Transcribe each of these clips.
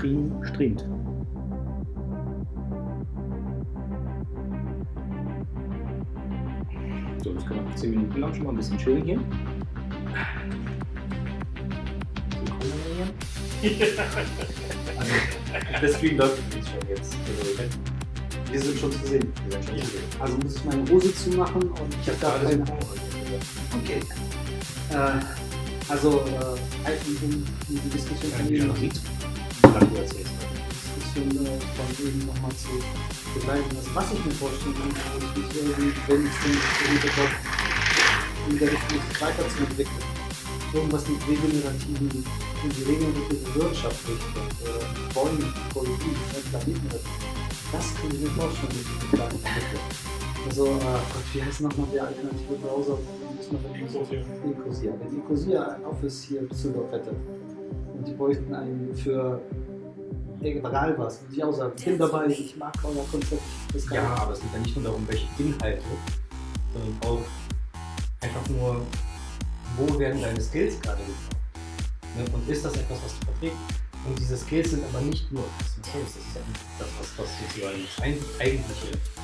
Stream streamt. So, das können wir 10 Minuten lang schon mal ein bisschen chillen hier. Also, der Stream läuft schon jetzt. Wir sind schon zu sehen. Also muss ich meine Hose zumachen und ich habe da keine. Okay. Die Diskussion von eben noch nicht. Diskussion von eben nochmal zu begleiten. Also was ich mir vorstellen kann, wenn es in der Richtung sich weiterzuentwickeln, irgendwas mit regenerativen, in die regenerative Wirtschaft Richtung, Bäume, Ökologie, Planeten, das kann ich mir vorstellen, wie ich das entwickle. Also, Gott, wie heißt nochmal der alternative Browser? Wenn Ecosia ein Office hier in Düsseldorf hätte und die bräuchten einen für egal was, würde ich auch sagen, ich bin dabei, ich mag euer Konzept. Ja, aber es geht ja nicht nur darum, welche Inhalte, sondern auch einfach nur, wo werden deine Skills gerade gebraucht? Ne? Und ist das etwas, was du verträgst? Und diese Skills sind aber nicht nur Customer Service, das ist ja das, was sozusagen die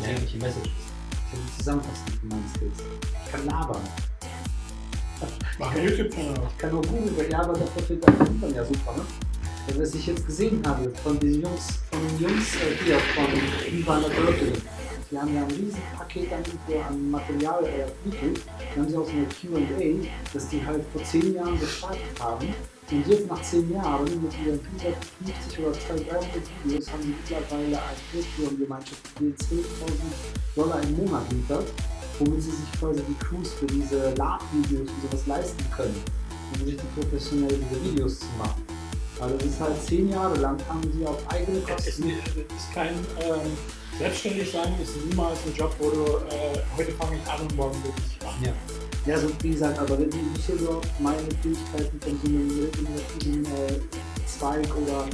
eigentliche Message ist. Ich kann die zusammenfassen von meinen Skills. Ich kann labern. Mach einen YouTube-Channel. Ich kann nur Google, ja, aber dafür findet man ja super, ne? Was ich jetzt gesehen habe von den Jungs hier von Ivan Berkeley, die haben ja ein riesen Paket an Material entwickelt. Dann haben sie auch so eine Q&A, dass die halt vor 10 Jahren gestartet haben. Und jetzt nach 10 Jahren mit ihren 150 oder 300 Videos haben die mittlerweile eine Patreon-Gemeinschaft, die $12.000 im Monat liefert, womit sie sich quasi die Crews für diese Lab-Videos und sowas leisten können, um richtig professionell diese Videos zu machen. Also das ist halt 10 Jahre lang, haben sie auf eigene Kosten. Ist kein selbstständig sein, ist niemals ein Job, wo du heute fange ich an und morgen will ich machen. Ja, so wie gesagt, aber wenn die Düsseldorf meine Fähigkeiten von so einem regenerativen Zweig oder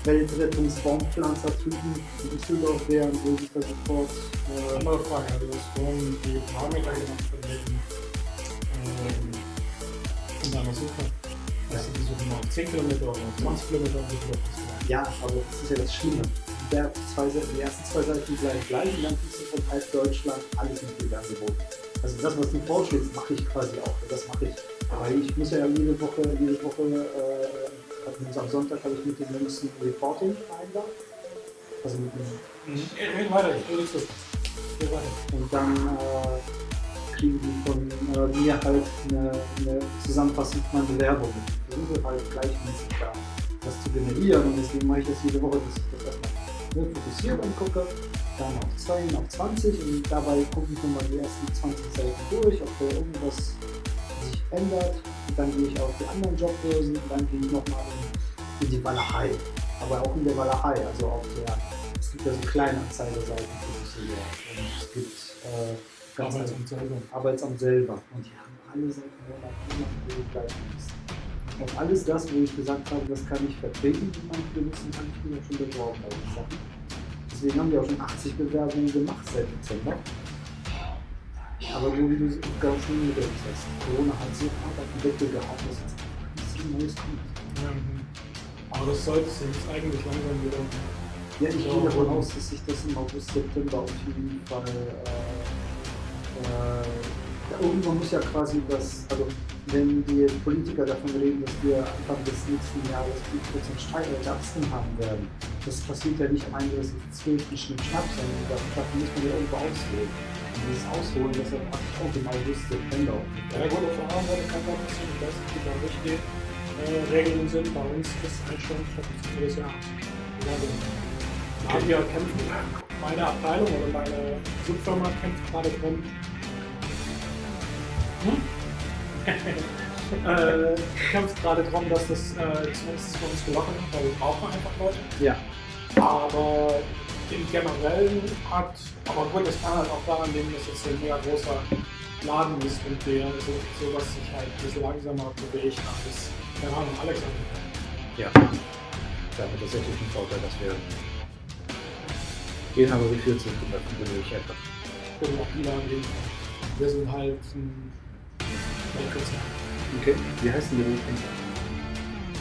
Weltrettungsbaumpflanzer-Typen in Düsseldorf wären, würde ich da sofort. Andere Frage, also du hast vorhin die Parameter genannt von deiner Suche. Also die suchen auf 10 Kilometer oder auf 20 Kilometer und so. Ja, aber das ist ja das Schlimme. Die ersten 2 Seiten bleiben gleich und dann kriegst du von halb Deutschland alles mit dir angeboten. Also das, was du vorschlägst, mache ich quasi auch. Das mache ich. Weil ich muss ja jede Woche am Sonntag habe ich mit den Jungs ein Reporting vereinbart. Also mit dem. Red weiter, ich will nichts wissen. Und dann kriegen die von mir halt eine Zusammenfassung meiner Bewerbung. Ich versuche halt gleichmäßig da was zu generieren und deswegen mache ich das jede Woche, dass ich das erstmal fokussiert angucke, dann auf 10, auf 20 und dabei gucke ich nochmal die ersten 20 Seiten durch, ob da irgendwas sich ändert. Und dann gehe ich auf die anderen Jobbörsen und dann gehe ich nochmal in die Walachei. Aber auch in der Walachei, also auf der, es gibt ja so Kleinanzeigeseiten für Düsseldorf und es gibt Arbeitsamt selber. Und die haben alle Seiten, wo die gleich ist. Auf alles das, wo ich gesagt habe, das kann ich vertreten mit meinen Gewissen, kann ich mir auch schon beworben bei den Sachen. Deswegen haben wir auch schon 80 Bewerbungen gemacht seit Dezember. Aber so wie du es gerade schon mitgekriegt hast, Corona hat so hart auf den Deckel gehauen, dass jetzt einfach nichts Neues kommt. Aber das sollte sich jetzt eigentlich langsam wieder. Ja, ich gehe davon aus, dass sich das im August, September auf jeden Fall irgendwann muss ja quasi was, also wenn die Politiker davon reden, dass wir Anfang des nächsten Jahres 5% Wachstum haben werden, das passiert ja nicht am 31.12. Schnipp-Schnapp, sondern dafür muss man ja irgendwo ausholen. Und dieses Ausholen, das hat auch im August, September. Ja gut, auf der anderen Seite kann man ein bisschen, ich weiß nicht, wie da richtige Regeln sind, bei uns ist Einstellung für das Jahr. Wir kämpfen, meine Abteilung oder meine Subfirma kämpft gerade drum, kämpft gerade darum, dass das zumindest für uns gelockert wird, weil wir brauchen einfach Leute. Ja. Aber im Generellen aber gut, das kann halt auch daran liegen, dass es ein mega großer Laden ist und der sowas sich halt ein bisschen langsamer bewegt als, keine Ahnung, Alexander. Ja, da hat das natürlich einen Vorteil, dass wir den haben wir geführt sind und da funktioniert ich einfach. Und auch wieder angehen. Wir sind halt ein Weltkonzern. Okay, wie heißt denn der Weltkonzern?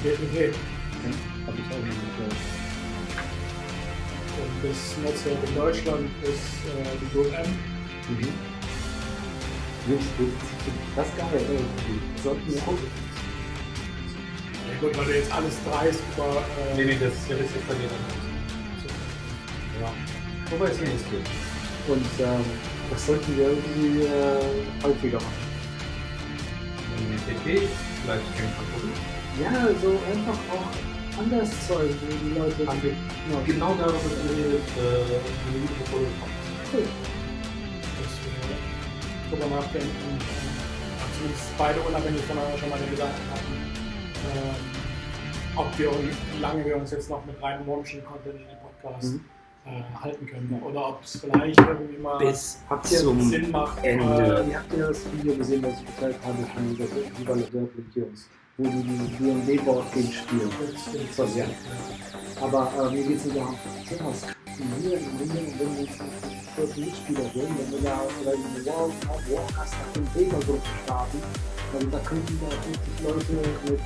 GPG. Okay, hab ich auch nicht gehört. das Netzwerk in Deutschland ist die L&L. Jungs, das ist geil, ey. Sollten wir gucken. Ja gut, weil du jetzt alles dreist über... Nee, das ist ja richtig von dir dann. Ja. Wobei es mir nicht geht. Und das sollten wir irgendwie häufiger machen. PP, vielleicht irgendwann gucken. Ja, so einfach auch anders Zeug, wo die Leute... Genau darüber wird geredet, wenn die Mikrofone kommt. Cool. Dass wir drüber nachdenken, zumindest beide unabhängig voneinander schon mal den Gedanken hatten, ob wir und wie lange wir uns jetzt noch mit reinem One-Machine-Content in den Podcast halten können. Oder ob es vielleicht irgendwie mal Sinn macht. Ihr habt ja das Video gesehen, das ich geteilt habe von dieser Jungs, wo die D&D-Board-Game spielen. Das war sehr nett. Aber mir geht es nicht darum, was wir wenn wir jetzt einen Mitspieler sind, wenn wir da vielleicht eine Warcast nach dem Thema-Gruppe starten, also da könnten da 50 Leute mit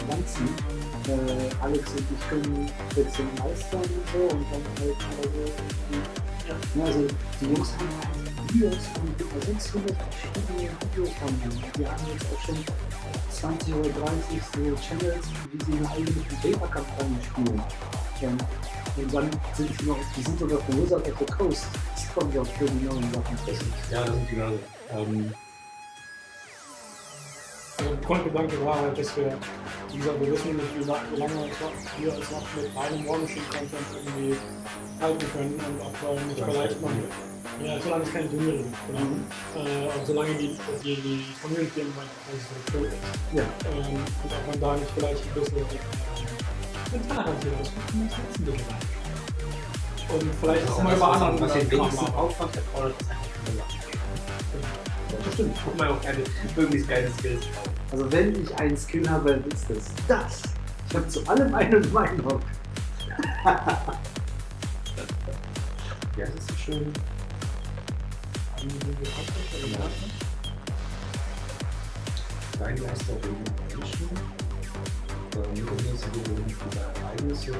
Lanzen. Alex und ich können jetzt den meistern und so und dann halt also die Jungs haben halt Videos und über 600 verschiedene Videos von denen. Die haben jetzt auch schon 20 oder 30 so Channels, wie sie eine eigene Beta-Kampagne spielen. Und dann sind sie noch, die sind sogar von Wizard of the Coast. Das kommt ja auch für die neuen Sachen. Ja, das sind die Leute. Also der Grundgedanke war halt, dass wir, wie gesagt, wir wissen nicht, wie lange wir uns noch mit einem One-Machine-Content irgendwie halten können und ob wir nicht vielleicht noch, ja, solange es keine Turniere gibt, und solange die Community im Moment so tot ist. Ja. Und ob man da nicht vielleicht ein bisschen mit Tellerrand hier, das muss man jetzt ein bisschen rein. Und vielleicht auch mal über anderen was den Kram wenigsten machen. Aufwand erfordert, ist einfach nur machen. Das stimmt. Guck mal, auch keine möglichst geile Skills. Also wenn ich einen Skill habe, dann ist das. Ich habe zu allem eine Meinung. Ja, das ist so schön. Dein Meister wegen Menschen. Mit uns wegen Ereignisse.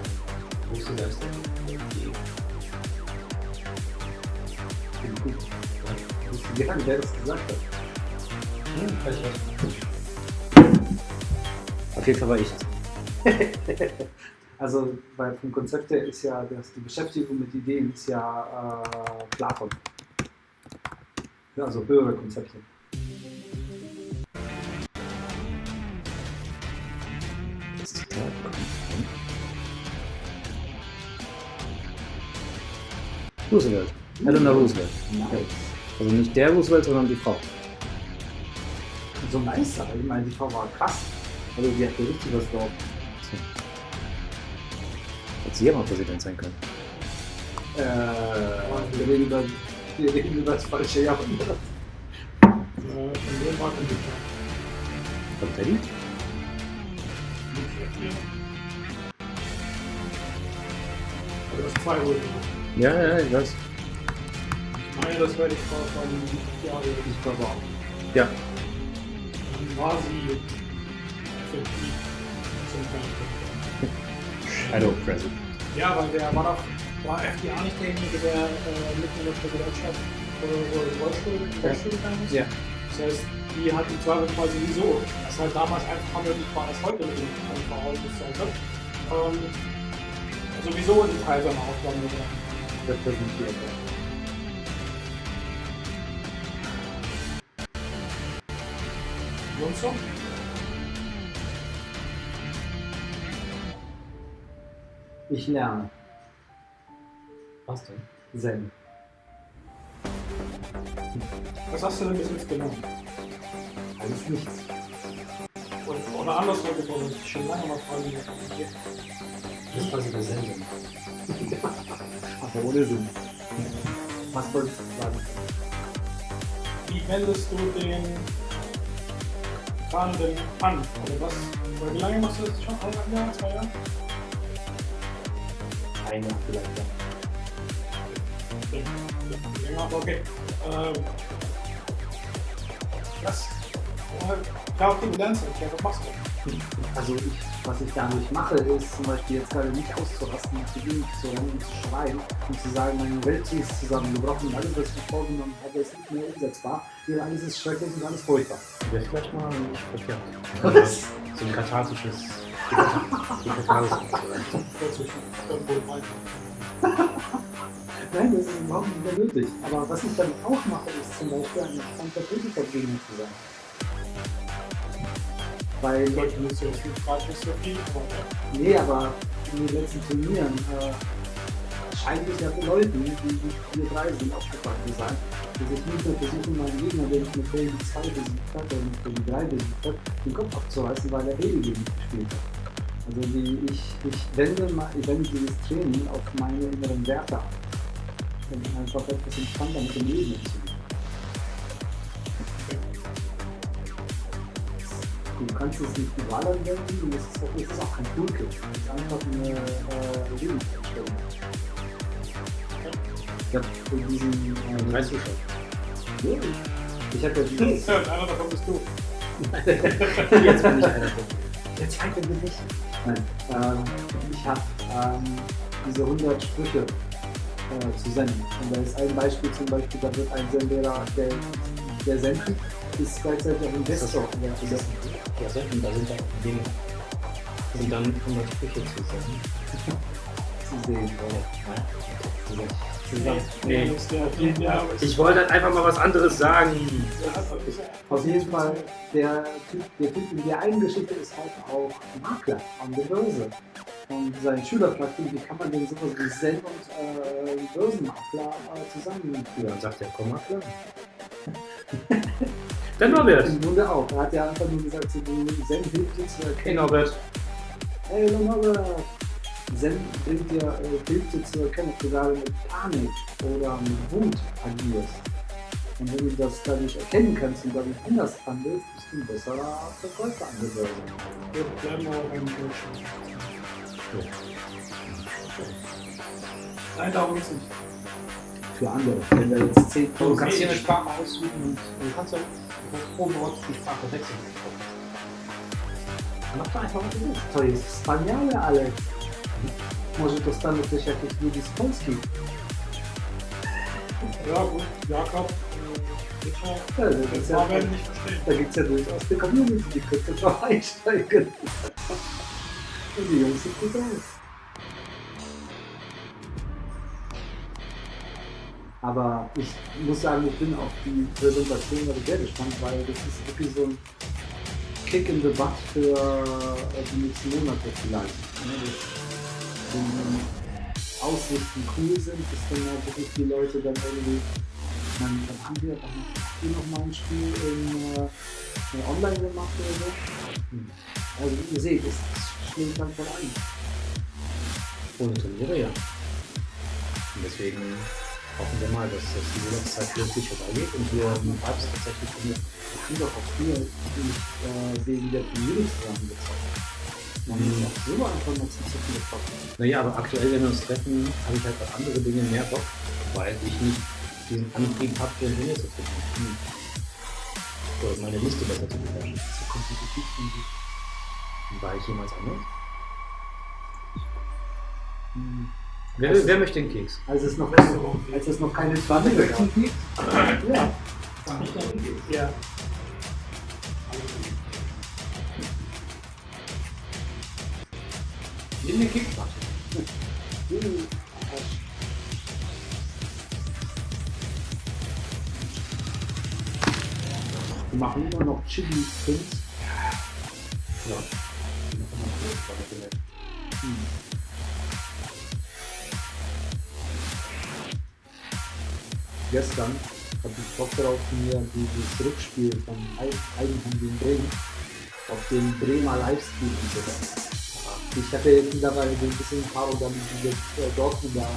Große Geister. Gut. Ich wüsste gerne, wer das gesagt hat. Vielleicht Auf jeden Fall war ich das. Also vom Konzept her ist ja die Beschäftigung mit Ideen ist ja Platon. Ja, also höhere Konzepte. Das Zitat kommt von Roosevelt. Eleanor Roosevelt. Nice. Also nicht der Roosevelt, sondern die Frau. So nice, aber ich meine, die Frau war krass. Also die hatte richtig was drauf. So. Hätte sie ja mal Präsident sein können. Wir reden über das falsche Jahrhundert. Von dem war Entwickler. Von Teddy? Also das 2 Uhr. Ja, ich weiß. Ich meine, das wäre die Frau von Ich glaube auch. Ja. Dann war sie effektiv zum Teil. Shadow President. Ja, weil der war FDR nicht derjenige, der mitten in der Präsidentschaft Rollstuhl gegangen ist. Ja. Das heißt, die hat im Zweifel quasi wieso. Das halt damals einfach möglich war, als heute mit dem Verhältnis sollte. Sowieso ein Teil seiner Aufgaben gebracht. Repräsentiert. Und so? Ich lerne. Was denn? Zen. Was hast du denn bis jetzt gelernt? Alles nichts. Oder andersrum gefragt, was ich schon lange mal fragen wollte. Das ist quasi der Sendung. Aber ohne Sinn. Was wolltest du sagen? Wie wendest du den Fahrenden an? Oder was? Oder wie lange machst du das schon? 1,5 Jahre, 2 Jahre? Ein Jahr vielleicht, ja. Länger, aber okay. Was? Ja, okay, du lernst nicht. Ja, was machst du? Also ich Was ich dadurch mache, ist zum Beispiel jetzt gerade nicht auszurasten, zu Gegend zu rennen und zu schreien und zu sagen, meine Welt ist zusammengebrochen und alles, was ich mir vorgenommen habe, ist nicht mehr umsetzbar. Hier alles ist schrecklich und alles furchtbar. Wäre vielleicht mal nicht verkehrt. Was? So ein kathartisches. Die Katharsis. Nein, das ist überhaupt nicht mehr nötig. Aber was ich damit auch mache, ist zum Beispiel ein entspannter Politikergegner zu sein. Weil, Leute müssen jetzt nicht gerade nicht so viel, aber nee, aber in den letzten Turnieren scheint es ja für Leute, die wir drei sind, aufgefallen zu sein, dass ich nicht mehr versuche, meinen Gegner, den ich mit Baby 2 besiegt habe, oder mit Baby 3 besiegt habe, den Kopf abzureißen, weil er Baby gegen mich gespielt hat. Also ich wende dieses Training auf meine inneren Werte an. Um einfach etwas entspannter mit dem Leben umzugehen. Du kannst es nicht überall anwenden und es ist auch kein Toolkit. Es ist einfach eine Lebenseinstellung. Ich habe in diesem... Drei Zuschauer. Ja, ich habe ja dieses... ja, einer davon bist du. Jetzt bin ich einer von. Jetzt zeigt er mir nicht. Nein, ich habe diese 100 Sprüche zu senden. Und da ist ein Beispiel zum Beispiel, da wird ein Sender, der sendet, ist gleichzeitig auch Investor. Ja, selten, da sind ja auch Dinge. Und dann 100 Sprüche zu sehen. Nee. Ich wollte halt einfach mal was anderes sagen. Auf jeden Fall, der Typ in der einen Geschichte ist halt auch Makler an der Börse. Und sein Schüler fragt ihn, wie kann man denn sowas wie Zen und Börsenmakler zusammenführen? Dann sagt er, komm mal klar. Dann Norbert. Im Grunde auch. Er hat ja einfach nur gesagt, so, Zen hilft dir zu erkennen. Hey Norbert. Hey Norbert. Zen hilft dir zu erkennen, ob du gerade mit Panik oder mit Wut agierst. Und wenn du das dadurch erkennen kannst und damit anders handelst, bist du ein besserer Verkäufer an der Börse. Wir bleiben auch beim Deutschen. Nein, darum geht's nicht. Für andere. Wenn wir jetzt 10 Du kannst hier eine Sprache aussuchen und du kannst ja ohne Wort die Sprache wechseln. Mach doch einfach, was du willst. To jest wspaniale, ale może dostanę też jakieś ludzi z Polski. Ja, gut, Jakob, Richard, Ja, da das war werden nicht verstehen. Da gibt es ja durchaus die Community, die könnte drauf einsteigen. Und die Jungs sind gut aus. Aber ich muss sagen, ich bin auf die Präsentation sehr gespannt, weil das ist wirklich so ein Kick in the Butt für die nächsten Monate vielleicht. Wenn Aussichten cool sind, dass dann halt wirklich die Leute dann irgendwie, dann haben wir noch mal ein Spiel online gemacht oder so. Also wie ihr seht, es schlägt dann voll ein. Ohne Turniere, ja. Und deswegen hoffen wir mal, dass die Urlaubszeit wirklich vorbeigeht und wir im Herbst tatsächlich trainieren. Wir haben doch auch früher wegen der Turniere zusammengezockt. Man muss auch so einfach mal zum Zocken getroffen. Naja, aber aktuell, wenn wir uns treffen, habe ich halt auf andere Dinge mehr Bock, weil ich nicht diesen Antrieb habe, für ein Turnier zu treffen. Oder meine Liste besser zu beherrschen. Zu kompetitiv und War ich jemals anders? so. Wer möchte den Keks? Als es noch keine 20 gibt? Ja. Ja. Nimm den Kick. Wir machen immer noch Chili Prince. Ja. Gestern hatte ich Bock darauf, mir dieses Rückspiel von Heidenheim gegen Bremen auf den Bremer Livestream anzuhören. Ich hatte jetzt mittlerweile so ein bisschen Erfahrung damit, wie jetzt Dortmunder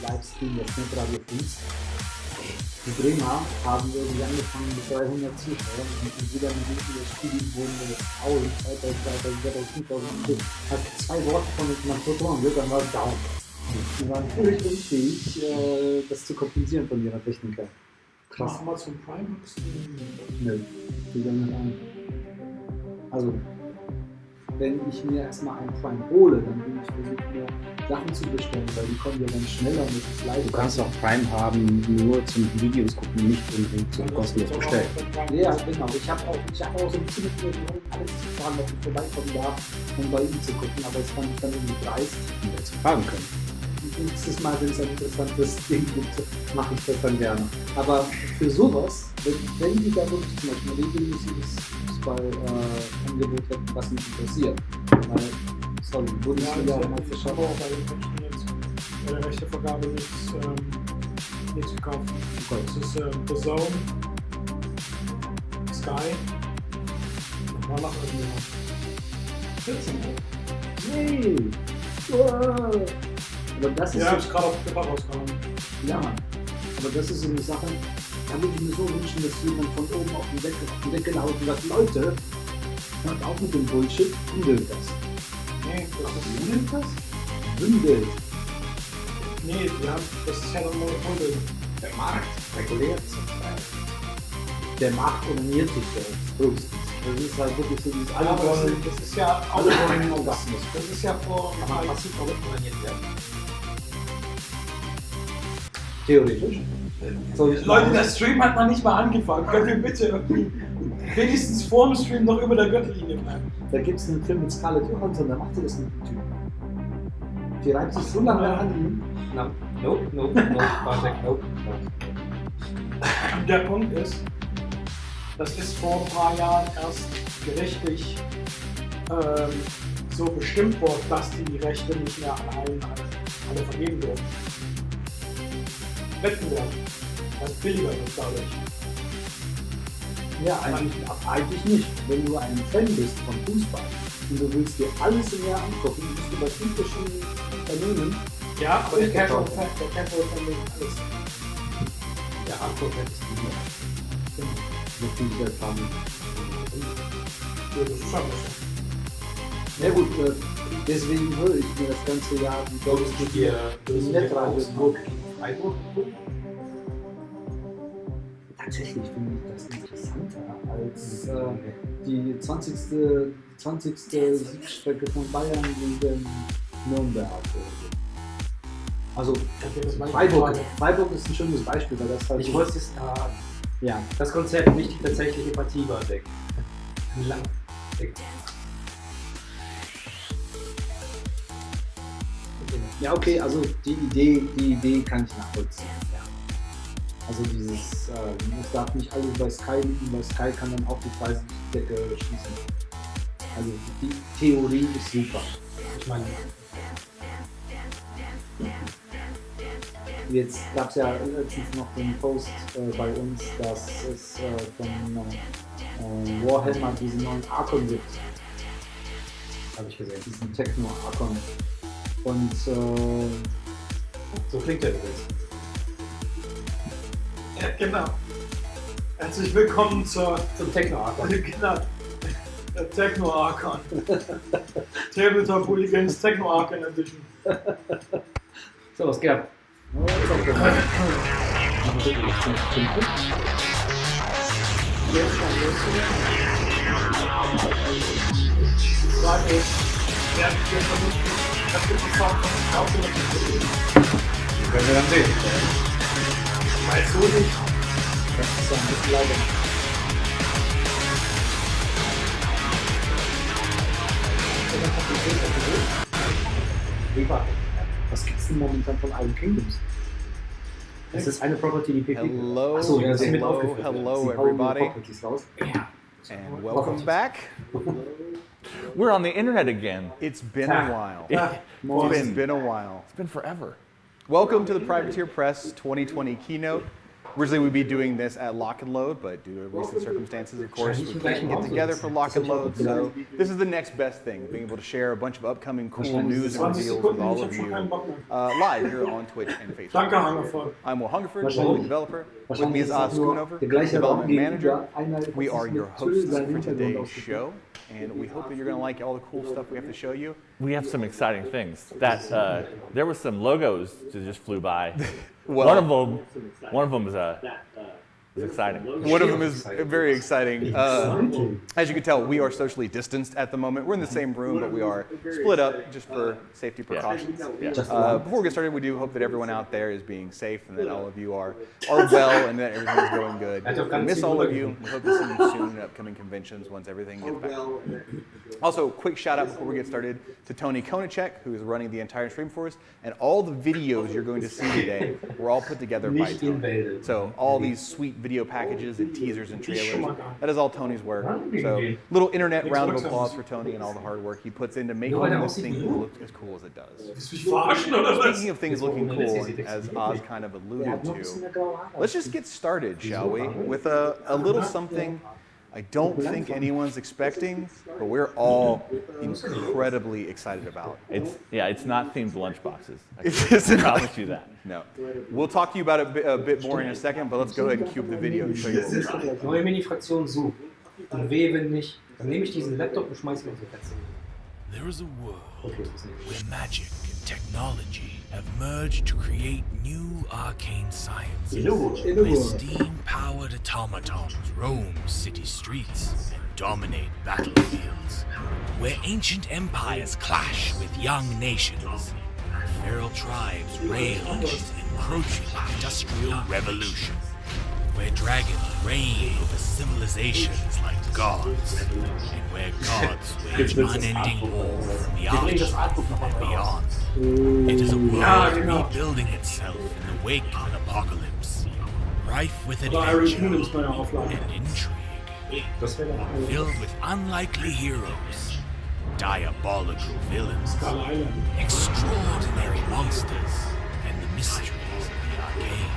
Livestream, das Netradio fließt. Die Bremer haben irgendwie angefangen mit 300 Zuschauern und in jeder Minute des Spiels wurden das Foul 2000, hast 2 Worte von einem Proton, dann war es down. Die waren völlig unfähig, das zu kompensieren von ihrer Technik her. Krass. Machen wir zum Primax. Nö, die dann nicht an. Also, wenn ich mir erstmal einen Prime hole, dann will ich versuchen, mir Sachen zu bestellen, weil die kommen ja dann schneller mit Live. Du kannst auch Prime haben, nur zum Videos gucken, nicht unbedingt zum kostenlos bestellen. Ja, genau. Ich habe auch so ein bisschen mit mir alles zu fragen, ob ich vorbeikommen darf, um bei ihm zu gucken, aber es fand ich dann irgendwie dreist. Und jetzt fragen können. Nächstes Mal, wenn es ein interessantes Ding gibt, mache ich das dann gerne. Aber für sowas, wenn die da wirklich zum Beispiel ein regelmäßiges Fußballangebot hätten, was mich interessiert, weil, sorry, Bundesliga ja, mal ich verschafft. habe auch bei den Menschen jetzt bei der Rechtevergabe nichts gekauft. Okay. Das ist The Zone, Sky, war noch irgendjemand. 14, Hey! Wow. Aber das ist ja, so, ist gerade auf Clipper rausgekommen. ja, Mann. Aber das ist so eine Sache, da würde ich mir so wünschen, dass jemand von oben auf den Deckel haut und sagt, Leute, hört auf mit dem Bullshit, bündelt das. Nee, Bündelt das? Bündelt. das ist ja noch Monopol. Der Markt reguliert. Der Markt ordiniert sich selbst. Höchstens. Das ist halt wirklich so dieses Aber das ist ja auch alle wollen Orgasmus. das ist ja vor Kann man massiv organisiert werden. Theoretisch. So, Leute, der Stream hat noch nicht mal angefangen. Könnt ihr bitte irgendwie wenigstens vor dem Stream noch über der Gürtellinie bleiben? Da gibt es einen Film mit Scarlett Johansson, da macht sie das mit dem Typen. Die reibt sich so lange an ihm. Nope, Project, nope. Der Punkt ist, das ist vor ein paar Jahren erst gerichtlich so bestimmt worden, dass die Rechte nicht mehr an alle vergeben werden. Wettbewerb, das billiger wird dadurch. Ja, eigentlich nicht. Wenn du ein Fan bist von Fußball und du willst dir alles im Jahr angucken, bist du bei 5 verschiedenen Unternehmen. Ja, aber der Casual-Fan will alles. Der Hardcore-Fan ist immer. Noch viel Geld haben. Ja, das ist schon so. Ja gut, deswegen höre ich mir das ganze Jahr die Würdest du dir Augsburg gegen Freiburg gucken? Tatsächlich finde ich das interessanter als die 20. Siegstrecke von Bayern gegen Nürnberg. Also Freiburg ist ein schönes Beispiel, weil das halt. Ich wollte es ja. das Konzept, nicht die tatsächliche Partie war weg. Lang weg. Ja, okay, also die Idee kann ich nachvollziehen. Ja. Also dieses, es darf nicht alles bei Sky liegen, weil Sky kann dann auch die Preisdecke schließen. Also die Theorie ist super. Ich meine, Jetzt gab es ja letztens noch den Post bei uns, dass es von Warhammer diesen neuen Archon gibt. habe ich gesehen. Diesen Techno-Archon. Und So klingt der übrigens. Ja, genau. Herzlich willkommen zum Techno-Archon. Genau. Der Techno-Archon. Tabletop Hooligans Techno-Archon Edition. So, was geht ab? Frage ist, wer vernünftig das gibt die Sound von sich aus oder nicht? Können wir dann sehen. Weißt du nicht? das ist ja ein bisschen leider. Was gibt's denn momentan von allen Kingdoms? Das ist eine Property, die PK. Hello, Achso, ja, das ist mit hello, aufgeführt. hello, Sie hauen die everybody, Properties raus. and welcome back. We're on the internet again. It's been a while. Morgen. It's been a while. It's been forever. Welcome to the Privateer Press 2020 keynote. Originally, we'd be doing this at Lock and Load, but due to recent circumstances, of course, we can't get together for Lock and Load. So this is the next best thing, being able to share a bunch of upcoming cool news and 20 reveals with Sekunden, all ich of hab schon you keinen Bock mehr. live here on Twitch and Facebook. Danke, Hangervoll. I'm Will Hungerford, Wahrscheinlich- lead developer. With me Wahrscheinlich is ist das nur Schoonover, der gleiche Raum development manager. gegenüber einer We are your mit Tüll hosts seinen for Hintergrund today's ausgeführt. show, and we hope that you're going to like all the cool stuff we have to show you. We have some exciting things. That there were some logos that just flew by. Well- one of them is It's exciting. One of them is very exciting. As you can tell, we are socially distanced at the moment. We're in the same room, but we are split up just for safety precautions. Before we get started, we do hope that everyone out there is being safe and that all of you are well and that everything is going good. We miss all of you. We hope to see you soon in upcoming conventions once everything gets back. Also, quick shout out before we get started to Tony Konachek, who is running the entire stream for us, and all the videos you're going to see today were all put together by Tony. So all these sweet video packages and teasers and trailers, that is all Tony's work. So little internet round of applause for Tony and all the hard work he puts into making this thing look as cool as it does. Speaking of things looking cool, and as Oz kind of alluded to, let's just get started, shall we, with a little something I don't think anyone's expecting, but we're all incredibly excited about. It's not themed lunchboxes. It's I promise you that. No. We'll talk to you about it a bit more in a second, but let's go ahead and cue the video and show you what we're trying. Neue Mini-Fraktion sucht. Und wehe, wenn nicht, dann nehme ich diesen Laptop und schmeiße ihn in die Fenster. There is a world where magic and technology have merged to create new arcane sciences, where steam-powered automatons roam city streets and dominate battlefields, where ancient empires clash with young nations, feral tribes rage in encroaching industrial revolution, where dragons reign over civilizations like gods, and where gods wage unending war from the afterlife and beyond. It is a world rebuilding itself in the wake of an apocalypse, rife with adventure and intrigue, filled with unlikely heroes, diabolical villains, extraordinary monsters, and the mysteries of the arcane.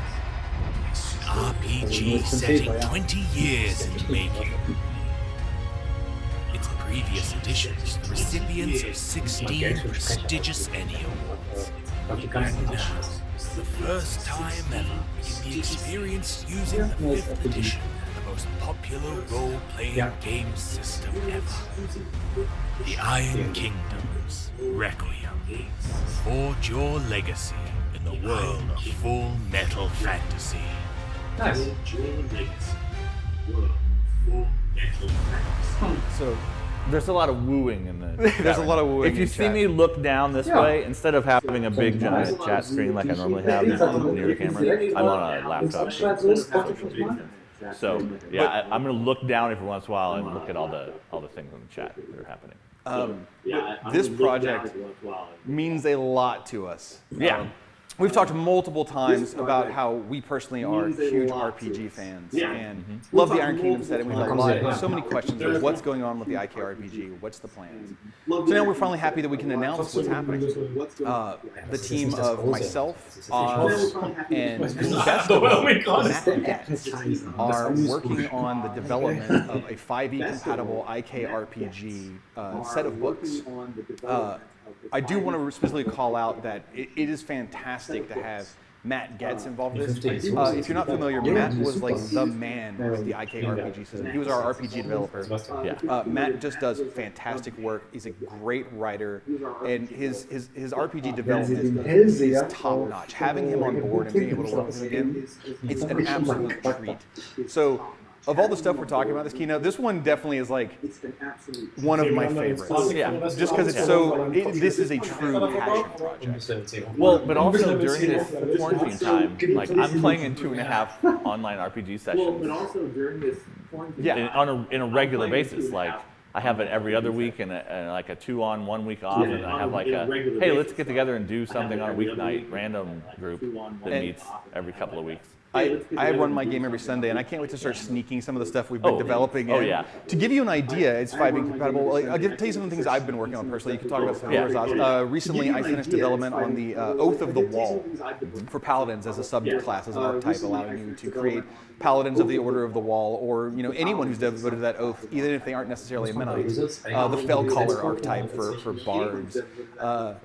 An RPG setting 20 years in the making. Its previous editions, the recipients of 16 prestigious Emmy Awards. And now, for the first time ever, it can be experienced using the 5th edition, the most popular role-playing game system ever. The Iron Kingdoms Requiem. Forge your legacy in the world of Full Metal Fantasy. Nice. So There's a lot of wooing in the There's a lot of wooing If you in see chat. me look down this way, instead of having a big giant chat screen like I normally have near the camera, I'm on a laptop. So yeah, I'm gonna look down every once in a while and look at all the things in the chat that are happening. This project means a lot to us. Yeah. We've talked multiple times about how we personally are huge RPG fans and love the Iron Kingdom setting. We've had so many questions of what's going on with the IK RPG, what's the plans. So now we're finally happy that we can announce what's happening. The team of myself, Oz, and the best of Matt Getz are working on the development of a 5e compatible IK RPG set of books. I do want to specifically call out that it is fantastic to have Matt Getz involved in this. If you're not familiar, Matt was like the man with the IK RPG system. He was our RPG developer. Matt just does fantastic work. He's a great writer, and his RPG development is top notch. Having him on board and being able to work with him again, it's an absolute treat. So, of all the stuff we're talking about this keynote, this one definitely is like one of my favorites. Yeah, just because it's so. This is a true passion project. Well, but also during this quarantine time, like I'm playing in 2.5 online RPG sessions. In a regular basis, like I have it every other week and like a 2 on 1 week off, and I have like a hey, let's get together and do something on a weeknight random group that meets every couple of weeks. I run my game every Sunday, and I can't wait to start sneaking some of the stuff we've been developing. Yeah. To give you an idea, it's 5e compatible. Like, I'll tell you some of the things I've been working on personally. You can talk about some of yours. Recently, I finished development on the Oath of the Wall for Paladins as a subclass, as an archetype, allowing you to create Paladins of the Order of the Wall, or anyone who's devoted to that oath, even if they aren't necessarily a Mennonite. The Fellcaller archetype for bards,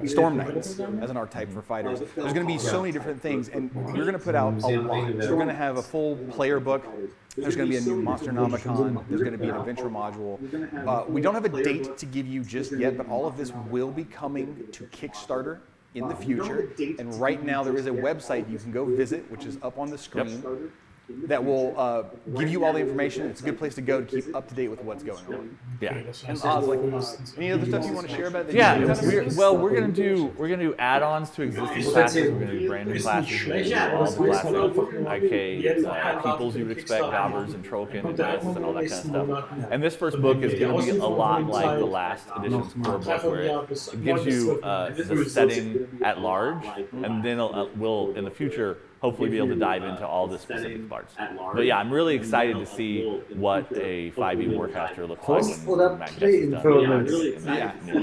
Storm Knights as an archetype for fighters. There's going to be so many different things, and we're going to put out a lot. We're going to have a full player book. There's going to be a new Monsternomicon. There's going to be an adventure module. We don't have a date to give you just yet, but all of this will be coming to Kickstarter in the future. And right now there is a website you can go visit, which is up on the screen. that will give you all the information. It's a good place to go to keep up to date with what's going on. Yeah. And Oz, like, any other stuff you want to share about that? Yeah, we're gonna do add-ons to existing classes. We're gonna do brand new classes. We're gonna do all the classic IK peoples you would expect, Gobbers and Trollkin and Nests and all that kind of stuff. And this first book is gonna be a lot like the last edition's core book, where it gives you the setting at large, and then we'll in the future hopefully be able to dive into all the specific parts. But yeah, I'm really excited to see what a 5e Warcaster looks like when Mac is done.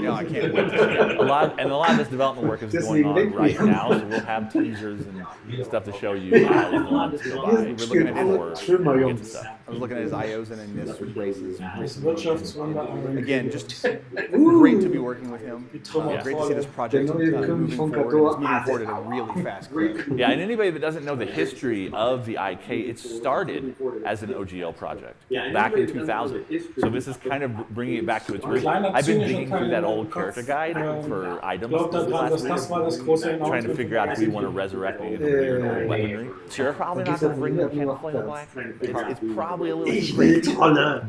Yeah, I can't wait. A lot of this development work is going on right now, so we'll have teasers and stuff to show you as the months go by. We're looking at more stuff. I was looking at his IOs and in this races recently. Again, just great to be working with him. Great to see this project moving forward. It's moving forward at a really fast clip. Yeah, and anybody that doesn't know the history of the IK, it started as an OGL project back in 2000. So this is kind of bringing it back to its roots. I've been digging through that old character guide for items this last week, trying to figure out if we want to resurrect any of the weird old weaponry. Sure, probably not going to bring the Candle Flame of Black. It's probably a little crazy,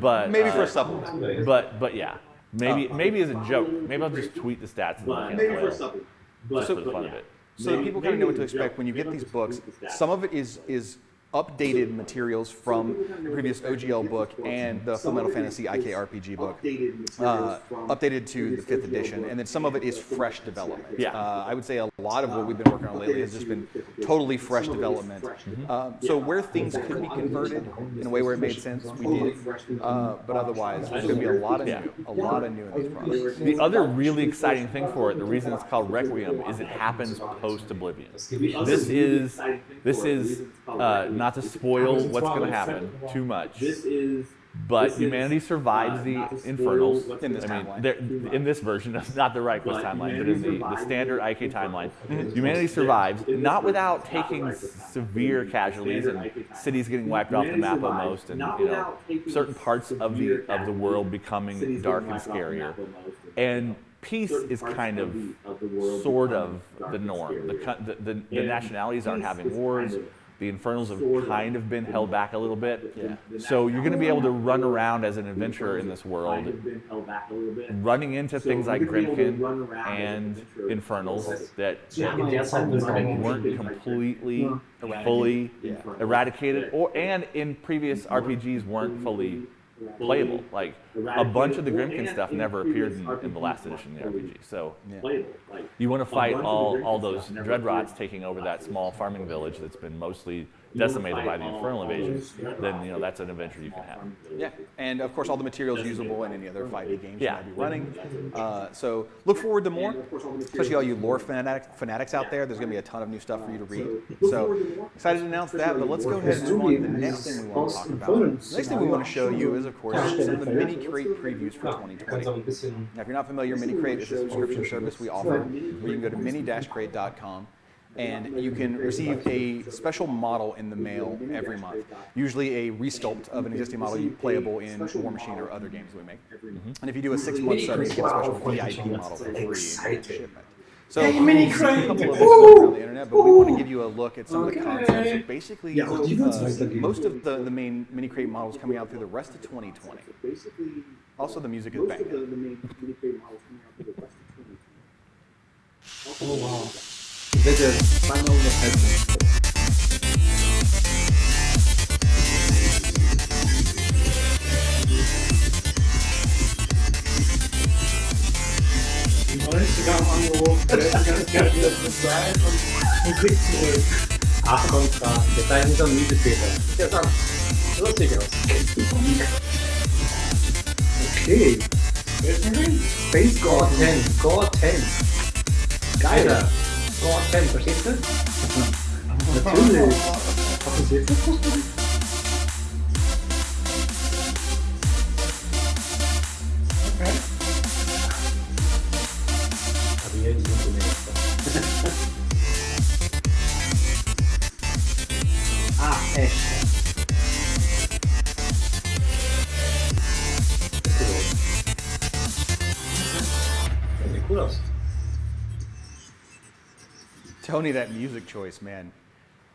but maybe for a supplement. But yeah, maybe as a joke. Maybe I'll just tweet the stats and Candle Flame, just for the fun of it. So that people kind of know what to expect when you get these books. Some of it is updated materials from the previous OGL book and the Full Metal Fantasy IK RPG book, updated to the 5th edition, and then some of it is fresh development. Yeah. I would say a lot of what we've been working on lately has just been totally fresh development. So where things could be converted in a way where it made sense, we did. But otherwise, there's going to be a lot of new in these products. The other really exciting thing for it, the reason it's called Requiem, is it happens post-Oblivion. This is not to spoil what's going to happen too much. But humanity survives the Infernals in this timeline. In this version, not the right quest timeline, but in the standard IK timeline, humanity survives, not without taking severe casualties and cities getting wiped off the map almost, and certain parts of the world becoming dark and scarier. And peace is kind of, sort of, the norm. The nationalities aren't having wars. The Infernals have kind of been held back a little bit. Yeah. So you're going to be able to run around as an adventurer in this world, running into things like Grimkin and Infernals that weren't completely, fully eradicated, and in previous RPGs weren't fully playable. Like, a bunch of the Grimkin stuff never appeared in the last edition of the RPG. So you want to fight all those Dreadrots taking over that small farming village that's been mostly decimated by the Infernal invasion, then that's an adventure you can have. Yeah, and of course all the materials usable in any other 5e games you might be running. So look forward to more, especially all you lore fanatics out there. There's going to be a ton of new stuff for you to read. So excited to announce that, but let's go ahead and move on to the next thing we want to talk about. The next thing we want to show you is, of course, some of the Mini Crate previews for 2020. Now, if you're not familiar, Mini Crate is a subscription service we offer where you can go to mini-crate.com and you can receive a special model in the mail every month, usually a resculpt of an existing model playable in War Machine or other games that we make. And if you do a 6-month sub, you get a special VIP model for free in shipment. So Mini Crate! A couple of books around the internet, but we want to give you a look at some of the concepts of basically most of the main Mini Crate models coming out through the rest of 2020. Also, the music is banging. Oh wow. Bitte, zweimal unterhalten. Die 90er haben angerufen, der hätte ganz gerne wieder bezahlt und Musik zurück. Achtung, Fragen. Wir zeigen uns am Mietepeter. Ja, dann. Lustig aus. Okay. Welchen Ring? Space Gore 10. Gore 10. Geiler. Gore 10, verstehst du? Natürlich. Was ist jetzt? Okay. Aber hier ist es nicht. Ah, echt. Das sieht cool aus. Tony, that music choice, man.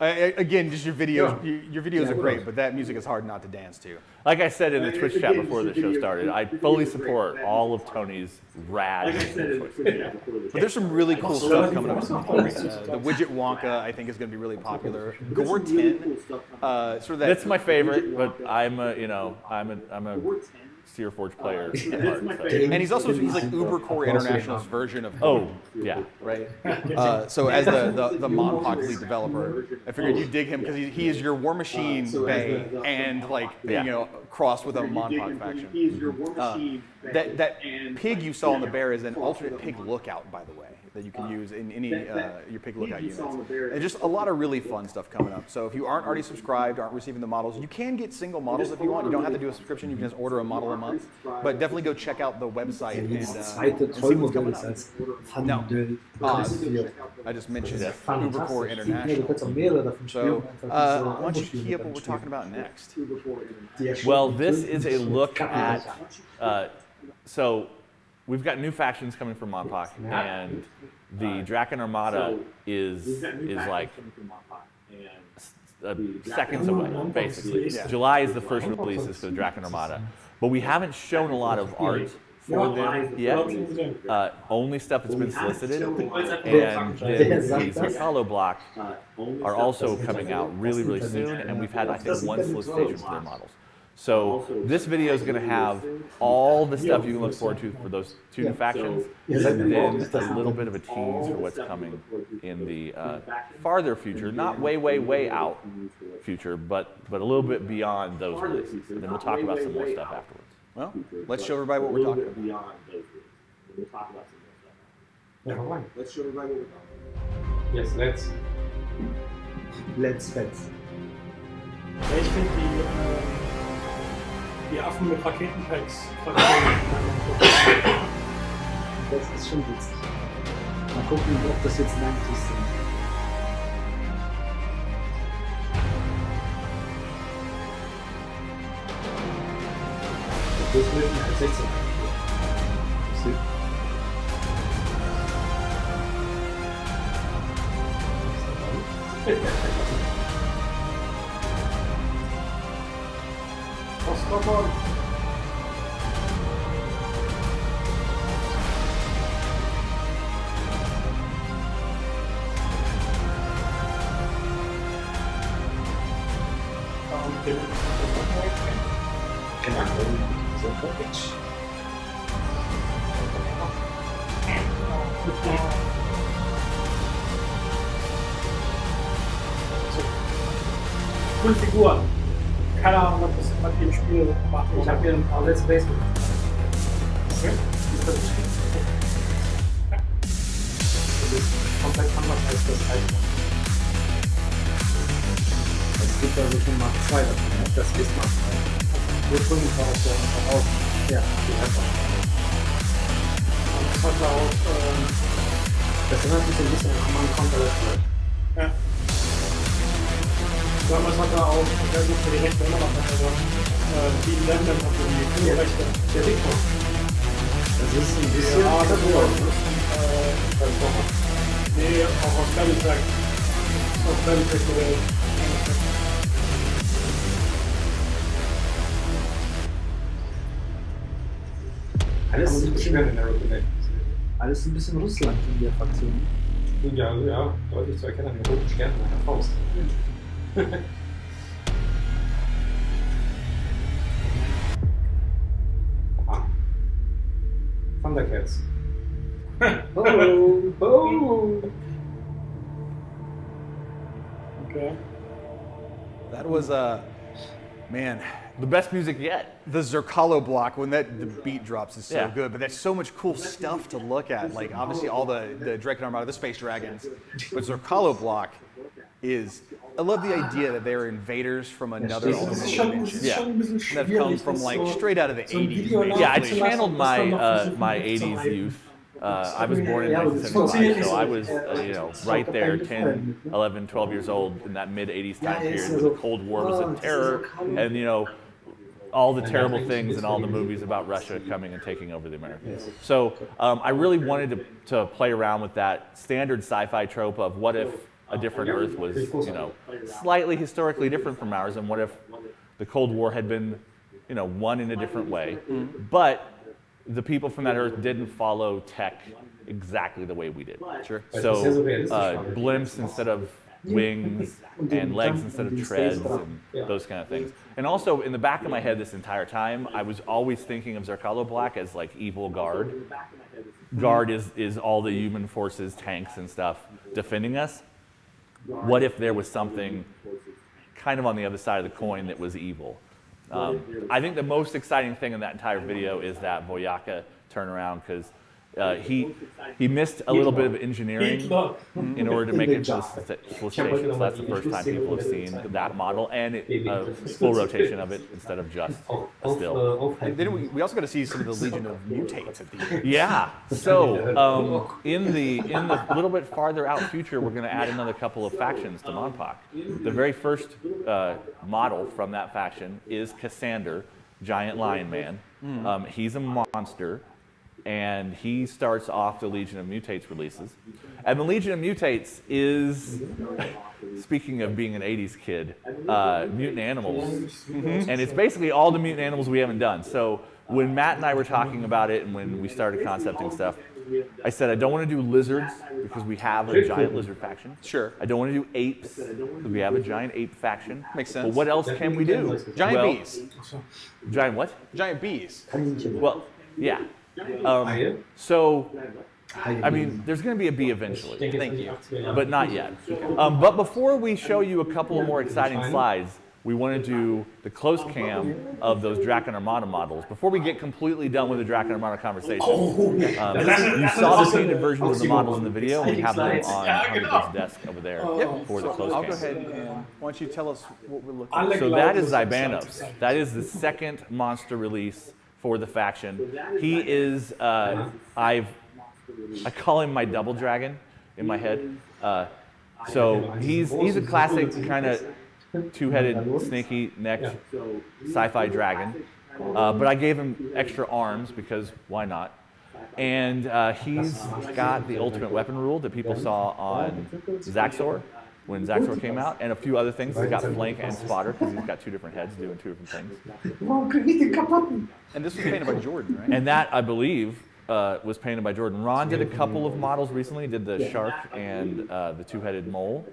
Again, just your videos. Your videos are great, but that music is hard not to dance to. Like I said in the Twitch chat before the show started, I fully support all of Tony's rad choices. But there's some really cool stuff coming up. The Widget Wonka, I think, is going to be really popular. Gore 10, sort of that. That's my favorite, but I'm a Searforge player at heart, so. And he's like Ubercore International's version of. Oh, yeah. Right. So as the Monpok lead developer, I figured you'd dig him because he is your War Machine Bay and crossed with a Monpok faction. That pig you saw on the bear is an alternate pig lookout, by the way, that you can use in any your pig lookout units. And just a lot of really fun stuff coming up. So if you aren't already subscribed, aren't receiving the models, you can get single models if you want. You don't have to do a subscription. You can just order a model a month. But definitely go check out the website and see what's coming up. No, I just mentioned it. Ubercore International. So why don't you key up what we're talking about next? Well, this is a look at. So we've got new factions coming from Monpok, and the Draken Armada is like seconds away, basically. July is the first releases for the Draken Armada, but we haven't shown a lot of art for them yet. Only stuff that's been solicited, and the Zerkalo block are also coming out really, really soon, and we've had, I think, one solicitation for their models. So this video is going to have all the stuff you can look forward to for those two new factions, and then a little bit of a tease for what's coming in the farther future, not way, way, way out future, but a little bit beyond those releases. And then we'll talk about some more stuff afterwards. Well, let's show everybody what we're talking about. Let's show everybody what we're talking about. Yes, let's. Ja, ich finde die Affen mit Raketenpacks. Das ist schon witzig. Mal gucken, ob das jetzt 90 sind. Das wird als 16. Oskar. Coole Figur. Keine Ahnung, was die im Spiel macht. Ich habe hier ein paar Let's Plays gemacht. Okay. Ist das geschrieben? Ja. Das ist komplett anders als das alte. Es gibt also schon Mark 2 davon. Ne? Das ist Mark 2. Ursprünglich war das ja auch. Ja, die einfach. Das hat auch. Das erinnert mich ein bisschen an meinen Counter-Strike. Ja. Damals hat er auch sehr gut für die Rechte immer noch, also die Länder hat für die Filmrechte. Der Victor. Das ist ein bisschen. Ja, das ist nee, auch aus Battletrack. Aus Battletrack Modell. Alles ein bisschen Russland in der Fraktion. Ja, ja, deutlich zu erkennen an den roten Sternen an der Faust. Thundercats. Okay. That was man. The best music yet. The Zerkalo block, when the beat drops, is so Yeah. good. But there's so much cool stuff to look at. Like obviously all the Draken Armada, the Space Dragons, but Zerkalo block is. I love the idea that they're invaders from another alternate dimension. Yeah. That come from like straight out of the 80s. Yeah, I basically. channeled my 80s youth. I was born in 1975, so I was right there, 10, 11, 12 years old in that mid-80s time period when the Cold War was a terror, and all the terrible things and all the movies about Russia coming and taking over the Americans. So I really wanted to play around with that standard sci-fi trope of what if a different Earth was, slightly historically different from ours, and what if the Cold War had been, won in a different way, but the people from that Earth didn't follow tech exactly the way we did. Sure. So blimps instead of wings and legs instead of treads and those kind of things. And also in the back of my head this entire time, I was always thinking of Zerkalo Black as like evil guard. Guard is all the human forces, tanks and stuff defending us. What if there was something kind of on the other side of the coin that was evil? I think the most exciting thing in that entire video is that Voyaka turnaround, because he missed a little bit of engineering in order to make it to the solicitation. So that's the first time people have seen that model and a full rotation of it instead of just a still. And then we also got to see some of the Legion of Mutates at the end. Yeah. So in the little bit farther out future, we're going to add another couple of factions to Monpok. The very first model from that faction is Cassander, Giant Lion Man. He's a monster. And he starts off the Legion of Mutates releases. And the Legion of Mutates is, speaking of being an 80s kid, mutant animals. And it's basically all the mutant animals we haven't done. So when Matt and I were talking about it and when we started concepting stuff, I said I don't want to do lizards because we have a giant lizard faction. Sure. I don't want to do apes because we have a giant ape faction. Makes sense. But what else can we do? Giant bees. Giant what? Giant bees. Well, yeah. So, I mean, there's going to be a bee eventually. Thank you. But not yet. But before we show you a couple of more exciting slides, we want to do the close cam of those Draken Armada models. Before we get completely done with the Draken Armada conversation, you saw the painted versions of the models in the video, and we have them on Hunter's desk over there for the close cam. I'll go ahead and why don't you tell us what we're looking at. So that is Zybanos. That is the second monster release for the faction. He is, I call him my double dragon in my head. So he's a classic kind of two-headed, snaky-necked sci-fi dragon. But I gave him extra arms because why not? And he's got the ultimate weapon rule that people saw on Zaxor when Zaxor came out, and a few other things. He's got flank and spotter because he's got two different heads doing two different things. And this was painted by Jordan, right? And that, I believe, was painted by Jordan. Ron did a couple of models recently. Did the shark and the two-headed mole,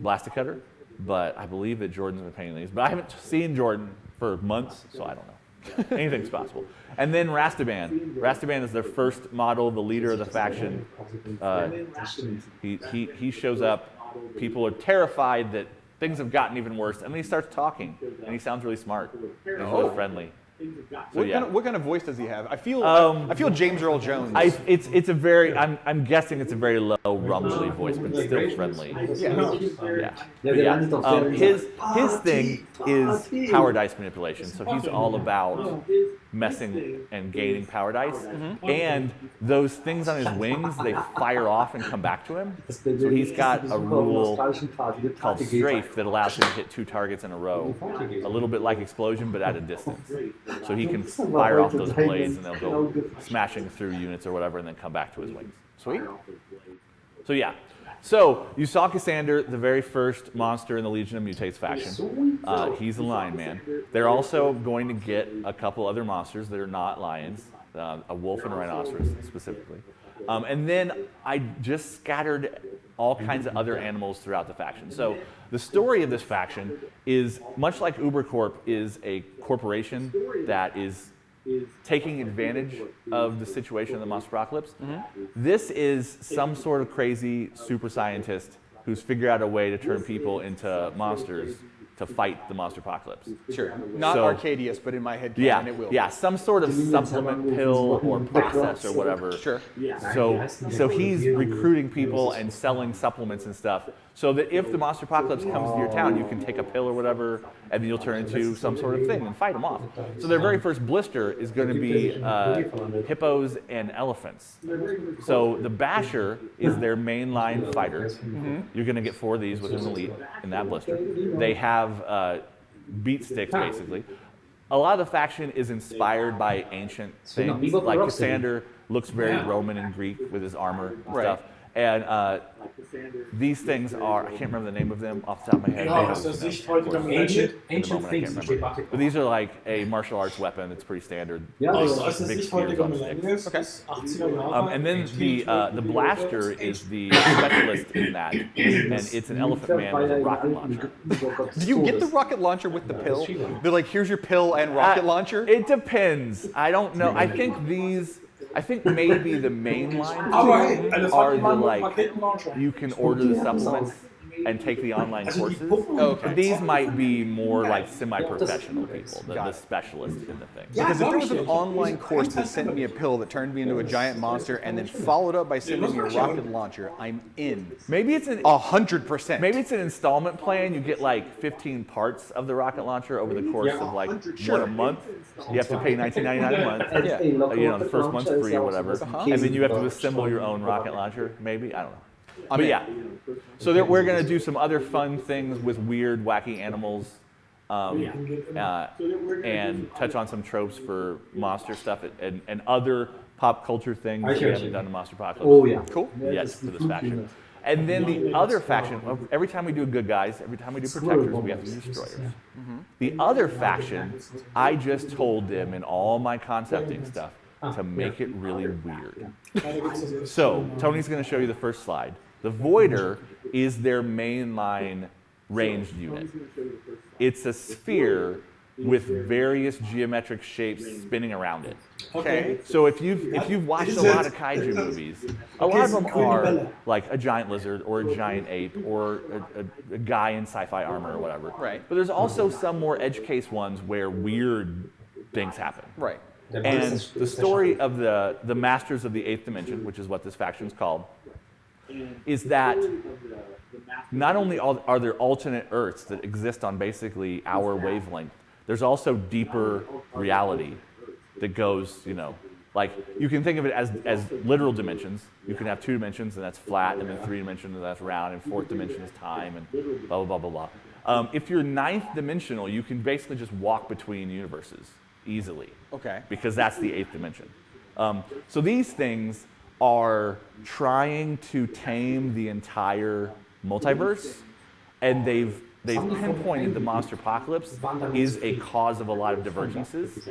Blasticutter. But I believe that Jordan's been painting these. But I haven't seen Jordan for months, so I don't know. Anything's possible. And then Rastaban. Rastaban is their first model, the leader of the faction. He shows up. People are terrified that things have gotten even worse, and then he starts talking, and he sounds really smart. He's really friendly. So, What kind of voice does he have? I feel James Earl Jones. It's a very, I'm guessing it's a very low rumbly voice, but still friendly. His thing is power dice manipulation. So he's all about messing and gaining power dice. And those things on his wings, they fire off and come back to him. So he's got a rule called strafe that allows him to hit 2 targets in a row. A little bit like explosion, but at a distance. So he can fire off those blades and they'll go smashing through units or whatever and then come back to his wings. Sweet. So yeah. So you saw Cassander, the very first monster in the Legion of Mutates faction. He's a lion man. They're also going to get a couple other monsters that are not lions, a wolf and a rhinoceros specifically. And then I just scattered all kinds of other animals throughout the faction. So the story of this faction is much like Ubercorp is a corporation that is taking advantage of the situation of the monster apocalypse. This is some sort of crazy super scientist who's figured out a way to turn people into monsters to fight the monster apocalypse. Sure. Not Arcadius, but in my head canon it will. Yeah, some sort of supplement pill or process or whatever. Sure. So he's recruiting people and selling supplements and stuff so that if the monster apocalypse comes to your town, you can take a pill or whatever and then you'll turn into some sort of thing and fight them off. So their very first blister is going to be hippos and elephants. So the Basher is their mainline fighter. You're going to get 4 of these with an elite in that blister. They have beat sticks, basically. A lot of the faction is inspired by ancient things. Like Cassander looks very Roman and Greek with his armor and stuff. And these things are, I can't remember the name of them off the top of my head. Ja, aus der Sicht heutiger Millennials. Ancient things. But these are like a martial arts weapon. It's pretty standard. Ja, Aus ja. der Big Sicht spears heutiger on sticks. Millennials bis 80er Jahre. And then the blaster is the specialist in that, and it's an elephant man with a rocket launcher. Do you get the rocket launcher with the pill? They're like, here's your pill and rocket launcher? It depends. I don't know. I think maybe the main line Aber hey, are the Elefantenmann mit like, Raketenlauncher. you can order the supplements and take the online courses. Okay. These might be more like semi-professional people, the specialists in the thing. Because if there was an online course that sent me a pill that turned me into a giant monster and then followed up by sending me a rocket launcher, I'm in. Maybe it's 100%. Maybe it's an installment plan. You get like 15 parts of the rocket launcher over the course of like a month. You have to pay $19.99 a month. Yeah. You know, the first month's free or whatever. And then you have to assemble your own rocket launcher, maybe? I don't know. But yeah. So we're going to do some other fun things with weird, wacky animals. And touch on some tropes for monster stuff and other pop culture things that we haven't done in Monster Apocalypse. Oh ja. Cool. Yes, for this faction. And then the other faction, every time we do good guys, every time we do protectors, we have to do destroyers. The other faction, I just told them in all my concepting stuff to make it really weird. So Tony's going to show you the first slide. The Voider is their mainline ranged unit. It's a sphere with various geometric shapes spinning around it. Okay. So if you've watched a lot of kaiju movies, a lot of them are like a giant lizard or a giant ape or a guy in sci-fi armor or whatever. Right. But there's also some more edge case ones where weird things happen. Right. And the story of the Masters of the Eighth Dimension, which is what this faction's called, is that not only are there alternate Earths that exist on basically our wavelength, there's also deeper reality that goes, you know, like you can think of it as literal dimensions. You can have 2 dimensions and that's flat, and then 3 dimensions and that's round, and 4th dimension is time, and blah, blah, blah, blah, blah. If you're 9th dimensional, you can basically just walk between universes easily. Okay. Because that's the 8th dimension. So these things are trying to tame the entire multiverse, and they've pinpointed the Monster Apocalypse is a cause of a lot of divergences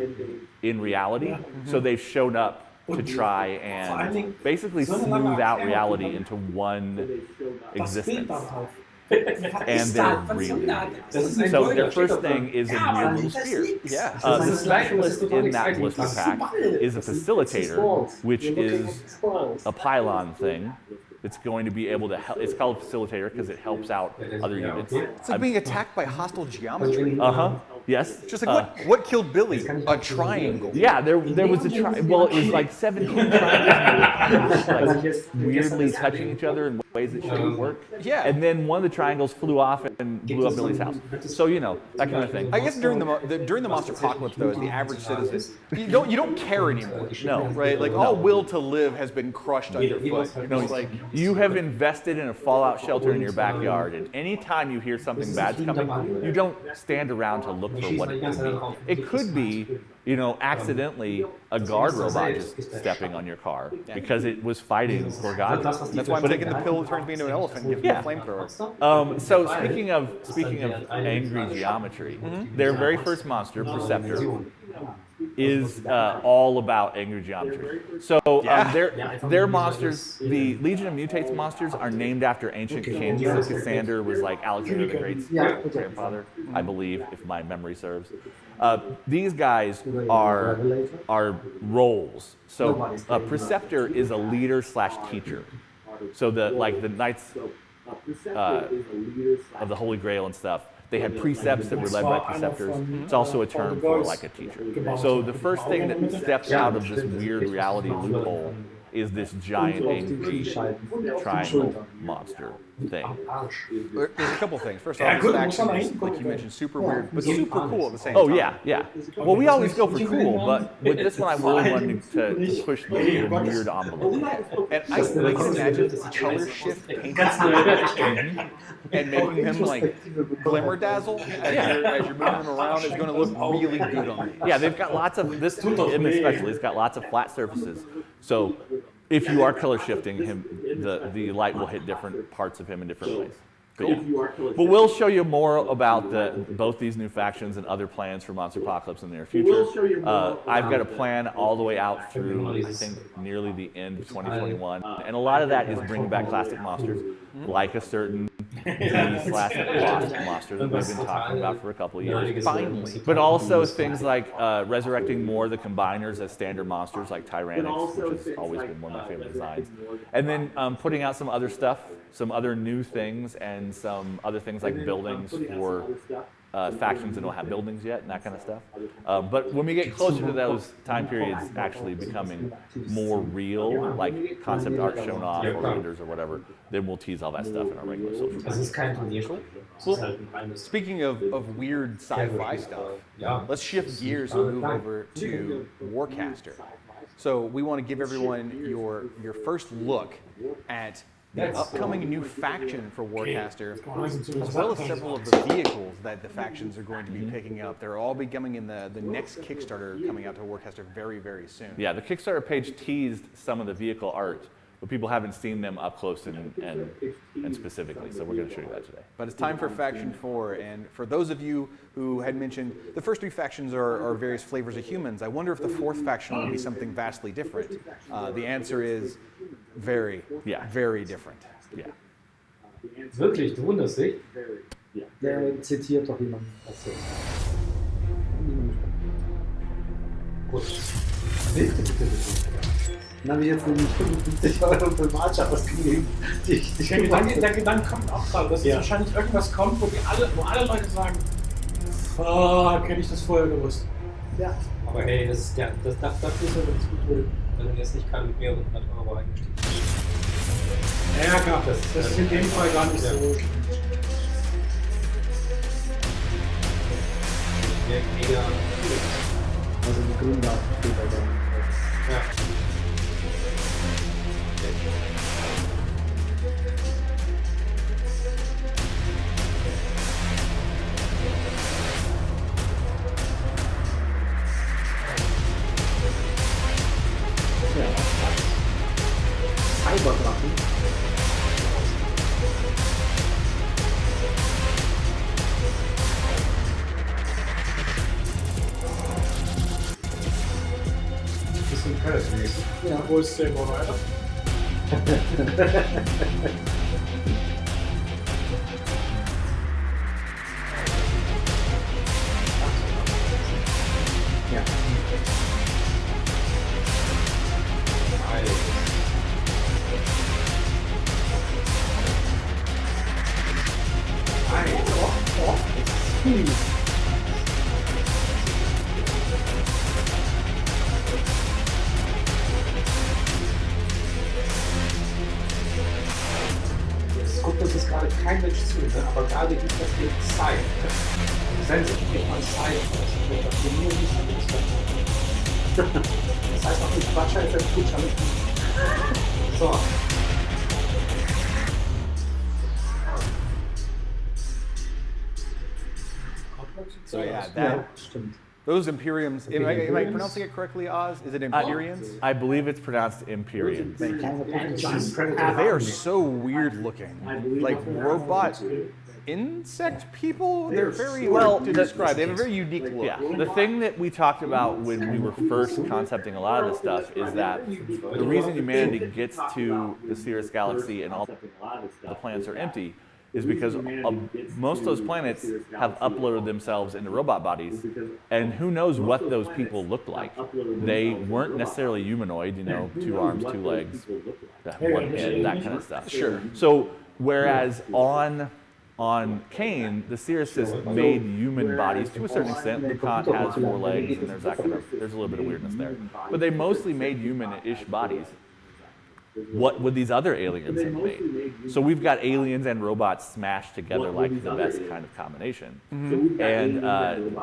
in reality. So they've shown up to try and basically smooth out reality into one existence. And they're really weird. So their first thing is a weird little sphere. Yeah. The specialist in that blister pack is a facilitator, which is a pylon thing. It's going to be able to help. It's called facilitator because it helps out other units. It's like being attacked by hostile geometry. Yes. Just like what killed Billy? A triangle. Yeah, there was a triangle. Well, it was like 17 triangles like weirdly touching each other in ways that shouldn't work. Yeah. And then one of the triangles flew off and blew up Billy's house. So you know that kind of thing. I guess during the Monster Apocalypse, though, as the average citizen, you don't care anymore. No. Right? Like all will to live has been crushed underfoot. You know, it's like You have invested in a fallout shelter in your backyard, and anytime you hear something bad's coming, you don't stand around to look for what it could be. It could be, you know, accidentally a guard robot just stepping on your car because it was fighting for God. that's why I'm taking the pill that turns me into an elephant and gives me a flamethrower. So speaking of angry geometry, their very first monster, Perceptor, is all about angry geometry. So their monsters, the Legion of Mutates monsters, are named after ancient kings. So Cassander was like Alexander the Great's grandfather, I believe, if my memory serves. These guys are roles. So Preceptor is a leader / teacher. So the Knights of the Holy Grail and stuff, they had precepts that were led by preceptors. It's also a term for like a teacher. So the first thing that steps out of this weird reality loophole is this giant angry triangle monster thing. There's a couple things. First off, this faction is, like you mentioned, super weird, but super cool at the same time. Oh yeah. Well, we always go for cool, but with this one, I really wanted to push the weird envelope. And I can imagine this color shift painting and making him like glimmer dazzle as you're moving him around is going to look really good on me. Yeah, they've got lots of him especially. It's got lots of flat surfaces. So If you are color shifting him, the light will hit different parts of him in different ways. But, yeah. But we'll show you more about both these new factions and other plans for Monster Apocalypse in the near future. I've got a plan all the way out through, I think, nearly the end of 2021. And a lot of that is bringing back classic monsters, like a certain Lost monster that we've been talking about for a couple of years. Finally. But also things like resurrecting more of the combiners as standard monsters, like Tyranics, which has always been one of my favorite designs. And then putting out some other stuff, some other new things, and some other things like buildings for factions that don't have buildings yet, and that kind of stuff. But when we get closer to those time periods actually becoming more real, like concept art shown off or renders or whatever, then we'll tease all that stuff in our regular social media. Well, speaking of weird sci-fi stuff, let's shift gears and move over to Warcaster. So we want to give everyone your first look at the upcoming new faction for Warcaster, as well as several of the vehicles that the factions are going to be picking up. They're all becoming in the next Kickstarter coming out to Warcaster very, very soon. Yeah, the Kickstarter page teased some of the vehicle art, but people haven't seen them up close and specifically, so we're going to show you that today. But it's time for Faction 4, and for those of you who had mentioned the first three factions are various flavors of humans, I wonder if the fourth faction will be something vastly different. The answer is very, very different. Yeah. Wirklich, du wunderst dich? Der zitiert doch jemand. Gut. Dann habe ich jetzt nämlich 55 € für Marcha ausgegeben. Der Gedanke kommt auch gerade, dass jetzt wahrscheinlich irgendwas kommt, wo alle Leute sagen, fuck, hätte ich das vorher gewusst. Ja. Aber hey, das ist dafür ist ja ganz gut, wenn du jetzt nicht gerade mit mehreren 100 € eingestiegen bist. Ja, klar, das ist in dem Fall gar nicht so. Mega. Also die Gründe steht da dann. Ja. Cyberdrachen. Bisschen Curse-mäßig. Ja. Wo ist der immer weiter? Ja. Jetzt guckt uns das gerade kein Mensch zu, ne? Aber gerade gibt das hier Zeit. Sense kriegt man Zeit. Das wir nur nicht das heißt auch nicht Quatscher ist ein Kutscher. So. So yeah, those Imperiums, am I pronouncing it correctly, Oz? Is it Imperians? I believe it's pronounced Imperians. They are so weird looking. Like robot insect people? They're very hard to describe. They have a very unique look. Yeah, the thing that we talked about when we were first concepting a lot of this stuff is that the reason humanity gets to the Sirius Galaxy and all the planets are empty is because most of those planets have uploaded themselves into robot bodies, and who knows what those people looked like. They weren't necessarily humanoid, you know, 2 arms, 2 legs, 1 head, that kind of stuff. Sure. So whereas on Kane, the Sirius has made human bodies to a certain extent. Lucant has 4 legs, and there's a little bit of weirdness there. But they mostly made human-ish bodies. What would these other aliens have made? So we've got aliens and robots smashed together like the best kind of combination. And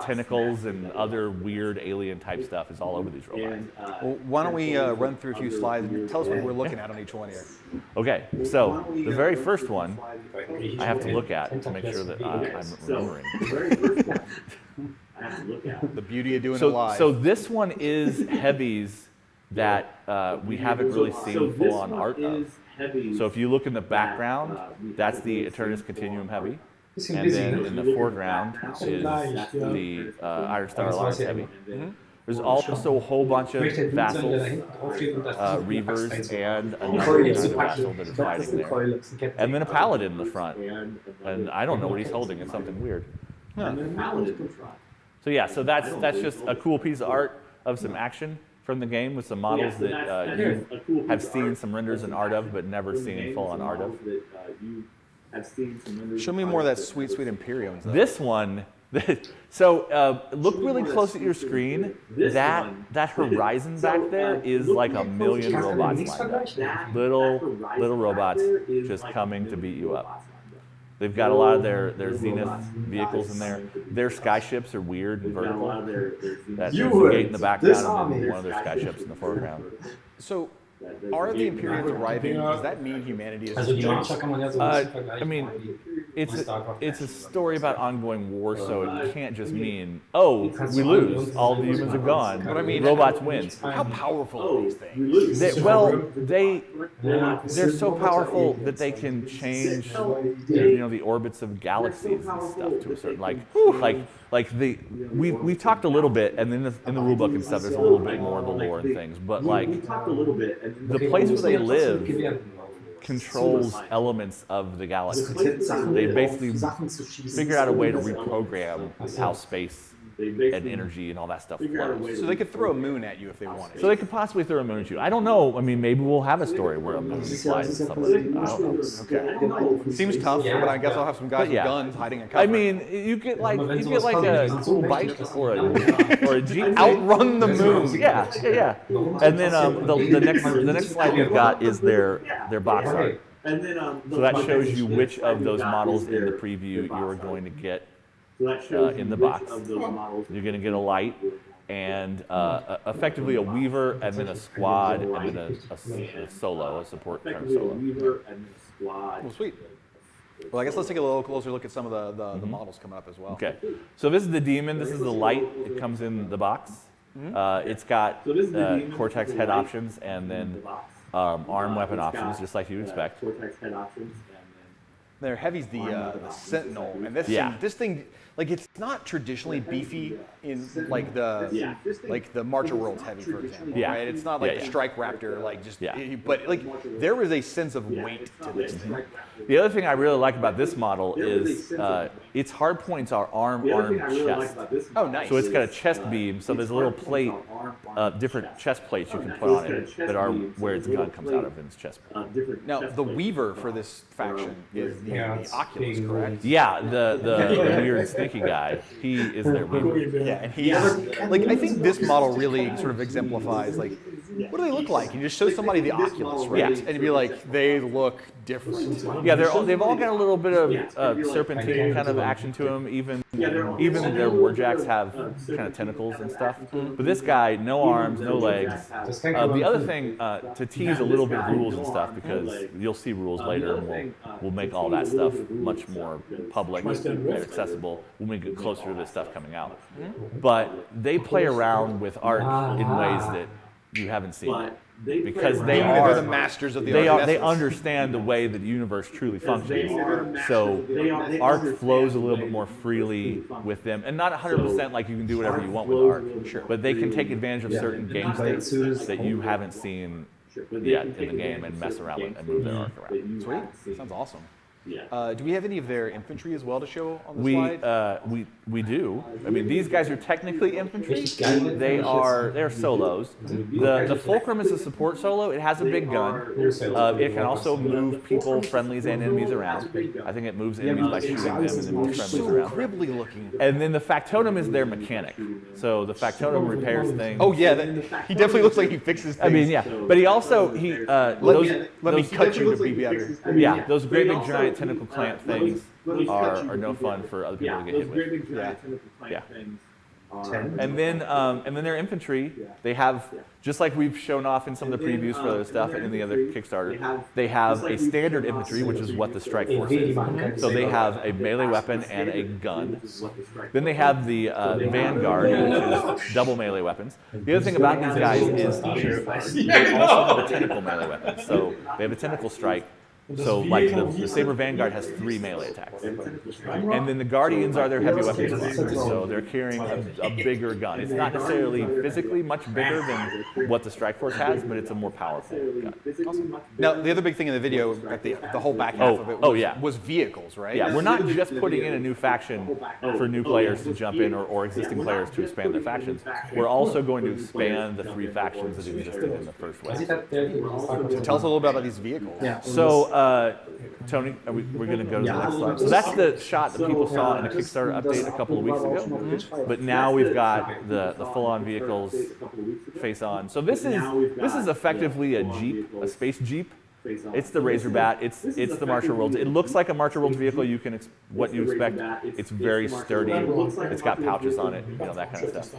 tentacles and other weird alien type stuff is all over these robots. Well, why don't we run through a few slides and tell us what we're looking at on each one here. Okay, so the very first one I have to look at to make sure that I'm remembering. The beauty of doing it live. So this one is Heavy's that we haven't really seen full-on art of. So if you look in the background, that's the Eternus Continuum Heavy. And then in the foreground is the Iron Star Alliance Heavy. There's also a whole bunch of vassals, reavers, and another kind of vassal that is fighting there. And then a paladin in the front. And I don't know what he's holding. It's something weird. So yeah, so that's just a cool piece of art of some action from the game with some models that you have seen some renders and art of, but never seen full-on art of. Show me more of that sweet, sweet Imperium. This one, so look really close at your screen. That horizon back there is like a million robots lined up. Little robots just coming to beat you up. They've got a lot of their Zenith vehicles in there. Their skyships are weird and vertical. There's a gate in the background and then one of their skyships in the foreground. So, are the Imperials arriving? Does that mean humanity is I mean, it's a story about ongoing war, so it can't just mean, oh, we lose, all the humans are gone, but I mean, robots win. How powerful are these things? They're so powerful that they can change, the orbits of galaxies and stuff to a certain we've talked a little bit, and then in the rulebook and stuff, there's a little bit more of the lore and things, but the place where they live controls elements of the galaxy. They basically figured out a way to reprogram how space and energy and all that stuff flows. So they could throw a moon at you if they wanted. So they could possibly throw a moon at you. I don't know. I mean, maybe we'll have a story where a moon flies and stuff like that. I don't know. Okay. Seems tough, but I guess I'll have some guys with guns hiding in cover. I mean, you get like a cool bike or a Jeep. Outrun the moon. Yeah. And then the next slide we've got is their box art. So that shows you which of those models in the preview you're going to get in the box. You're going to get a light and effectively a weaver, and then a squad, and then a solo, a support kind of solo. Well, sweet. Well, I guess let's take a little closer look at some of the models coming up as well. Okay. So this is the demon. This is the light. It comes in the box. It's got Cortex head options and then arm weapon options, just like you'd expect. Their heavy's the Sentinel, and this thing, like, it's not traditionally beefy in like the March of Worlds heavy, for example. Yeah. Right? It's not like the Strike Raptor, but like there is a sense of weight to this thing. The other thing I really like about this model is its hard points are arm, chest. Oh, nice. So it's got a chest beam, so there's a little plate, different chest plates you can put on it that are where its gun comes out of in its chest plate. Now, the Weaver for this faction is the Oculus, correct? Yeah, the weird sneaky guy. He is their Weaver. Yeah, and he's like, I think this model really sort of exemplifies, like, what do they look like? You just show somebody the Oculus, right? Yeah. And you'd be like, they look different. Yeah, they've all got a little bit of serpentine kind of action to them. Even their warjacks have kind of tentacles and stuff. But this guy, no arms, no legs. The other thing, to tease a little bit of rules and stuff, because you'll see rules later, and we'll make all that stuff much more public and accessible when we get closer to this stuff coming out. But they play around with art in ways that you haven't seen yet. Because they're the masters of the art. They understand the way that the universe truly functions. So art flows a little bit more freely with them, and not 100% like you can do whatever you want with art. Sure. But they can take advantage of certain game states that you haven't seen yet in the game and mess around with and move their arc around. Sweet. Sounds awesome. Do we have any of their infantry as well to show on the slide? We do. I mean, these guys are technically infantry. They're solos. The Fulcrum is a support solo. It has a big gun. It can also move people, friendlies, and enemies around. I think it moves enemies by shooting them and then moves friendlies around. Cribbly looking. And then the Factotum is their mechanic. So the Factotum repairs things. Oh yeah, he definitely looks like he fixes things. I mean, yeah. But he also let me cut you to be better. Yeah, those great big giant tentacle clamp things are no fun for other people to get hit with. Yeah. And then their infantry, they have, just like we've shown off in some of the previews for other stuff and in the other Kickstarter, they have a standard infantry, which is what the strike force is. So they have a melee weapon and a gun. Then they have the vanguard, which is double melee weapons. The other thing about these guys is they also have a tentacle melee weapon. So they have a tentacle strike. So like the Saber Vanguard has 3 melee attacks. And then the Guardians are their heavy weapons cluster. So they're carrying a bigger gun. It's not necessarily physically much bigger than what the Strike Force has, but it's a more powerful gun. Awesome. Now, the other big thing in the video, at the whole back half of it was vehicles, right? Yeah, we're not just putting in a new faction for new players to jump in or existing players to expand their factions. We're also going to expand the 3 factions that existed in the first wave. So tell us a little bit about these vehicles. Yeah. So, Tony, we're going to go to the next slide. So that's the shot that people saw in the Kickstarter update a couple of weeks ago. But now we've got the full-on vehicles face on. So this is effectively a Jeep, a space Jeep. It's the Razorbat. It's the Marshall Worlds. It looks like a Marshall Worlds vehicle. You can what you expect. It's very sturdy. It's got pouches on it. You know, that kind of stuff.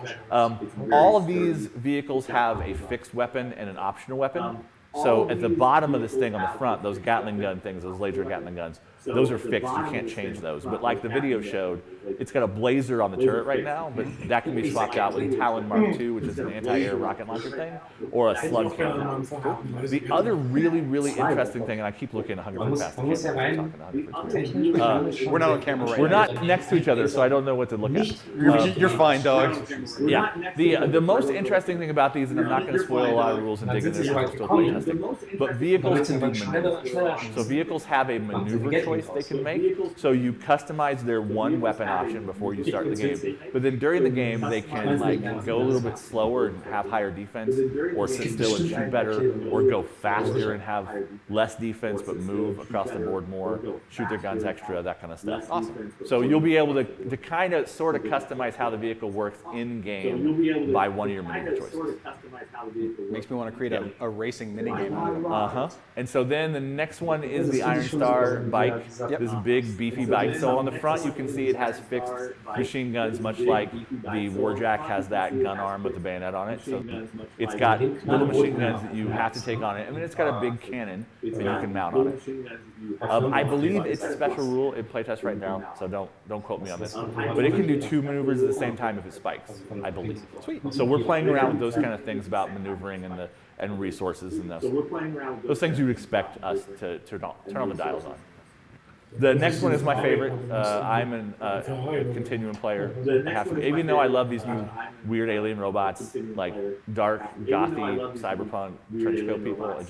All of these vehicles have a fixed weapon and an optional weapon. So at the bottom of this thing on the front, those Gatling gun things, those laser Gatling guns, those are fixed. You can't change those. But like the video showed, it's got a blazer on the turret right now, but that can be swapped out with a Talon Mark II, which is an anti-air rocket launcher thing, or a slug cannon. The other really, really interesting thing, and I keep looking 100 feet past. We're not on camera right now. We're not next to each other, so I don't know what to look at. You're fine, dog. Yeah. The most interesting thing about these, and I'm not going to spoil a lot of the rules and dig into this, we're still playtesting, but vehicles can do maneuvers. So vehicles have a maneuver choice they can make. So you customize their one weapon option before you start the game. But then during the game, they can like go a little bit slower and have higher defense, or sit still and shoot better, or go faster and have less defense but move across the board more, shoot their guns extra, that kind of stuff. Awesome. So you'll be able to kind of sort of customize how the vehicle works in game by one of your maneuver choices. Makes me want to create a racing minigame. And so then the next one is the Iron Star bike, this big beefy bike. So on the front you can see it has fixed machine guns, much like the Warjack has that gun arm with the bayonet on it. So it's got little machine guns that you have to take on it, and then it's got a big cannon that you can mount on it. I believe it's a special rule in playtest right now, so don't quote me on this. But it can do 2 maneuvers at the same time if it spikes, I believe. Sweet. So we're playing around with those kind of things about maneuvering and resources and those those things you would expect us to turn on the dials on. The next one is my favorite. I'm a Continuum player. I have to, even though I love these new weird alien robots, like dark, gothy, cyberpunk, trenchcoat people,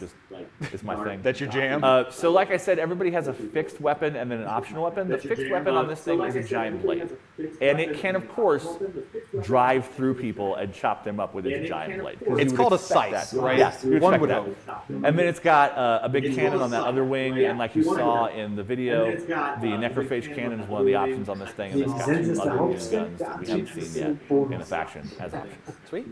it's my thing. That's your jam? So like I said, everybody has a fixed weapon and then an optional weapon. The fixed weapon on this thing is a giant blade. And it can, of course, drive through people and chop them up with its giant blade. It's called a scythe, right? Yes, one would hope. And then it's got a big cannon on that other wing, and like you saw in the video, the necrophage cannon is one of the options on this thing, and it's got 2 other new guns that we haven't seen yet in the faction as options. Sweet.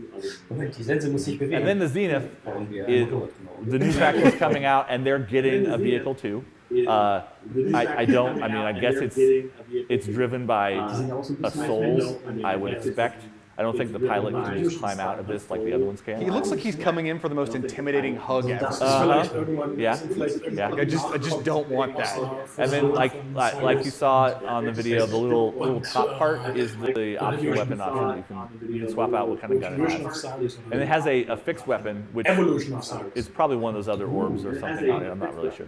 And then the Zenith, the new faction is coming out, and they're getting a vehicle too. I guess it's driven by a soul, I would expect. I don't think the pilot can just climb out of this like the other ones can. He looks like he's coming in for the most intimidating hug ever. Yeah. I just don't want that. And then, like you saw on the video, the little top part is the optional weapon option. You can swap out what kind of gun it has. And it has a fixed weapon, which is probably one of those other orbs or something on it. I'm not really sure.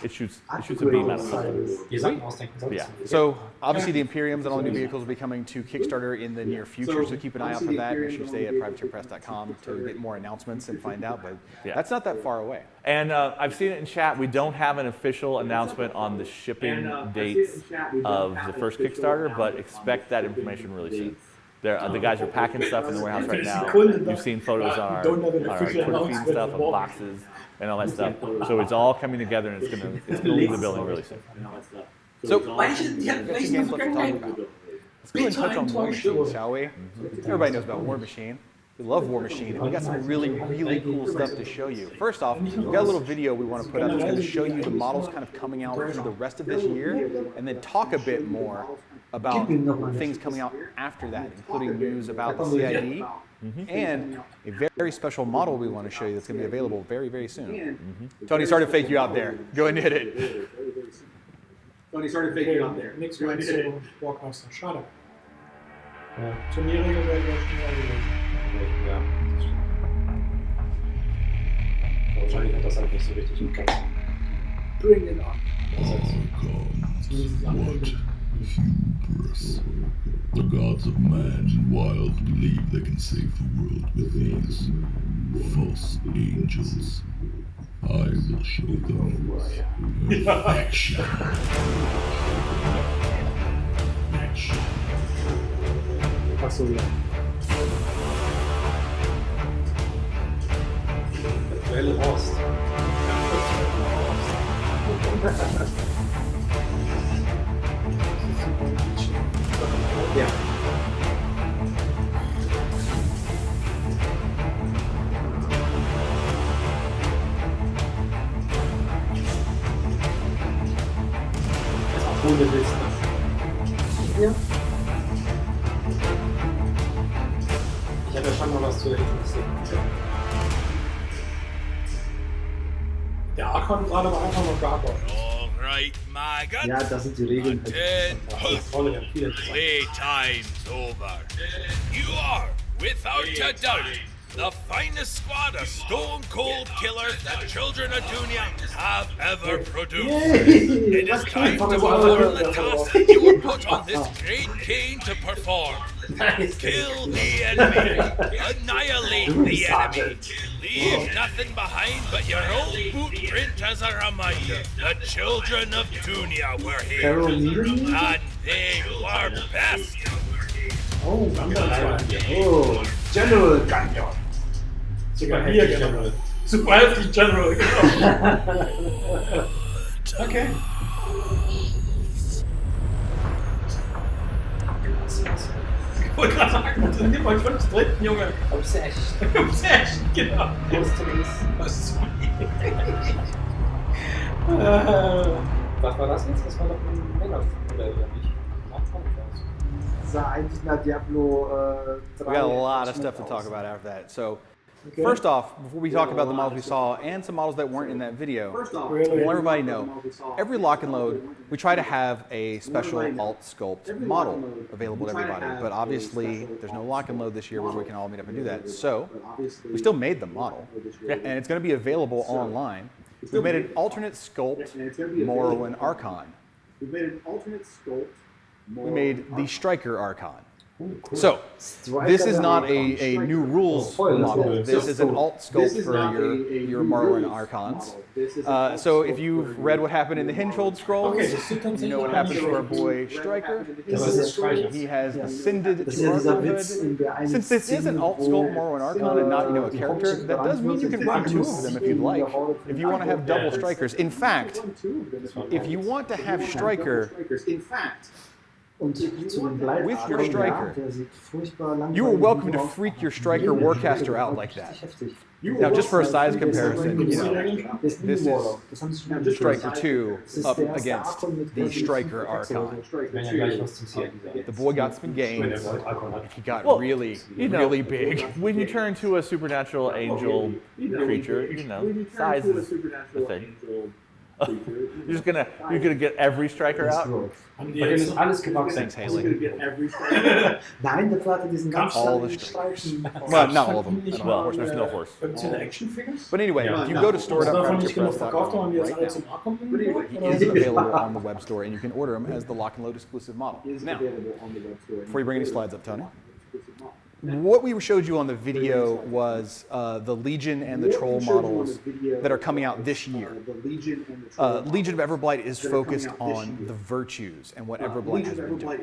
It shoots a beam out of something. Yeah. So obviously the Imperiums and all the new vehicles will be coming to Kickstarter in the near future. So keep an eye out for that. Make sure you stay at privateerpress.com to get more announcements and find out. But that's not that far away. And I've seen it in chat. We don't have an official announcement on the shipping dates of the first Kickstarter, but expect that information really soon. The guys are packing stuff in the warehouse right now. You've seen photos on our Twitter feed and stuff of boxes and all that stuff. So it's all coming together, and it's gonna leave the building really soon. So let's go and touch on War Machine, shall we? Everybody knows about War Machine. We love War Machine, and we got some really, really cool stuff to show you. First off, we've got a little video we want to put out that's going to show you the models kind of coming out through the rest of this year, and then talk a bit more about things coming out after that, including news about the CID, and a very special model we want to show you that's going to be available very, very soon. Tony, sorry to fake you out there. Go and hit it. Tony, sorry to fake you out there. Nichts mehr zu Warcaster. Schade. Turnierregel werden wir schnell gelöst. Ja. Wahrscheinlich hat das halt nicht so richtig im Kopf. Bring it on. Hubris. The gods of man and wild believe they can save the world with these false angels. I will show them action. Achso, ja. Aktuelle Horst. Ja. Das ist auch ohne Witz. Ja. Ich habe ja schon mal was zu interessieren. Der Archon gerade war einfach nur Gargoyle. All right, my guns. Ja, das sind die Regeln. Playtime's over. You are, without a doubt, the finest squad of stone-cold killers that children of Dunia have ever produced. It is time to perform the task that you were put on this great cane to perform. Kill the enemy. Annihilate the enemy. Leave nothing behind but your own footprint as a reminder. The children of Dunia were here. And they were best. Oh, oh, General Gunner. Super hier, General. Super heftig, General, genau. Okay. Ich wollte gerade sagen, das sind immer 5 Dritten, Junge. Obsessed. Obsession, genau. Was Was war das jetzt? Das war doch ein Männerfilm, oder nicht? Sah eigentlich nach Diablo 3. We got a lot of stuff to talk about after that. So, first off, before we talk about the models we saw and some models that weren't in that video, I want everybody to know, every lock and load, we try to have a special alt sculpt model available to everybody. But obviously, there's no lock and load this year where we can all meet up and do that. So, we still made the model, and it's going to be available online. We've made an alternate sculpt Morrowind Archon. We made the Striker Archon. So, this is not a new rules model. This is an alt sculpt for your Morrowind Archons. So if you've read what happened in the Hingehold Scrolls, you know what happened to our boy Striker. He has ascended to Archonhood. Since this is an alt sculpt Morrowind Archon and not, a character, that does mean you can run 2 of them if you'd like. If you want to have double Strikers. In fact, if you want to have Striker with your Striker, you are welcome to freak your Striker Warcaster out like that. Now, just for a size comparison, this is Striker 2 up against the Striker Archon. The boy got some gains. He got really big. When you turn to a supernatural angel creature, size is the thing. You're gonna get every Striker out. Thanks, Haley. Nein, der hatte diesen ganz all the Strikers. Well, not all of them. Well, of course, there's no horse. But anyway, if you go to store.press.com right now, he is available on the web store, and you can order him as the Lock and Load exclusive model. Now, before you bring any slides up, Tony. What we showed you on the video was the Legion and the Troll models that are coming out this year. Legion of Everblight is focused on the virtues and what Everblight has been doing.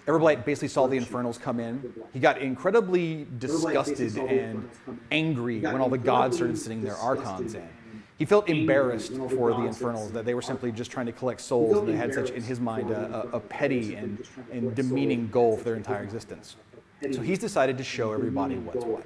Everblight basically saw the Infernals come in. He got incredibly disgusted and angry when all the gods started sending their Archons in. He felt embarrassed for the Infernals, that they were simply just trying to collect souls, and they had such, in his mind, a petty and demeaning goal for their entire existence. So he's decided to show everybody what's what.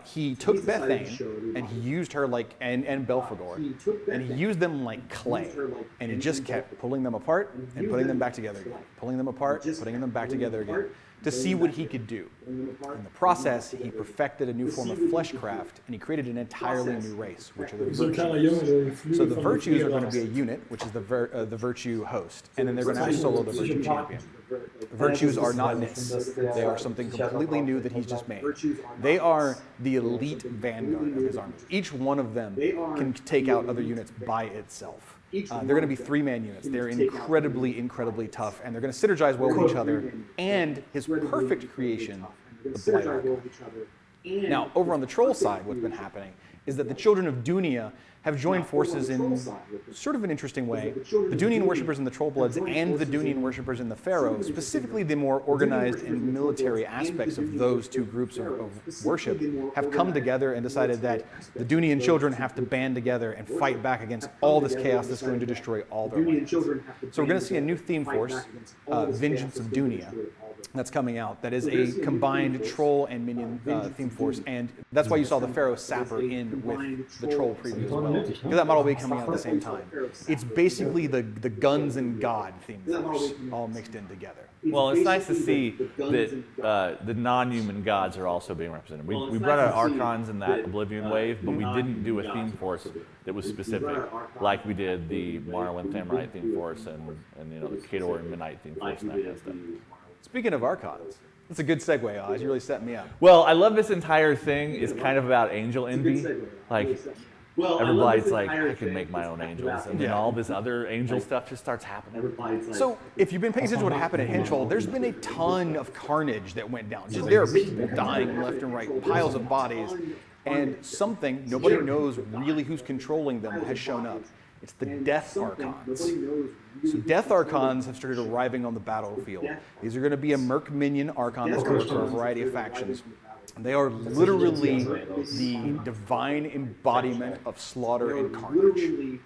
He took Bethane and he used her and Belphegor, and he used them like clay, and he just kept pulling them apart and putting them back together again, pulling them apart, putting them back together again, to see what he could do. In the process, he perfected a new form of fleshcraft, and he created an entirely new race, which are the virtues. So the virtues are going to be a unit, which is the virtue host, and then they're going to solo the virtue champion. The virtues are not Nis. They are something completely new that he's just made. They are the elite vanguard of his army. Each one of them can take out other units by itself. They're going to be 3-man units. They're incredibly, incredibly tough, and they're going to synergize well with each other. And his perfect creation, the Blight Archon. Now, over on the troll side, what's been happening is that the children of Dunia have joined forces in sort of an interesting way. The Dunian worshippers and the Trollbloods and the Dunian worshippers and the Pharaoh, specifically the more organized and military aspects of those two groups of worship, have come together and decided that the Dunian children have to band together and fight back against all this chaos that's going to destroy all their lands. So we're going to see a new theme force, Vengeance of Dunia, that's coming out. That is a combined troll and minion theme force, and that's why you saw the Pharaoh Sapper in with the troll preview as well, because that model will be coming out at the same time. It's basically the guns and God theme force all mixed in together. Well, it's nice to see that the non-human gods are also being represented. We brought out Archons in that Oblivion wave, but we didn't do a theme force that was specific, like we did the Morrowind Thamurite theme force and the Khador and Midnight theme force and that kind of stuff. Speaking of Archons, that's a good segue, Oz. You really set me up. Well, I love this entire thing is kind of about angel envy. Like, everybody's like, I can make my own angels. And then all this other angel stuff just starts happening. So, if you've been paying attention to what happened at Henchel, there's been a ton of carnage that went down. Just there are people dying left and right, piles of bodies, and something, nobody knows really who's controlling them, has shown up. It's the Death Archons. So Death Archons have started arriving on the battlefield. These are going to be a Merc Minion Archon that's going to work for a variety of factions. They are literally the divine embodiment of slaughter and carnage.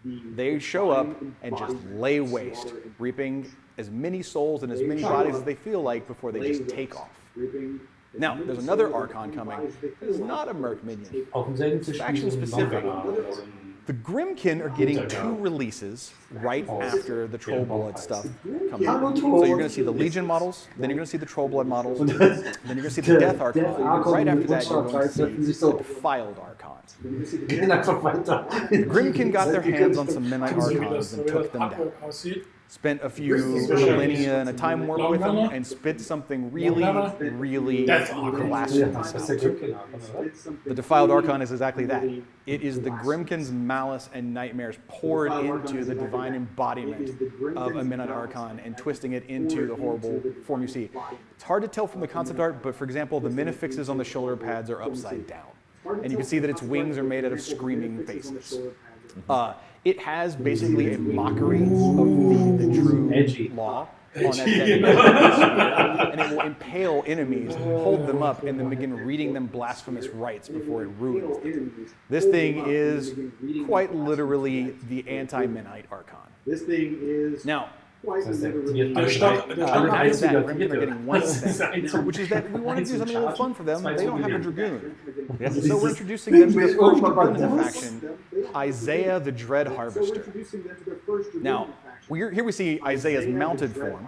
They show up and just lay waste, reaping as many souls and as many bodies as they feel like before they just take off. Now, there's another Archon coming. It's not a Merc Minion. It's faction specific. The Grimkin are getting 2 releases right after the Trollblood stuff comes out. So you're going to see the Legion models, then you're going to see the Trollblood models, then you're going to see the Death Archon. Right after that, you're going to see the Defiled Archon. The Grimkin got their hands on some Midnight Archons and took them down. Spent a few millennia and a time warp with them and spit something really, really blasphemous out. The Defiled Archon is exactly that. It is the Grimkin's malice and nightmares poured into the divine embodiment of a Midnight Archon and twisting it into the horrible form you see. It's hard to tell from the concept art, but for example, the minifixes on the shoulder pads are upside down. And you can see that its wings are made out of screaming faces. It has basically a mockery of the true law on that and it will impale enemies, hold them up, and then begin reading them blasphemous rites before it ruins them. This thing is quite literally the anti-Midnight Archon. Now, after that, Grimkin are getting one thing, which is that we want to do something a little fun for them. They don't have a Dragoon. So we're introducing them to the first Dragoon in the faction, Isaiah the Dread Harvester. Now, here we see Isaiah's mounted form,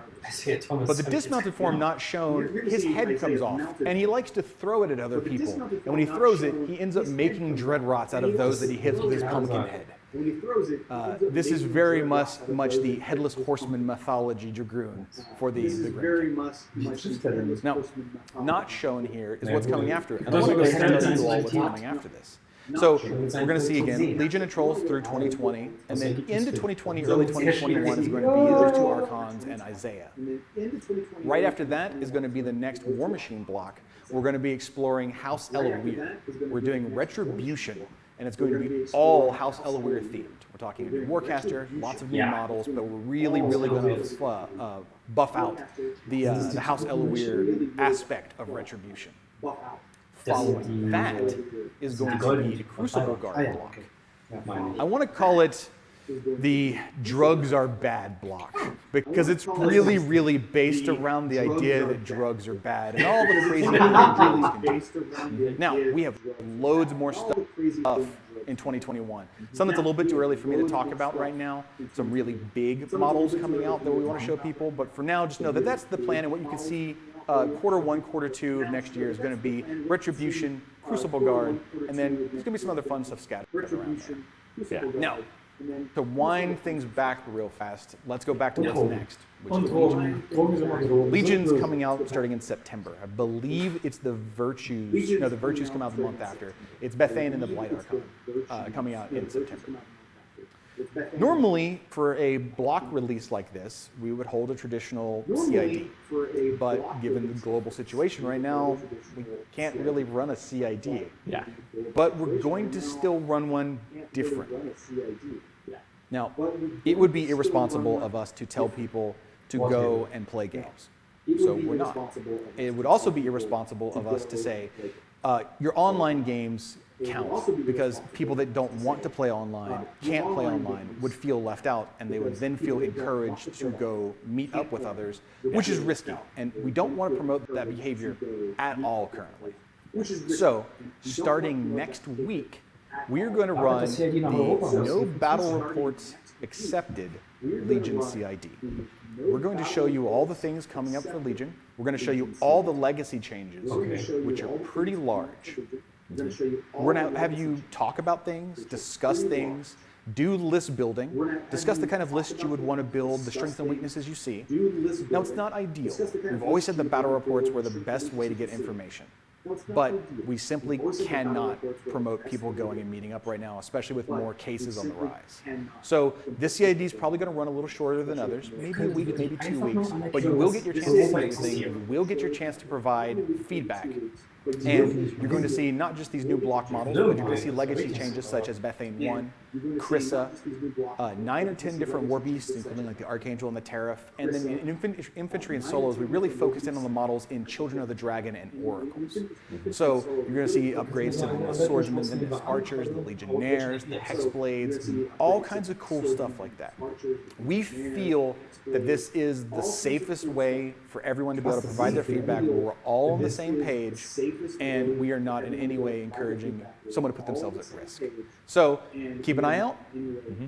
but the dismounted form not shown, his head comes off, and he likes to throw it at other people. And when he throws it, he ends up making dread rots out of those that he hits with his pumpkin head. This is very much the Headless Horseman mythology Dragoon for the Grimkin. Now, not shown here is what's coming after it. And I want to go ahead and tell you all what's coming after this. So we're going to see again Legion of Trolls through 2020, and then into 2020, early 2021 is going to be those 2 Archons and Isaiah. Right after that is going to be the next War Machine block. We're going to be exploring House Elawir. We're doing Retribution, and it's going to be all House Elawir themed. We're talking a new Warcaster, lots of new models, but we're really, really going to buff out the House Elawir aspect of Retribution. Following that is going to be the Crucible Guard block. I want to call it the drugs are bad block, because it's really, really based around the idea that drugs are bad and all the crazy drugs can do. Now, we have loads more stuff in 2021. Some that's a little bit too early for me to talk about right now. Some really big models coming out that we want to show people, but for now, just know that that's the plan, and what you can see Q1, Q2 of next year is going to be Retribution, Crucible Guard, and then there's going to be some other fun stuff scattered around there. Yeah. Now, to wind things back real fast, let's go back to what's next, which is Legion. Legion's coming out starting in September. I believe it's the Virtues. No, the Virtues come out the month after. It's Bethane and the Blight Archon coming out in September. Normally, for a block release like this, we would hold a traditional CID. But given the global situation right now, we can't really run a CID. Yeah. But we're going to still run one differently. Now, it would be irresponsible of us to tell people to go and play games. So we're not. It would also be irresponsible of us to say, your online games count, because people that don't want to play online, can't play online, would feel left out, and they would then feel encouraged to go meet up with others, which is risky, and we don't want to promote that behavior at all currently. So, starting next week, we're going to run the no battle reports accepted Legion CID. We're going to show you all the things coming up for Legion. We're going to show you all the legacy changes, which are pretty large. We're going to have you talk about things, discuss things, do list building, discuss the kind of list you would want to build, the strengths and weaknesses you see. Now, it's not ideal. We've always said the battle reports were the best way to get information. But we simply cannot promote people going and meeting up right now, especially with more cases on the rise. So this CID is probably going to run a little shorter than others, maybe a week, maybe 2 weeks, but you will get your chance to see everything, you will get your chance to provide feedback. And you're going to see not just these new block models, but you're going to see legacy changes such as Bethane 1, Krissa, 9 or 10 different war beasts, including like the Archangel and the Teraphim. And then in infantry and solos, we really focused in on the models in Children of the Dragon and Oracles. So you're going to see upgrades to the swordsmen, the archers, the legionnaires, the hexblades, all kinds of cool stuff like that. We feel that this is the safest way for everyone to be able to provide their feedback, where we're all on the same page, and we are not in any way encouraging someone to put themselves at risk. So keep an eye out.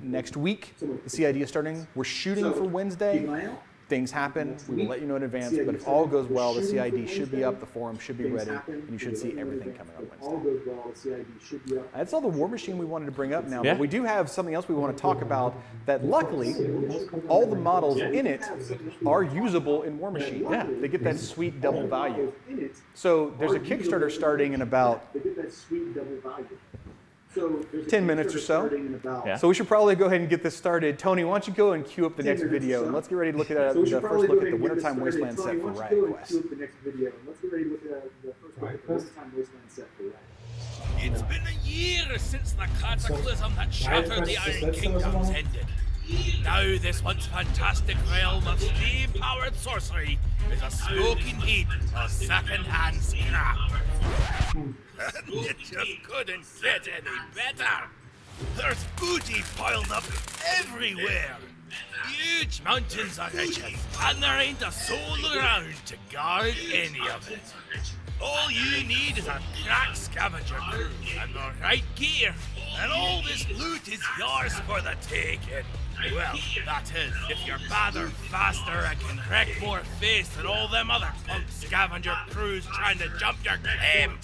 Next week, the CID is starting. We're shooting for Wednesday. Things happen. We will let you know in advance. But if all goes well, the CID should be up, the forum should be ready, and you should see everything coming up Wednesday. That's all the War Machine we wanted to bring up now. But we do have something else we want to talk about that luckily, all the models in it are usable in War Machine. Yeah, they get that sweet double value. So there's a Kickstarter starting in about 10 minutes or so. Yeah. So we should probably go ahead and get this started. Tony, why don't you go and cue up the next video, and let's get ready to look at the first look at the Wintertime Wasteland set for Riot Quest. It's been a year since the cataclysm that shattered the Iron Kingdoms ended. Now this once fantastic realm of steam-powered sorcery is a smoking heap of second-hand scrap. And it just couldn't get any better. There's booty piled up everywhere. Huge mountains of riches, and there ain't a soul around to guard any of it. All you need is a crack scavenger crew and the right gear, and all this loot is yours for the taking. Well, that is, if you're badder, faster, and can wreck more face than all them other punk scavenger crews trying to jump your claim.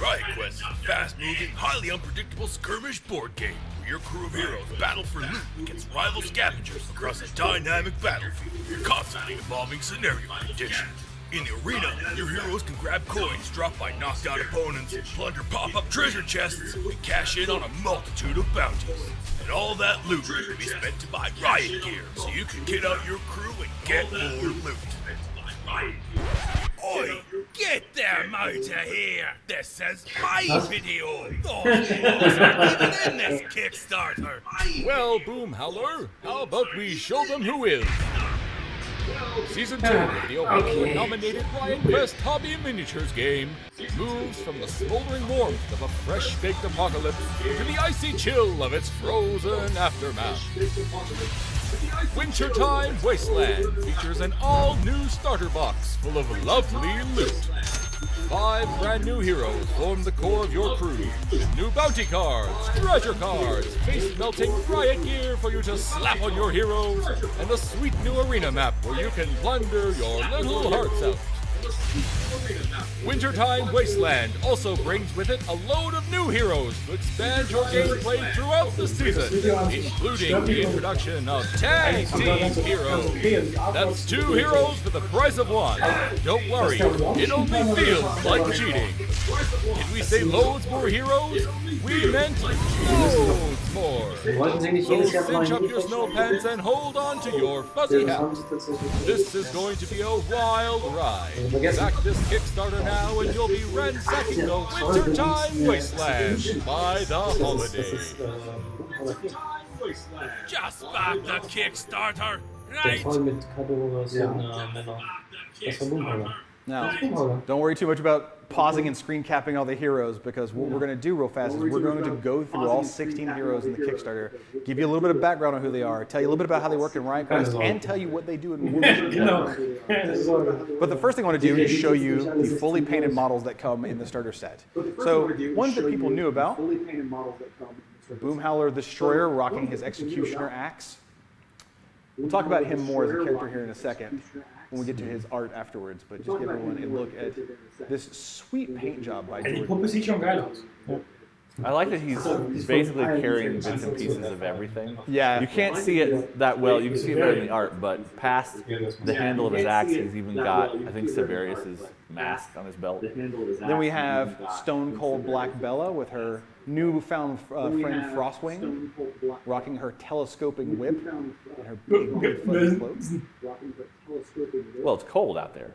Riot Quest is a fast-moving, highly unpredictable skirmish board game where your crew of heroes battle for loot against rival scavengers across a dynamic battlefield, constantly evolving scenario conditions. In the arena, your heroes can grab coins dropped by knocked out opponents, plunder pop-up treasure chests, and cash in on a multitude of bounties. And all that loot will be spent to buy riot gear, so you can get out your crew and get more loot. Oi, get them out of here! This is my video! Oh, even in this Kickstarter! Well, Boomhowler, how about we show them who is? Season 2 of the award-nominated Riot Quest Hobby Miniatures game moves from the smoldering warmth of a fresh-baked apocalypse to the icy chill of its frozen aftermath. Wintertime Wasteland features an all-new starter box full of lovely loot. 5 brand new heroes form the core of your crew, with new bounty cards, treasure cards, face-melting riot gear for you to slap on your heroes, and a sweet new arena map where you can plunder your little hearts out. Wintertime Wasteland also brings with it a load of new heroes to expand your gameplay throughout the season, including the introduction of Tag Team Heroes. That's 2 heroes for the price of 1. Don't worry, it only feels like cheating. Did we say loads more heroes? We meant loads more. So cinch up your snow pants and hold on to your fuzzy hat. This is going to be a wild ride. Back this Kickstarter now and you'll be ransacking the Wintertime Wasteland by the holiday. Just back the Kickstarter, Der right? voll mit Cadeaus und Männer. Das war Boomhauer. Now, don't worry too much about pausing and screen capping all the heroes, because what we're going to do real fast is we're going to go through all 16 heroes in the Kickstarter, give you a little bit of background on who they are, tell you a little bit about how they work in Riot Quest, and tell you what they do in War Machine. But the first thing I want to do is show you the fully painted models that come in the starter set. So, ones that people knew about, Boomhowler the Destroyer rocking his Executioner axe. We'll talk about him more as a character here in a second when we get to his art afterwards, but just give everyone a look at this sweet paint job by Die Jordan. Puppe sieht schon geil aus. I like that he's basically carrying bits and pieces of everything. Yeah. You can't see it that well. You can see it better in the art, but past the handle of his axe, he's even got, I think, Severius's mask on his belt. Then we have Stone Cold Black Bella with her newfound friend Frostwing, rocking her telescoping whip and her big fuzzy cloak. Well, it's cold out there.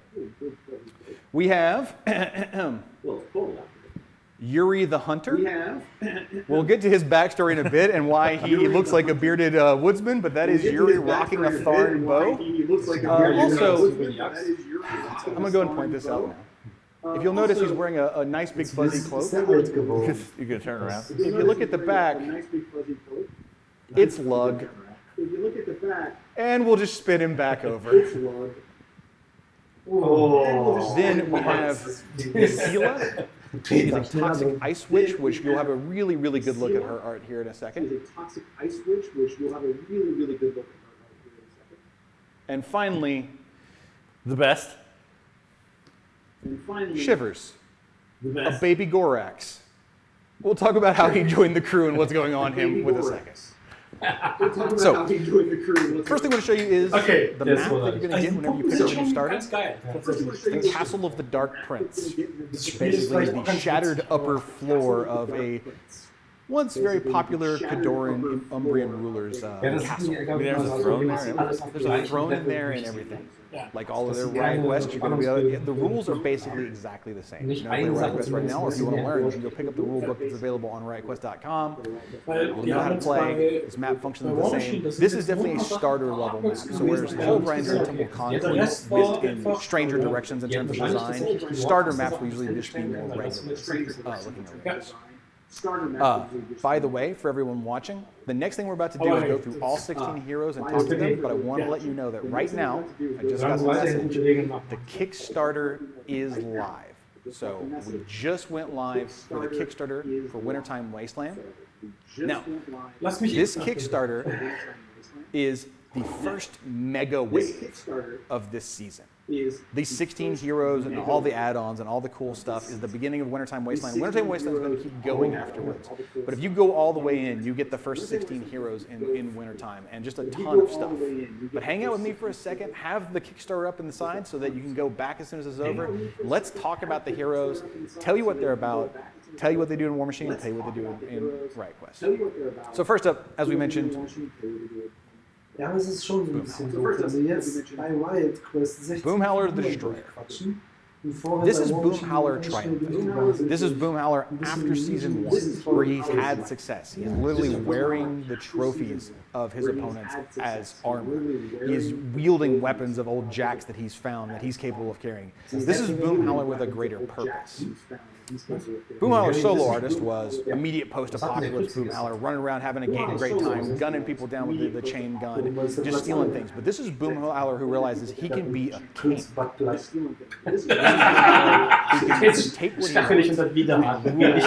We have Yuri the Hunter. We'll get to his backstory in a bit and why he looks like a bearded woodsman, but that is Yuri rocking a thorn bow. Also, I'm going to go and point this out now. If you'll notice, he's wearing a nice big fuzzy cloak. You can turn around. If you look at the back, it's Lug. And we'll just spin him back over. Then we have Sela. She's a toxic ice witch, which you'll have a really, really good look at her art here in a second. And finally, The best. Shivers, a baby Gorax. We'll talk about how he joined the crew and what's going on him with a second. So, first thing I want to show you is the map that you're going to get whenever you pick up a new starter. Ganz geil. The Castle of the Dark Prince. Basically, the shattered upper floor of a once very popular Cadoran Umbrian ruler's castle. There's a throne there. There's a throne in there and everything. Like all of their Riot Quest, you're going to be able to get, the rules are basically exactly the same. If you know Riot Quest right now, or if you want to learn, you can go pick up the rule book that's available on riotquest.com. You'll know how to play. This map functions the same. This is definitely a starter level map. So whereas the whole Grinder and Temple Conflict went in stranger directions in terms of design, starter maps will usually just be more regular looking arenas. By the way, for everyone watching, the next thing we're about to do is go through all 16 heroes and talk to them, but I want to let you know that right now, I just got the message, the Kickstarter is live. So we just went live for the Kickstarter for Wintertime Wasteland. Now, this Kickstarter is the first mega wave of this season. These 16 heroes and all the add-ons and all the cool stuff is the beginning of Wintertime Wasteland. Wintertime Wasteland is going to keep going afterwards. But if you go all the way in, you get the first 16 heroes in Wintertime and just a ton of stuff. But hang out with me for a second, have the Kickstarter up in the side so that you can go back as soon as it's over. Let's talk about the heroes, tell you what they're about, tell you what they do in War Machine, and tell you what they do in Riot Quest. So first up, as we mentioned, Ja, es ist schon so ein bisschen so. Also jetzt bei Riot Quest 16 Boomhowler the Destroyer. This is Boomhowler triumphant. This is Boomhowler after season 1, where he's had success. He's literally wearing the trophies of his opponents as armor. He is wielding weapons of old jacks that he's found that he's capable of carrying. This is Boomhowler with a greater purpose. Boomhowler's solo artist was immediate post-apocalypse Boomhowler, running around having a great time, gunning people down with the chain gun, just stealing things. But this is Boomhowler who realizes he can be a king. He can take what he wants and rule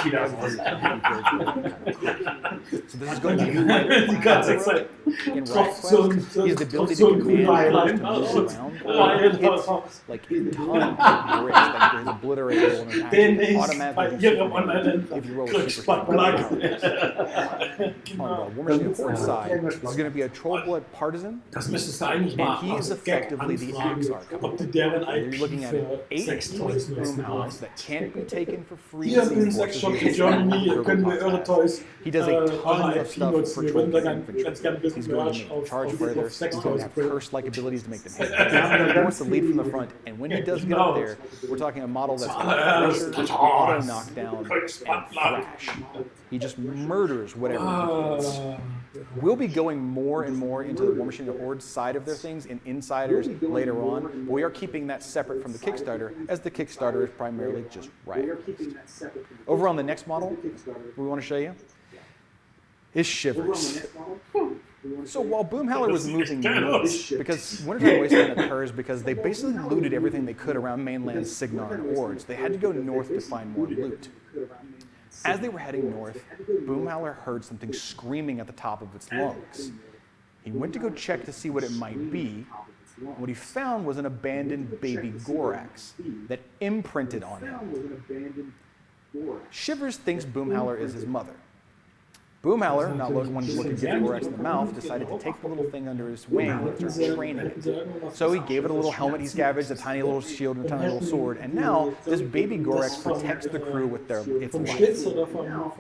So this is going to be in Riot Quest. He has the ability to command others to move around, hits like a ton of bricks that is obliterated in an action. Automatically if you roll a super On the War Machine Horde side, this is going to be a Trollblood Partisan, and he is effectively the Axe Arc. You're looking at 8 Boomhowlers that can't be taken for free. He does a ton of stuff for Trollblood infantry. He's going to make charge further, he's going to have curse-like abilities to make them hit. He wants to lead from the front, and when he does get up there, we're talking a model that's auto knockdown and thrash. He just murders whatever he hits. We'll be going more and more into the War Machine Horde side of their things in Insiders later on, but we are keeping that separate from the Kickstarter, as the Kickstarter is primarily just Riot Quest. Over on the next model we want to show you is Shivers. So while Boomhowler was moving north, because Wintertime Wasteland occurs because they basically looted everything they could around mainland Signar and Ords, they had to go north to find more loot. As they were heading north, Boomhowler heard something screaming at the top of its lungs. He went to go check to see what it might be. What he found was an abandoned baby Gorax that imprinted on him. Shivers thinks Boomhowler is his mother. Boomhowler, not wanting to look at Gorax in the mouth, decided to take the little thing under his wing and start training it. So he gave it a little helmet he scavenged, a tiny little shield, and a tiny little sword, and now this baby Gorax protects the crew with its life.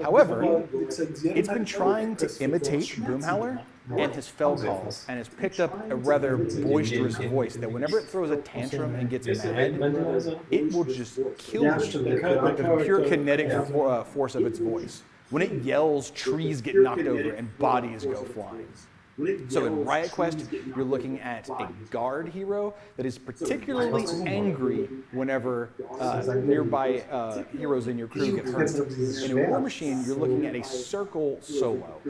However, it's been trying to imitate Boomhowler and his fell calls, and has picked up a rather boisterous voice that whenever it throws a tantrum and gets mad, it will just kill you with the pure kinetic force of its voice. When it yells, trees get knocked over and bodies go flying. So in Riot Quest, you're looking at a guard hero that is particularly angry whenever nearby heroes in your crew get hurt. In a War Machine, you're looking at a circle solo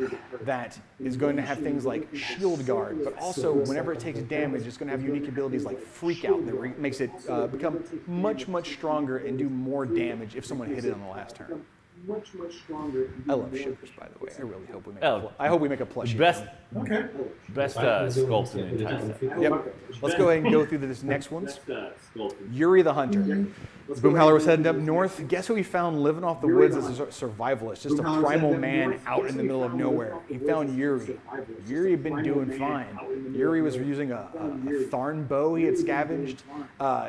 that is going to have things like Shield Guard, but also whenever it takes damage, it's going to have unique abilities like Freak Out that makes it become much stronger and do more damage if someone hit it on the last turn. Much stronger. I love Shivers, by the way. I really hope we make. I hope we make a plushie. Best sculpt in the entire set. Yep. Let's go ahead and go through this next ones. Yuri the Hunter. Boomhowler was heading up north. Guess who he found living off the woods as a survivalist, just a primal man out in the middle of nowhere. He found Yuri. Yuri had been doing fine. Yuri was using a Tharn bow he had scavenged.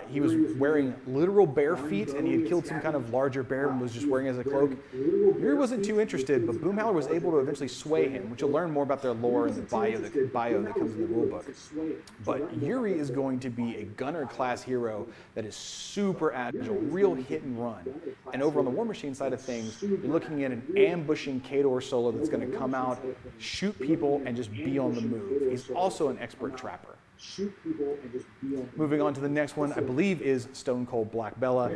He was wearing literal bare feet, and he had killed some kind of larger bear and was just wearing it as a cloak. Yuri wasn't too interested, but Boomhowler was able to eventually sway him, which you'll learn more about their lore in the bio that comes in the rulebook. But Yuri is going to be a gunner-class hero that is super agile, real hit and run. And over on the War Machine side of things, you're looking at an ambushing Khador solo that's going to come out, shoot people, and just be on the move. He's also an expert trapper. Moving on to the next one, I believe, is Stone Cold Black Bella.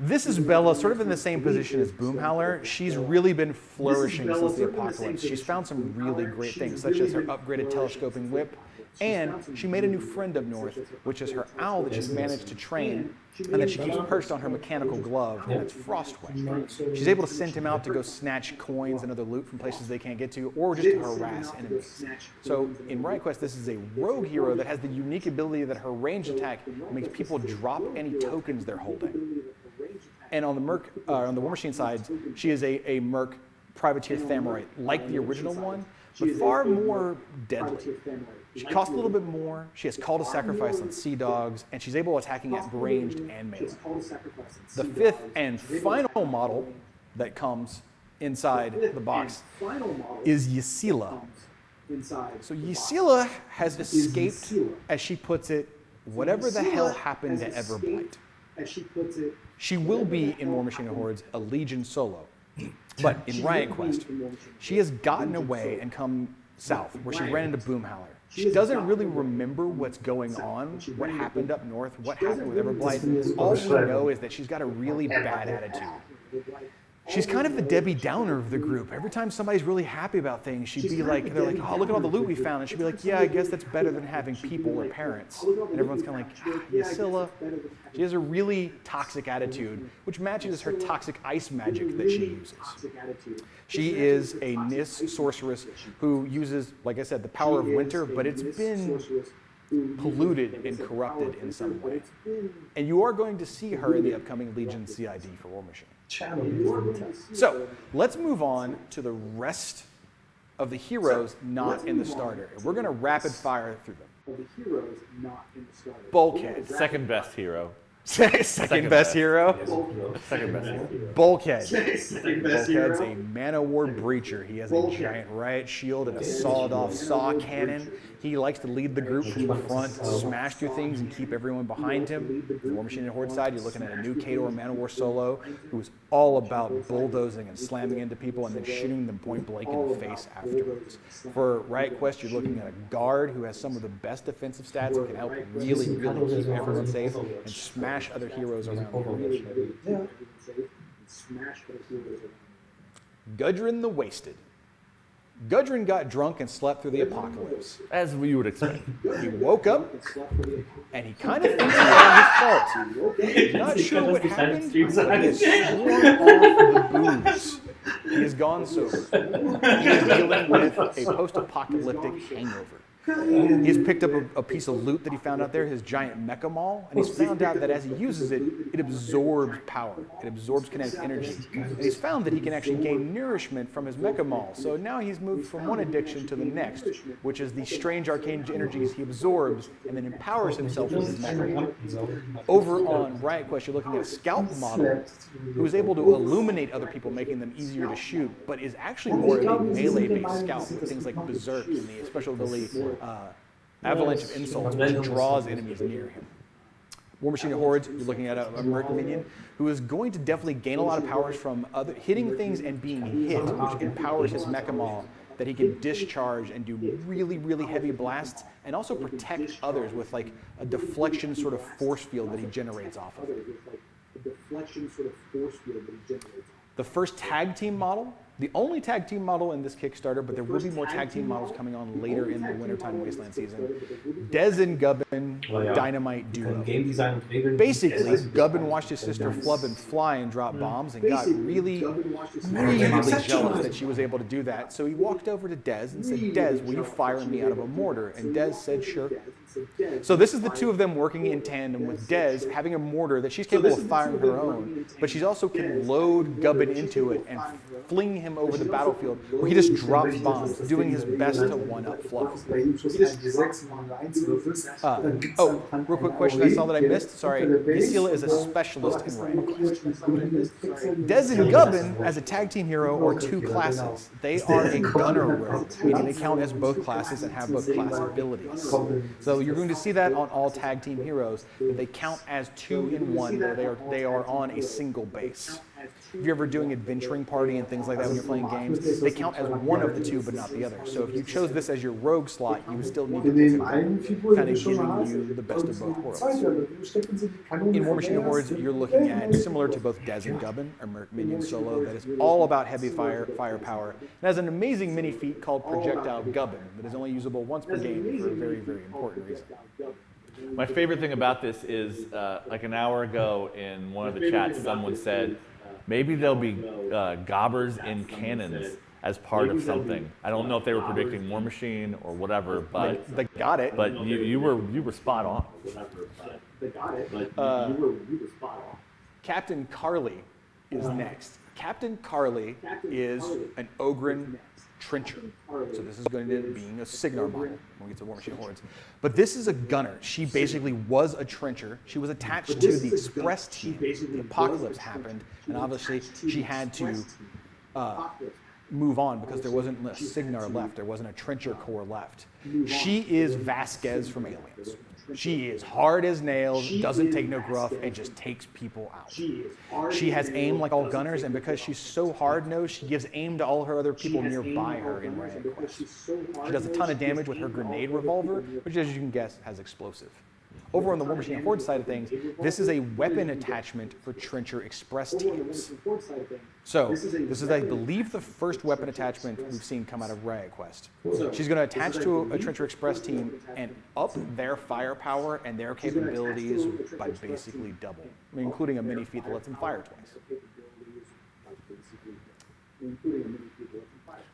This is Bella, sort of in the same position as Boomhowler. She's really been flourishing since the apocalypse. She's found some really great things, such as her upgraded telescoping whip, and she made a new friend up north, which is her owl that she's managed to train, and that she keeps perched on her mechanical glove, and it's Frostwing. She's able to send him out to go snatch coins and other loot from places they can't get to, or just to harass enemies. So in Riot Quest, this is a rogue hero that has the unique ability that her ranged attack makes people drop any tokens they're holding. And on the War Machine side, she is a Merc Privateer Thamorite, like the original one, but far more deadly. She costs a little bit more, she has Call to Sacrifice on Sea Dogs, and she's able to attacking at ranged and melee. The fifth and final model that comes inside the box is Ysila. So Ysila has escaped, as she puts it, whatever the hell happened to Everblight. as she puts it. She will be in War Machine and Hordes a Legion solo, but in Riot Quest, she has gotten away and come south, where she ran into Boomhowler. She doesn't really remember what's going on, what happened up north, what happened with Everblight. All we know is that she's got a really bad attitude. She's kind of the Debbie Downer of the group. Every time somebody's really happy about things, she'd be like, they're like, oh, look at all the loot we found. And she'd be like, yeah, I guess that's better than having people or parents. And everyone's kind of like, Ysilla. She has a really toxic attitude, which matches her toxic ice magic that she uses. She is a Nis sorceress who uses, like I said, the power of winter, but it's been polluted and corrupted in some way. And you are going to see her in the upcoming Legion CID for War Machine. So let's move on to the rest of the heroes not in the starter. And we're going to rapid fire through them. Bulkhead. Second best hero. Second best hero. Second best hero. Bulkhead. Bulkhead's a Man-O-War breacher. He has a giant riot shield and a sawed-off saw cannon. He likes to lead the group from the front, smash through things, and keep everyone behind him. The War Machine and Horde side, you're looking at a new Khador Man-O-War solo who's all about bulldozing and slamming into people and then shooting them point blank in the face afterwards. For Riot Quest, you're looking at a guard who has some of the best defensive stats and can help really keep everyone safe and smash other heroes around the Gudrun the Wasted. Gudrun got drunk and slept through the apocalypse. As you would expect. He woke up and he kind of thinks it was his fault. He's not sure what happened, but he has sworn off the booze. He has gone sober. He is dealing with a post-apocalyptic hangover. He's picked up a piece of loot that he found out there, his giant mecha maul, and he's found out that as he uses it, it absorbs power. It absorbs kinetic energy. And he's found that he can actually gain nourishment from his mecha maul. So now he's moved from one addiction to the next, which is the strange arcane energies he absorbs and then empowers himself with his mecha maul. Over on Riot Quest, you're looking at a scout model who is able to illuminate other people, making them easier to shoot, but is actually more of a melee-based scout with things like Berserk and the special ability Avalanche of Insults, which draws enemies near him. War Machine and Hordes, you're looking at a Merc minion who is going to definitely gain a lot of powers from hitting things and being hit, which empowers his mecha maul that he can discharge and do really, really heavy blasts and also protect others with like a deflection sort of force field that he generates off of it. The first tag team model, the only tag team model in this Kickstarter, but there will be more tag team models coming on later in the Wintertime Wasteland season. Dez and Gubbin, Dynamite duo. Basically, Gubbin watched his sister Flubbin fly and drop bombs and got really jealous that she was able to do that. So he walked over to Dez and said, Dez, will you fire me out of a mortar? And Dez said, sure. So this is the two of them working in tandem with Dez having a mortar that she's capable of firing her own, but she also can load Gubbin into it and fling him over the battlefield where he just drops bombs, doing his best to one-up Fluff. Real quick question I saw that I missed. Sorry, Ysilla is a specialist in Riot Quest. Dez and Gubbin, as a tag team hero, are two classes. They are a gunner rogue, meaning they count as both classes and have both class abilities. So you're going to see that on all tag team heroes, that they count as 2 in 1, where they are on a single base. If you're ever doing adventuring party and things like that when you're playing games, they count as one of the two but not the other. So if you chose this as your rogue slot, you would still need to pick a gun, kind of giving you the best of both worlds. In War Machine and Hordes, you're looking at, similar to both Dez and Gubbin, a Merc minion solo that is all about heavy firepower, and has an amazing mini feat called Projectile Gubbin that is only usable once per game for a very, very important reason. My favorite thing about this is, like an hour ago in one of the chats, someone said, maybe there'll be gobbers in cannons as part of something. I don't know if they were predicting War Machine or whatever, but they got it. But you were spot on. Captain Carly is next. Captain Carly is an Ogren trencher. So this is going to end up being a Signar model when we get to War Machine Hordes. But this is a gunner. She basically was a trencher. She was attached to the Express team. The apocalypse happened, and obviously she had to move on because there wasn't a Signar left. There wasn't a trencher corps left. She is Vasquez from Aliens. She is hard as nails, doesn't take no gruff, and just takes people out. She has aim like all gunners, and because she's so hard-nosed, she gives aim to all her other people nearby her in Riot Quest. She does a ton of damage with her grenade revolver, which, as you can guess, has explosive. Over on the War Machine Horde side of things, this is a weapon attachment for Trencher Express teams. So, this is, I believe, the first weapon attachment we've seen come out of Riot Quest. She's going to attach to a Trencher Express team and up their firepower and their capabilities by basically double, including a mini feat that lets them fire twice.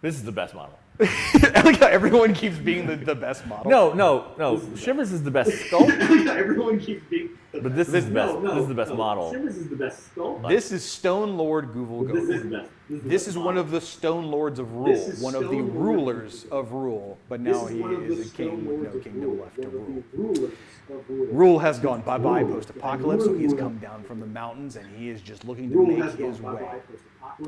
This is the best model. I like how everyone keeps being the best model. No. Shivers is the best sculpt. Everyone keeps being. But this is the best. This is the best model. Shivers is the best sculpt. This is Stone Lord Guvel. This is one of the Stone Lords of Rule, one of the rulers of Rule, but now he is a king with no kingdom left to rule. Rule has gone bye-bye post-apocalypse, so he's come down from the mountains and he is just looking to make his way.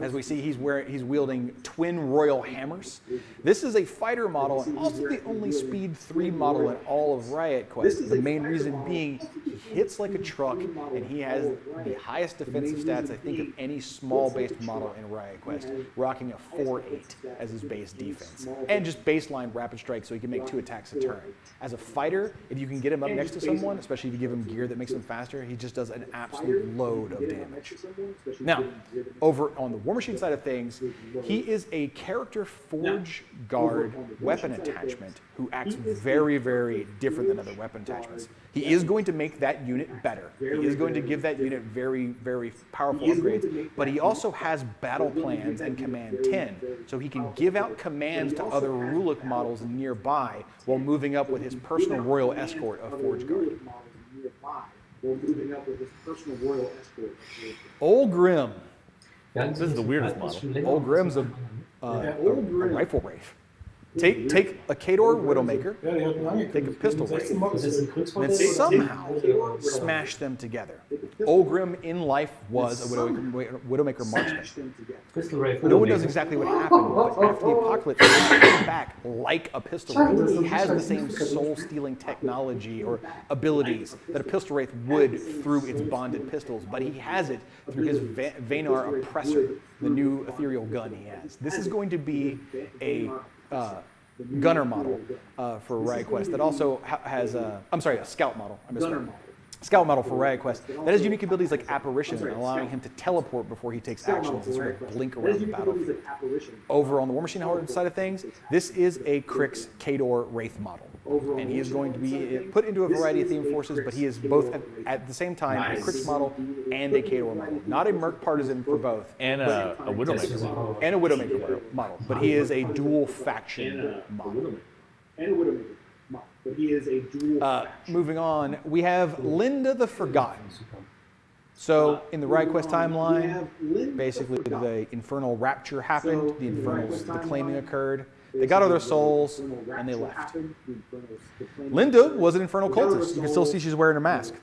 As we see, he's wielding twin royal hammers. This is a fighter model and also the only Speed 3 model in all of Riot Quest. The main reason being he hits like a truck and he has the highest defensive stats, I think, of any small-based model in Riot Quest, rocking a 4-8 as his base defense. And just baseline rapid strike so he can make 2 attacks a turn. As a fighter, if you can get him up next to someone, especially if you give him gear that makes him faster, he just does an absolute load of damage. Now, over on the War Machine side of things, he is a character forge guard weapon attachment who acts very, very different than other weapon attachments. He is going to make that unit better. He is going to give that unit very, very powerful upgrades, but he also has battle plans and command 10, so he can give out commands to other Rulik models nearby while moving up with his personal royal escort of Forge Guard. Old Grim. This is the weirdest model. Old Grim's a rifle wraith. Take a Khador Widowmaker, take a pistol wraith, and somehow smash them together. Olgrim in life was a Widowmaker marksman. No one knows exactly what happened, but after the apocalypse, he came back like a pistol wraith. He has the same soul-stealing technology or abilities that a pistol wraith would through its bonded pistols, but he has it through his Vanar Oppressor, the new ethereal gun he has. This is going to be a gunner model for Riot Quest that also has a scout model. I misspoke. Scout model for Riot Quest that has unique abilities like apparition, allowing him to teleport before he takes actions and sort of blink around the battlefield. Over on the War Machine Horde side of things, this is a Krix Khador Wraith model, and he is going to be put into a variety of theme forces, but he is both at the same time a Krix model and a Khador model. Not a Merc partisan for both. And a Widowmaker model. And a Widowmaker model, but he is a dual faction model. Moving on, we have Linda the Forgotten. So, in the Riot Quest timeline, basically the Infernal Rapture happened, the claiming occurred, they got all their souls, and they left. Linda was an Infernal cultist. You can still see she's wearing her mask.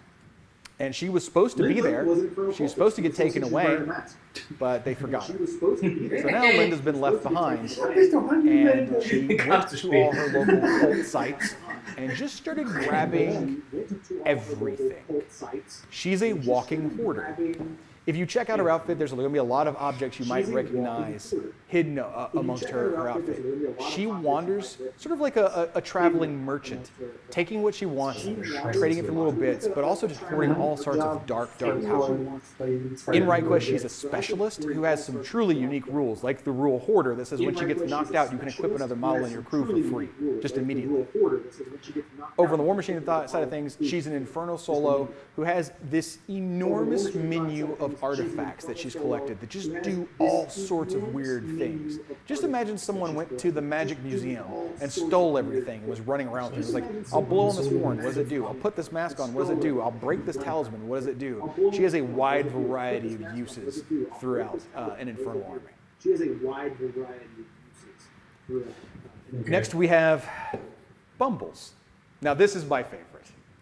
And she was supposed to be there. She was supposed to get taken away, but they forgot her. So now Linda's been left behind, and she went to all her local cult sites and just started grabbing everything. She's a walking hoarder. If you check out her outfit, there's going to be a lot of objects you might recognize hidden amongst her outfit. She wanders sort of like a traveling merchant, taking what she wants, trading it for little bits, but also just hoarding all sorts of dark power. In Riot Quest, she's a specialist who has some truly unique rules, like the rule Hoarder that says when she gets knocked out, you can equip another model in your crew for free, just immediately. Over on the War Machine side of things, she's an Inferno Solo who has this enormous menu of artifacts that she's collected that just do all sorts of weird things. Just imagine someone went to the Magic Museum and stole everything and was running around with it. It was like, I'll blow on this horn, what does it do? I'll put this mask on, what does it do? I'll break this talisman, what does it do? She has a wide variety of uses throughout an Infernal army. She has a wide variety of uses. Next we have Bumbles. Now this is my favorite.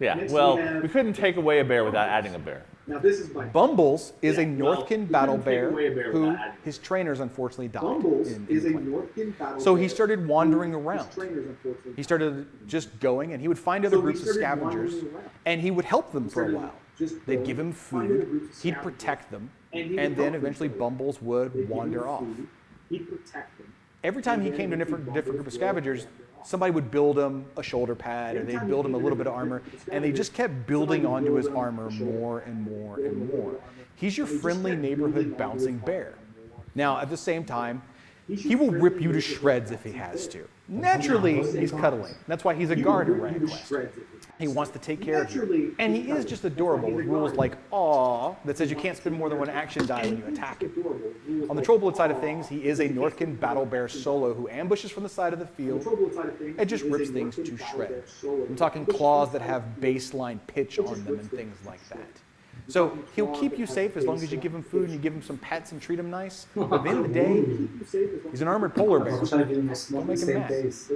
Yeah, Next well, we have- we couldn't take away a bear without adding a bear. Now this is by Bumbles is a Yeah, well, Northkin we battle couldn't take bear away a bear who without adding- his trainers unfortunately died. Bumbles in is a the plane. Northkin battle So he bear started wandering who around. his trainers unfortunately He started just going, and he would find other So he groups of started scavengers, wandering around. and he would help them for a started while. just They'd going, give him find other food, groups of he'd scavengers, protect them, and he would and then help them eventually for a while. Bumbles They'd would give him wander off. food, he'd protect them. Every time he And came to then different Bumbles group of would scavengers, wander off. somebody would build him a shoulder pad, or Every they'd time build he him a came little to bit of different armor, group of and they just kept scavengers, building somebody onto would his build him armor a shoulder more pad. and more They and would more. build armor. He's your And they just friendly kept neighborhood building onto his bouncing armor bear. more and more. Now, at the same time, He's he your will friendly rip you to neighborhood shreds if he bouncing has bear. to. Naturally, he's cuddling. That's why he's a He guard in will rip you Riot to Quest. shreds if he He wants to take care of you. Naturally, And he he's is cuddling. just That's why adorable he's with a rules guard. like aw that says you can't spend more than one action die when you attack him. On the Trollblood side of things, he is a Northkin battle bear solo who ambushes from the side of the field and just rips things to shreds. I'm talking claws that have baseline pitch on them and things like that. So he'll keep you safe as long as you give him food and you give him some pets and treat him nice. But at the end of the day, he's an armored polar bear. Wahrscheinlich noch Don't make him same mad. days.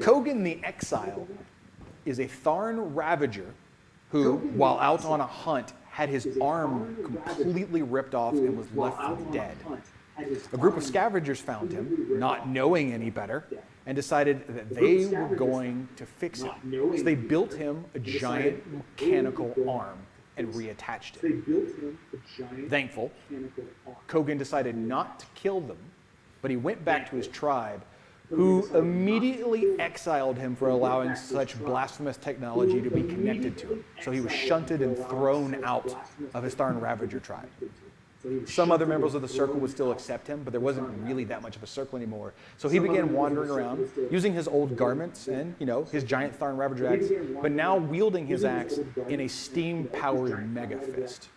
Kogan the Exile is a Tharn Ravager who, while out on a hunt, had his arm completely ripped off and was left for dead. A group of scavengers found him, not knowing any better, and decided that they were going to fix him. So they built him a giant mechanical arm and reattached it. They built him a giant Thankful, mechanical arm. Kogan decided not to kill them, but he went back to his tribe, who immediately exiled him for allowing such blasphemous technology to be connected to him. So he was shunted and thrown out of his Tharn Ravager tribe. Some other members of the circle would still accept him, but there wasn't really that much of a circle anymore. So he began wandering around, using his old garments and, his giant Tharn Ravager axe, but now wielding his axe in a steam-powered mega fist.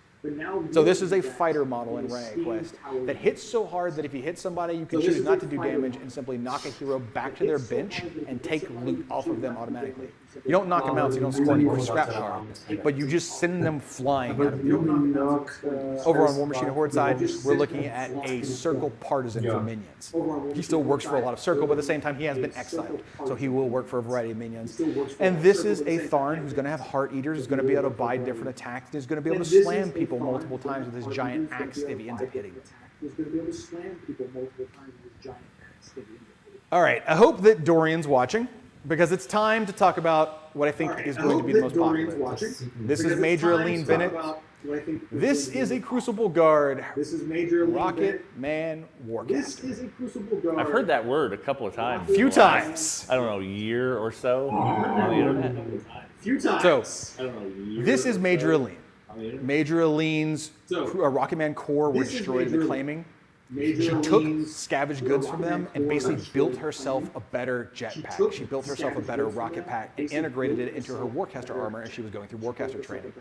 So this is a fighter model in Riot Quest that hits so hard that if you hit somebody, you can choose not to do damage and simply knock a hero back to their bench and take loot off of them automatically. You don't knock them out, so you don't score any scrap cards, but you just send them flying out of the open. Over on War Machine Horde side, we're looking at a Circle partisan for minions. He still works for a lot of Circle, but at the same time, he has been exiled, so he will work for a variety of minions. And this is a Tharn who's going to have Heart Eaters, who's going to be able to buy different attacks, and he's going to be able to slam people multiple times with his giant axe if he ends up hitting them. He's going to be able to slam people multiple times with his giant axe if he ends up hitting them. All right, I hope that Dorian's watching, because it's time to talk about what I think is going to be the most popular. This is Major Aline Bennett. This is a Crucible Guard. This is Major Aline Rocket Man This Warcaster. is a Crucible Guard. I've heard that word a couple of times. Few in the last, times. I don't know, year or so on the internet. Few times. So, this is Major Aline. Major Aline's Rocket Man core were This is destroyed in Major the Aline. claiming. Major She took Aline's scavenged goods from them and basically core built herself a better jetpack. She built herself a better rocket pack and integrated it into her Warcaster armor as she was going through Warcaster training.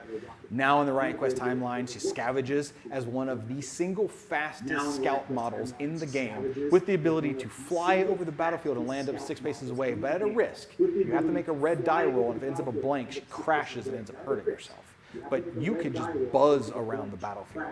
Now in the Riot Quest timeline, she scavenges as one of the single fastest scout models in the game with the ability to fly over the battlefield and land up 6 paces away, but at a risk. You have to make a red die roll, and if it ends up a blank, she crashes and ends up hurting herself. But you can just buzz around the battlefield.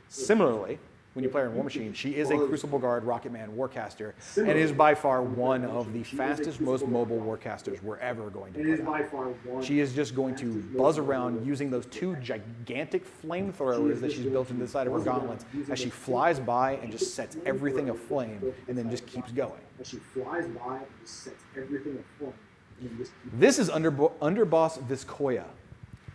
Similarly, when you play her in War Machine, she is a Crucible Guard Rocket Man Warcaster, and is by far one of the fastest, most mobile Warcasters we're ever going to play. She is just going to buzz around using those 2 gigantic flamethrowers that she's built into the side of her gauntlets as she flies by and just sets everything aflame and then just keeps going. This is Underboss Viscoya.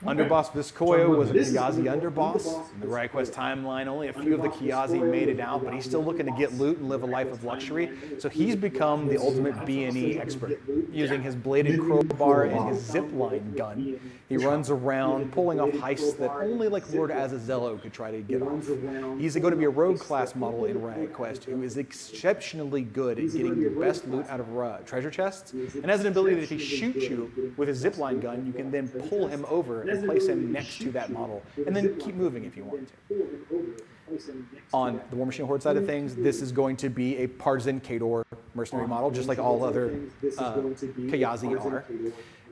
Underboss Viscoya was a Kiazi underboss. In the Riot Quest timeline, only a few of the Kiazi made it out, but he's still looking to get loot and live a life of luxury. So he's become the ultimate B&E expert, using his bladed crowbar and his zipline gun. He runs around pulling off heists that only like Lord Azazello could try to get off. He's going to be a rogue class model in Riot Quest who is exceptionally good at getting the best loot out of treasure chests, and has an ability that if he shoots you with his zipline gun, you can then pull him over and place him next to that model, and then keep moving if you want to. On the War Machine Horde side of things, this is going to be a partisan Khador mercenary model, just like all other Kiazi are.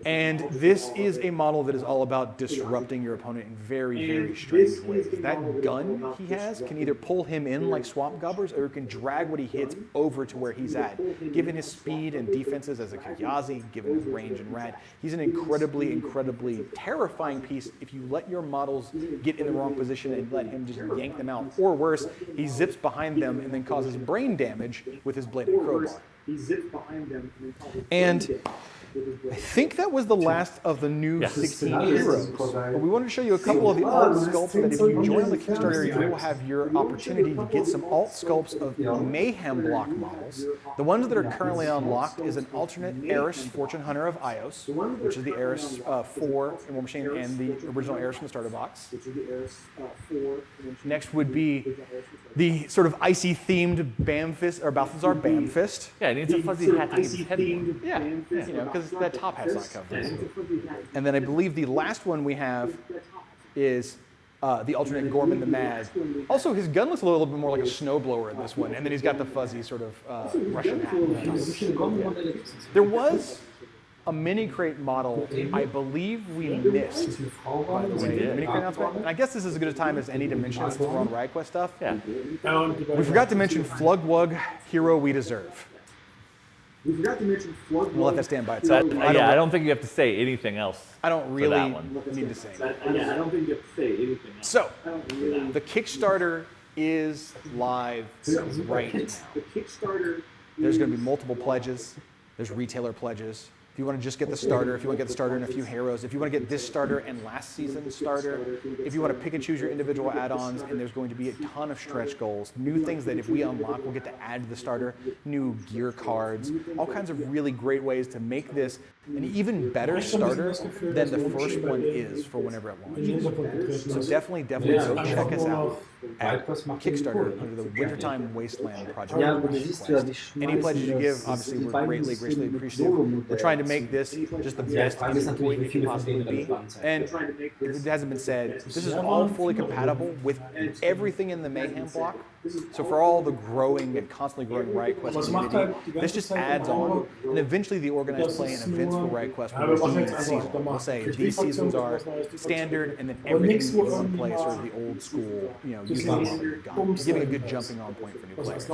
And this is a model that is all about disrupting your opponent in very, very strange ways. That gun he has can either pull him in like swamp gobbers, or it can drag what he hits over to where he's at. Given his speed and defenses as a Kayazi, given his range and rad, he's an incredibly, incredibly terrifying piece if you let your models get in the wrong position and let him just yank them out. Or worse, he zips behind them and then causes brain damage with his bladed crowbar. And I think that was the last of the new 16 heroes. But we wanted to show you a couple of the alt sculpts that if you join the Kickstarter, you will have your opportunity to get some alt sculpts of Mayhem block models. The ones that are currently unlocked is an alternate Eris Fortune Hunter of Ios, which is the Eris 4 in War Machine and the original Eris from the starter box. Next would be the sort of icy themed Bamfist, or Balthazar Bamfist. Yeah, it needs a fuzzy hat to keep his head warm. Yeah, you know, because that top hat's not covered. And then I believe the last one we have is the alternate Gorman the Mad. Also, his gun looks a little bit more like a snowblower in this one, and then he's got the fuzzy sort of Russian hat. There was a mini crate model I believe we missed, by the way, the mini crate announcement. And I guess this is as good a time as any to mention it since we're on Riot Quest stuff. Yeah. We forgot to mention Flugwug Hero We Deserve. We'll let that stand by itself. I don't think you have to say anything else. I don't really one. need to say that. Yeah, I don't think you have to say anything else. So, the Kickstarter is live right now. There's going to be multiple pledges. There's retailer pledges. If you want to just get the starter, if you want to get the starter and a few heroes, if you want to get this starter and last season's starter, if you want to pick and choose your individual add-ons, and there's going to be a ton of stretch goals, new things that if we unlock, we'll get to add to the starter, new gear cards, all kinds of really great ways to make this an even better starter than the first one is for whenever it launches. So definitely go check us out at Kickstarter under the Wintertime Wasteland project. Any pledges you give, obviously, we're greatly appreciative. We're trying to make this just the best point it can possibly be. And if it hasn't been said, this is all fully compatible with everything in the Mayhem block. So for all the growing and constantly growing Riot Quest community, this just adds on, and eventually the organized play and events for Riot Quest will be seasonal. We'll say these seasons are standard, and then everything you want to play is sort of the old school, using the gun, giving a good jumping on point for new players.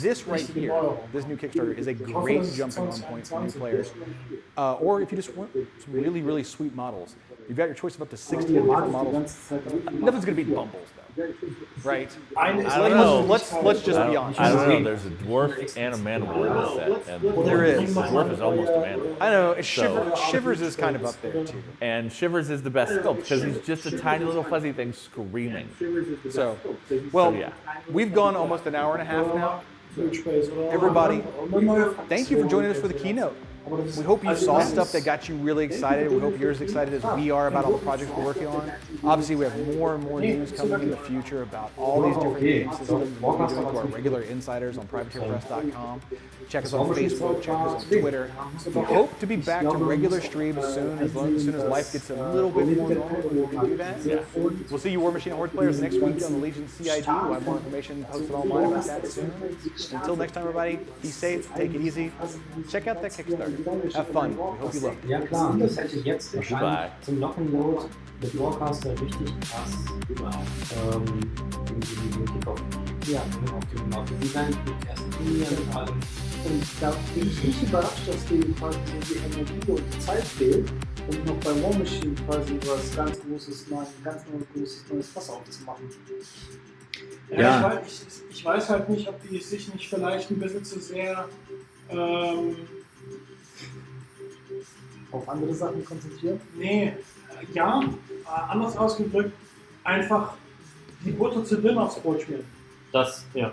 This right here, this new Kickstarter, is a great jumping on point for new players. Or if you just want some really, really sweet models, you've got your choice of up to 60 different models. Nothing's going to beat Bumbles, though. Right? I don't know. Let's just be honest. I don't know. There's a dwarf and a manimal in this set. And there is. The dwarf is almost a manimal. I know. Shivers is kind of up there, too. And Shivers is the best sculpt because he's just a tiny little fuzzy thing screaming. So, we've gone almost an hour and a half now. Everybody, thank you for joining us for the keynote. We hope you saw stuff that got you really excited. We hope you're as excited as we are about all the projects we're working on. Obviously, we have more and more news coming in the future about all these different game systems. We'll be doing to our regular insiders on privateerpress.com. Check us on Facebook, check us on Twitter. We hope to be back to regular streams soon, as soon as life gets a little bit more normal. We can do that. Yeah. We'll see you War Machine Horde players next week on the Legion CID. We'll have more information posted online about that soon. Until next time, everybody, be safe, take it easy. Check out that Kickstarter. Have fun. We hope you love it. Ja klar, das hätte jetzt erscheint zum Lock-and-Load mit Warcaster richtig krass den Kickoff. Ja, auf dem Design mit der ersten Linie und allem. Und da bin ich nicht überrascht, dass denen quasi die Energie und die Zeit fehlt, um noch bei War Machine quasi was ganz Großes, neues Fass aufzumachen. Ja. Ich weiß halt nicht, ob die sich nicht vielleicht ein bisschen zu sehr auf andere Sachen konzentrieren? Nee, anders ausgedrückt, einfach die Butter zu dünn aufs Brot schmieren. Das, ja.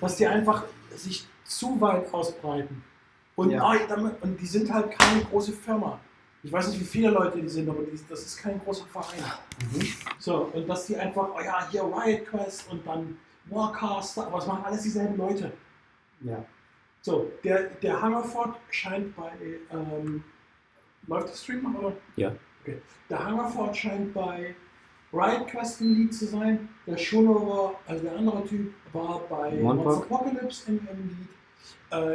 Dass die einfach sich zu weit ausbreiten. Und, und die sind halt keine große Firma. Ich weiß nicht, wie viele Leute die sind, aber das ist kein großer Verein. So, und dass die einfach, hier Riot Quest und dann Warcaster, aber es machen alles dieselben Leute. Ja. So, der Hungerford scheint bei, läuft der Stream noch, oder? Ja. Okay. Der Hungerford scheint bei Riot Quest im Lead zu sein. Der Schoonover, also der andere Typ, war bei Monster Apocalypse im Lead.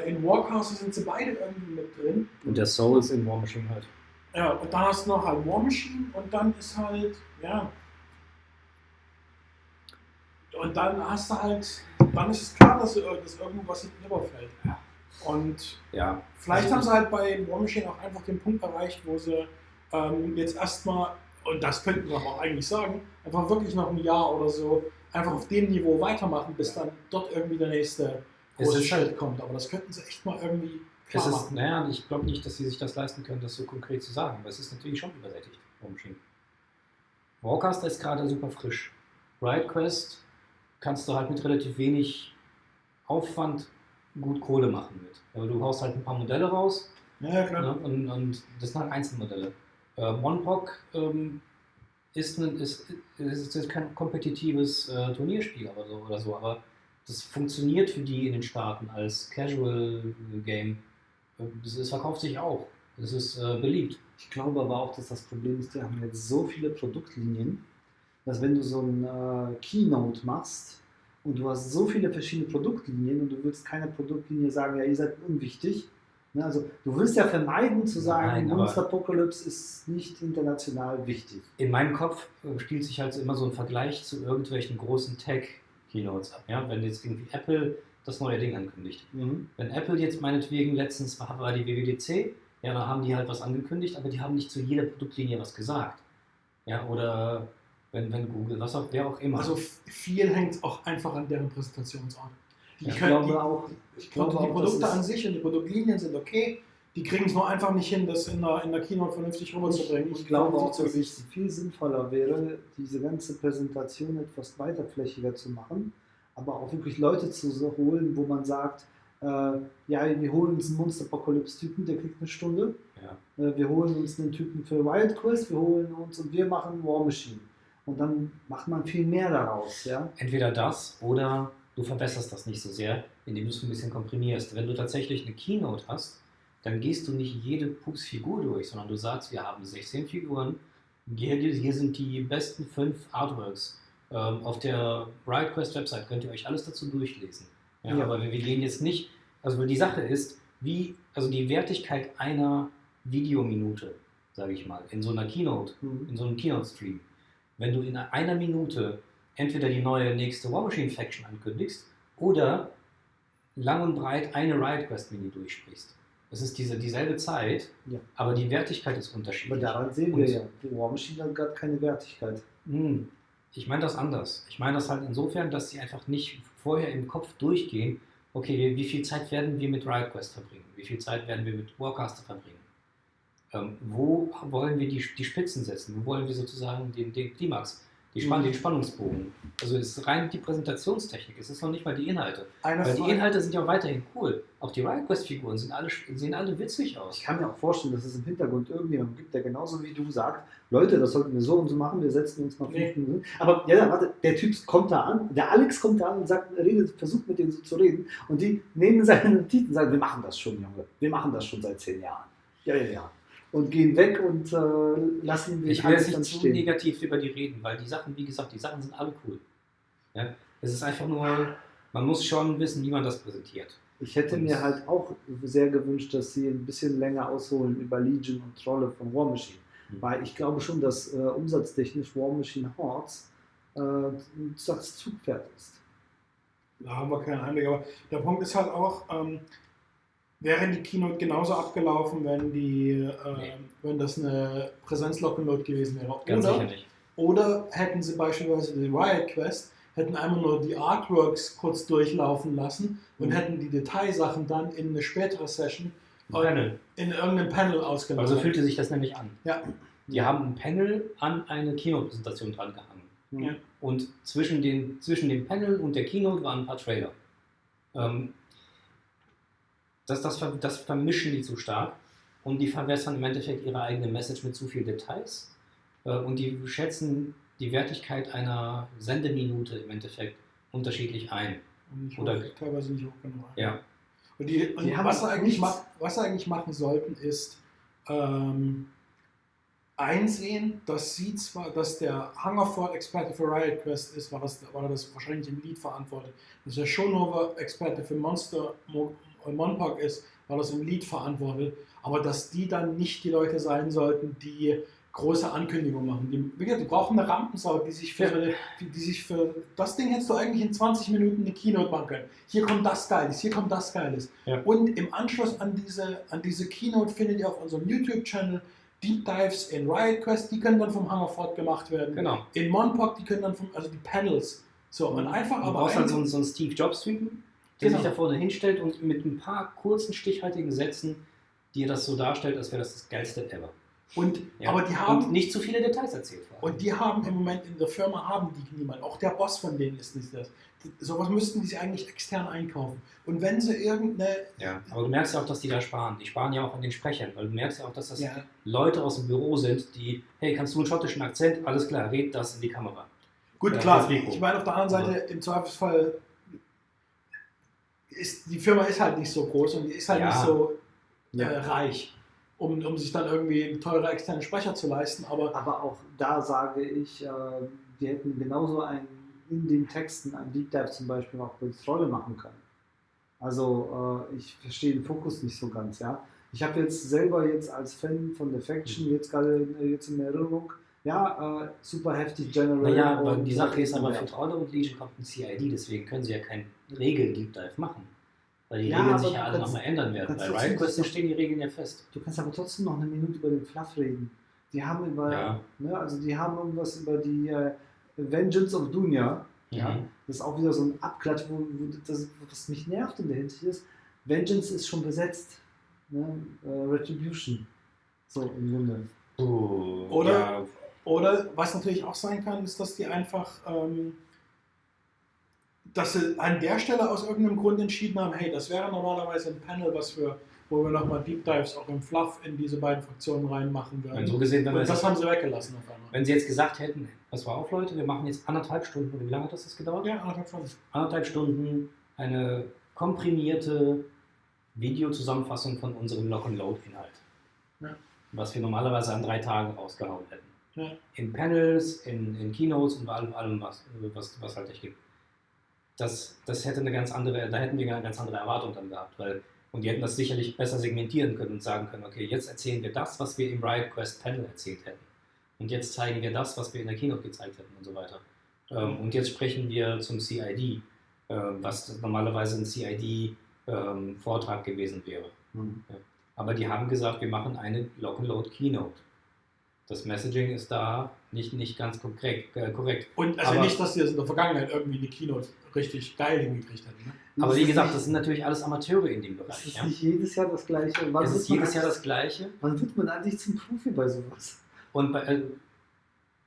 In Warcaster sind sie beide irgendwie mit drin. Und der Soul ist in War Machine halt. Ja, und dann hast du noch halt War Machine und dann ist halt, ja. Und dann hast du halt, dann ist es klar, dass irgendwas hinten überfällt. Und Ja. vielleicht haben sie halt bei War Machine auch einfach den Punkt erreicht, wo sie jetzt erstmal, und das könnten wir auch eigentlich sagen, einfach wirklich noch ein Jahr oder so einfach auf dem Niveau weitermachen, bis dann dort irgendwie der nächste große Schritt kommt. Aber das könnten sie echt mal irgendwie klar machen. Naja, ich glaube nicht, dass sie sich das leisten können, das so konkret zu sagen, aber es ist natürlich schon übersättigt, War Machine. Warcaster ist gerade super frisch. Riot Quest kannst du halt mit relativ wenig Aufwand gut Kohle machen mit. Aber du haust halt ein paar Modelle raus, Ja, klar. ne? Und das sind halt Einzelmodelle. Monpok ist jetzt kein kompetitives Turnierspiel oder so, aber das funktioniert für die in den Staaten als Casual Game. Das verkauft sich auch. Das ist beliebt. Ich glaube aber auch, dass das Problem ist, die haben jetzt so viele Produktlinien, dass wenn du so ein Keynote machst und du hast so viele verschiedene Produktlinien und du willst keine Produktlinie sagen, ja, ihr seid unwichtig. Ne? Also du willst ja vermeiden zu sagen, Nein, aber Monster Apocalypse ist nicht international wichtig. in meinem Kopf spielt sich halt so immer so ein Vergleich zu irgendwelchen großen Tech-Keynotes ab. Ja? Wenn jetzt irgendwie Apple das neue Ding ankündigt. Wenn Apple jetzt meinetwegen letztens war die WWDC, ja, dann haben die halt was angekündigt, aber die haben nicht zu jeder Produktlinie was gesagt. Ja, oder wenn Google, wer auch immer. Also viel hängt auch einfach an deren Präsentationsart. Die Produkte an sich und die Produktlinien sind okay, die kriegen es nur einfach nicht hin, das in der Keynote vernünftig rüberzubringen. Ich glaube auch, dass es viel sinnvoller wäre, diese ganze Präsentation etwas weiterflächiger zu machen, aber auch wirklich Leute zu holen, wo man sagt, ja, wir holen uns einen Monster-Apocalypse-Typen, der kriegt eine Stunde. Ja. Wir holen uns einen Typen für Wild Quest, wir machen War Machine. Und dann macht man viel mehr daraus. Ja? Entweder das oder du verbesserst das nicht so sehr, indem du es ein bisschen komprimierst. Wenn du tatsächlich eine Keynote hast, dann gehst du nicht jede Pups-Figur durch, sondern du sagst, wir haben 16 Figuren, hier sind die besten 5 Artworks. Auf der Riot Quest Website könnt ihr euch alles dazu durchlesen. Ja, Ja. Aber wir gehen jetzt nicht, also die Sache ist, also die Wertigkeit einer Videominute, sage ich mal, in so einer Keynote, in so einem Keynote-Stream, wenn du in einer Minute entweder die neue nächste War Machine Faction ankündigst oder lang und breit eine Riot Quest Mini durchsprichst. Es ist dieselbe Zeit, Ja. aber die Wertigkeit ist unterschiedlich. Aber daran sehen wir ja, die War Machine hat gerade keine Wertigkeit. Ich meine das anders. Ich meine das halt insofern, dass sie einfach nicht vorher im Kopf durchgehen, okay, wie viel Zeit werden wir mit Riot Quest verbringen? Wie viel Zeit werden wir mit Warcaster verbringen? Wo wollen wir die Spitzen setzen? Wo wollen wir sozusagen den Klimax, den Spannungsbogen? Also es ist rein die Präsentationstechnik, es ist noch nicht mal die Inhalte. Weil die Inhalte sind ja auch weiterhin cool. Auch die Riot Quest-Figuren sehen alle witzig aus. Ich kann mir auch vorstellen, dass es im Hintergrund irgendjemand gibt, der genauso wie du sagt, Leute, das sollten wir so und so machen, wir setzen uns mal 5 Minuten. Aber ja, warte, der Typ kommt da an, der Alex kommt da an und versucht mit denen so zu reden und die nehmen seine Notizen und sagen, wir machen das schon, Junge, wir machen das schon seit 10 Jahren. Ja. Und gehen weg und lassen den Ich will jetzt dann nicht zu negativ über die reden, weil die Sachen, wie gesagt, die Sachen sind alle cool. Ja? Es ist einfach nur, man muss schon wissen, wie man das präsentiert. Ich hätte mir halt auch sehr gewünscht, dass sie ein bisschen länger ausholen über Legion und Trolle von War Machine. Weil ich glaube schon, dass umsatztechnisch War Machine Hordes das Zugpferd ist. Da haben wir keinen Einblick, aber der Punkt ist halt auch, wäre die Keynote genauso abgelaufen, wenn das eine Präsenz-Lock-and-Load gewesen wäre. Ganz sicher nicht. Oder hätten sie beispielsweise die Riot Quest, hätten einmal nur die Artworks kurz durchlaufen lassen und hätten die Detailsachen dann in eine spätere Session in irgendeinem Panel ausgenommen. Also fühlte sich das nämlich an. Ja. Die haben ein Panel an eine Keynote-Präsentation dran gehangen. Ja. Und zwischen dem Panel und der Keynote waren ein paar Trailer. Das vermischen die zu stark und die verwässern im Endeffekt ihre eigene Message mit zu viel Details und die schätzen die Wertigkeit einer Sendeminute im Endeffekt unterschiedlich ein. Teilweise nicht hoch genug. Ja. Und was sie eigentlich machen sollten, ist einsehen, dass der Hungerford-Experte für Riot Quest ist, weil er das wahrscheinlich im Lead verantwortet, dass der Shownover-Experte für Monpok ist, war das im Lead verantwortet, aber dass die dann nicht die Leute sein sollten, die große Ankündigungen machen. Die brauchen eine Rampensau, die sich für das Ding hättest du eigentlich in 20 Minuten eine Keynote machen können. Hier kommt das Geiles, hier kommt das Geiles. Ja. Und im Anschluss an diese Keynote findet ihr auf unserem YouTube-Channel Deep Dives in Riot Quest, die können dann vom Hammerford gemacht werden. Genau. In Monpok, die können dann also die Panels. So, und einfach Du aber brauchst dann so einen Steve Jobs-Typen, der Genau. sich da vorne hinstellt und mit ein paar kurzen, stichhaltigen Sätzen dir das so darstellt, als wäre das Geilste ever. Und, Ja. aber die haben und nicht zu viele Details erzählt. vor allem. Und die haben im Moment in der Firma haben die niemand. Auch der Boss von denen ist nicht das. Sowas müssten die sich eigentlich extern einkaufen. Und wenn sie irgendeine... Ja, aber du merkst ja auch, dass die da sparen. Die sparen ja auch an den Sprechern, weil du merkst ja auch, dass das Ja. Leute aus dem Büro sind, die, hey, kannst du einen schottischen Akzent? Alles klar, red das in die Kamera. Gut, Ja, klar. das Mikro. Ich meine, auf der anderen Seite, im Zweifelsfall, die Firma ist halt nicht so groß und die ist halt Ja. nicht so Ja. reich, um sich dann irgendwie teure externe Sprecher zu leisten. Aber Aber auch da sage ich, die hätten genauso in den Texten einen Deep Dive zum Beispiel auch bei Trolle machen können. Also ich verstehe den Fokus nicht so ganz, ja. Ich habe jetzt selber als Fan von der Faction jetzt gerade jetzt in Erinnerung, ja, super heftig General. Naja, aber und die Sache ist aber, ja. für Trolle und Legion kommt ein CID, deswegen können sie ja keinen Regel-Deep Dive machen. Weil die Ja, Regeln aber sich ja du alle kannst- nochmal ändern werden. kannst Bei trotzdem Riot Quest das- stehen die Regeln ja fest. Du kannst aber trotzdem noch eine Minute über den Fluff reden. Die haben über, Ja. ne, also die haben irgendwas über die Vengeance of Dunya. Ja, Mhm. das ist auch wieder so ein Abklatsch, wo das mich nervt in der Hinsicht ist. Vengeance ist schon besetzt. Ne? Retribution. So im Grunde. Oder- Ja, Oder was natürlich auch sein kann, ist, dass die einfach, dass sie an der Stelle aus irgendeinem Grund entschieden haben, hey, das wäre normalerweise ein Panel, wo wir nochmal Deep Dives auch im Fluff in diese beiden Fraktionen reinmachen und würden. so gesehen, wenn, wir Und das jetzt, haben sie weggelassen auf einmal. wenn sie jetzt gesagt hätten, pass mal auf Leute, wir machen jetzt 1,5 Stunden, oder wie lange hat das gedauert? Ja, 1,5 Stunden. 1,5 Stunden eine komprimierte Videozusammenfassung von unserem Lock-and-Load-Inhalt. Ja. Was wir normalerweise an 3 Tagen rausgehauen hätten. Ja. In Panels, in Keynotes und bei allem was halt nicht gibt. Das hätte eine ganz andere, da hätten wir eine ganz andere Erwartung dann gehabt, und die hätten das sicherlich besser segmentieren können und sagen können, okay, jetzt erzählen wir das, was wir im Riot Quest Panel erzählt hätten. Und jetzt zeigen wir das, was wir in der Keynote gezeigt hätten und so weiter. Und jetzt sprechen wir zum CID, was normalerweise ein CID-Vortrag gewesen wäre. Mhm. Ja. Aber die haben gesagt, wir machen eine Lock-and-Load Keynote. Das Messaging ist da nicht ganz korrekt. Und also Aber- nicht, dass sie das in der Vergangenheit irgendwie eine Keynote richtig geil hingekriegt hätten. Ne? Aber Ist wie es gesagt, nicht- das sind natürlich alles Amateure in dem Es Bereich. ist Ja? nicht jedes Jahr das Gleiche. Wann Es wird ist man jedes Jahr eigentlich- das Gleiche. Wann wird man eigentlich zum Profi bei sowas? Und wenn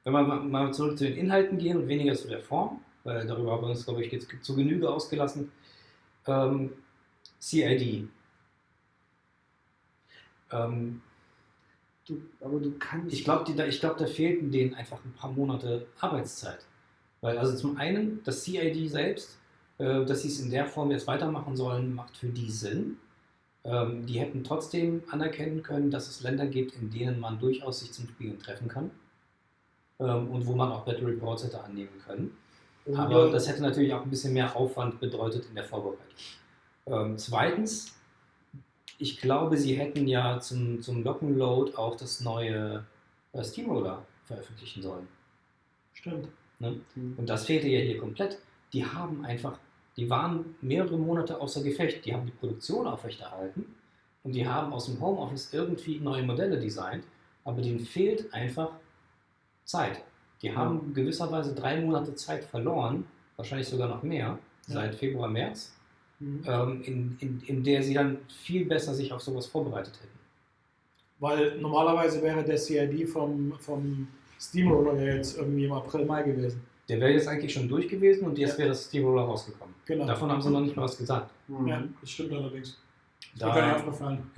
wir mal zurück zu den Inhalten gehen und weniger zu der Form, weil darüber haben wir uns, glaube ich, jetzt zu Genüge ausgelassen. CID. Aber du kannst. Ich glaube, da fehlten denen einfach ein paar Monate Arbeitszeit. Weil also zum einen, das CID selbst, dass sie es in der Form jetzt weitermachen sollen, macht für die Sinn. Die hätten trotzdem anerkennen können, dass es Länder gibt, in denen man durchaus sich zum Spielen treffen kann. Und wo man auch Battle Reports hätte annehmen können. Aber das hätte natürlich auch ein bisschen mehr Aufwand bedeutet in der Vorbereitung. Zweitens, ich glaube, sie hätten ja zum Lock-and-Load auch das neue Steamroller veröffentlichen sollen. Stimmt. Ne? Und das fehlte ja hier komplett. Die waren mehrere Monate außer Gefecht. Die haben die Produktion aufrechterhalten und die haben aus dem Homeoffice irgendwie neue Modelle designt, aber denen fehlt einfach Zeit. Die haben gewisserweise 3 Monate Zeit verloren, wahrscheinlich sogar noch mehr, seit Februar, März, in der sie dann viel besser sich auf sowas vorbereitet hätten. Weil normalerweise wäre der CID vom Steamroller ja jetzt irgendwie im April, Mai gewesen. Der wäre jetzt eigentlich schon durch gewesen und jetzt Ja. wäre das Steamroller rausgekommen. Genau. Davon haben sie noch nicht mal was gesagt. Mhm. Ja, das stimmt allerdings. Ist Da- mir gar nicht aufgefallen.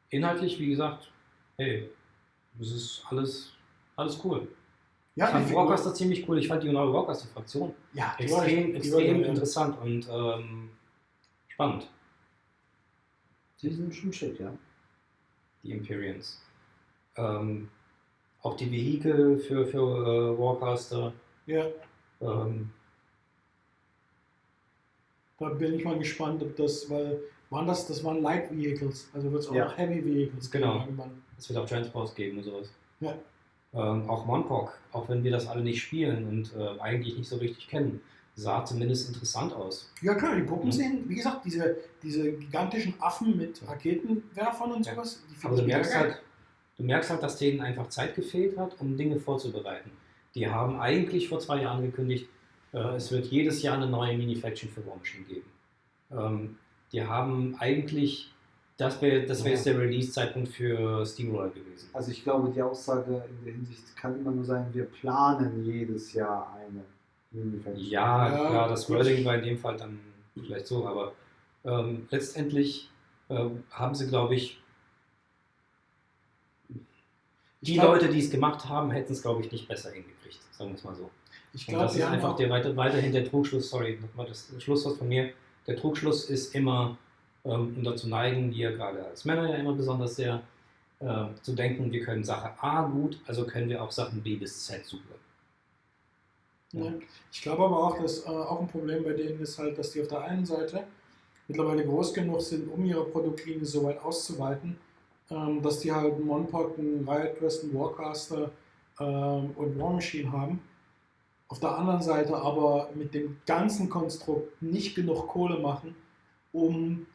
Inhaltlich, wie gesagt, hey, das ist alles cool. Ja, Ich fand die Warcaster ziemlich cool. Ich fand die neue Warcaster-Fraktion ja, extrem interessant und spannend. Die sind schon shit, ja. Die Imperians. Auch die Vehikel für Warcaster. Ja, Da bin ich mal gespannt, ob das, weil das waren Light Vehicles, also wird es auch noch Heavy Vehicles geben irgendwann. Es wird auch Transports geben und sowas. Ja. Auch Monpok, auch wenn wir das alle nicht spielen und eigentlich nicht so richtig kennen, sah zumindest interessant aus. Ja klar, die Puppen sehen, wie gesagt, diese gigantischen Affen mit Raketenwerfern und sowas, die Aber du merkst halt, dass denen einfach Zeit gefehlt hat, um Dinge vorzubereiten. Die haben eigentlich vor 2 Jahren gekündigt, es wird jedes Jahr eine neue Mini-Faction für War Machine geben. Die haben eigentlich, das wäre jetzt der Release-Zeitpunkt für Steamroller gewesen. Also ich glaube, die Aussage in der Hinsicht kann immer nur sein, wir planen jedes Jahr eine Mini-Faction. Ja, klar, das Wording war in dem Fall dann vielleicht so, aber letztendlich haben sie, glaube ich, Leute, die es gemacht haben, hätten es, glaube ich, nicht besser hingekriegt, sagen wir es mal so. Ich Und glaube, das ist einfach weiterhin der Trugschluss, nochmal das Schlusswort von mir. Der Trugschluss ist immer, um dazu neigen, wir gerade als Männer ja immer besonders sehr, zu denken, wir können Sache A gut, also können wir auch Sachen B bis Z super. Ja. Ich glaube aber auch, dass auch ein Problem bei denen ist halt, dass die auf der einen Seite mittlerweile groß genug sind, um ihre Produktlinie so weit auszuweiten, dass die halt einen Monpok, einen Riot Quest, einen Warcaster und War Machine haben. Auf der anderen Seite aber mit dem ganzen Konstrukt nicht genug Kohle machen, um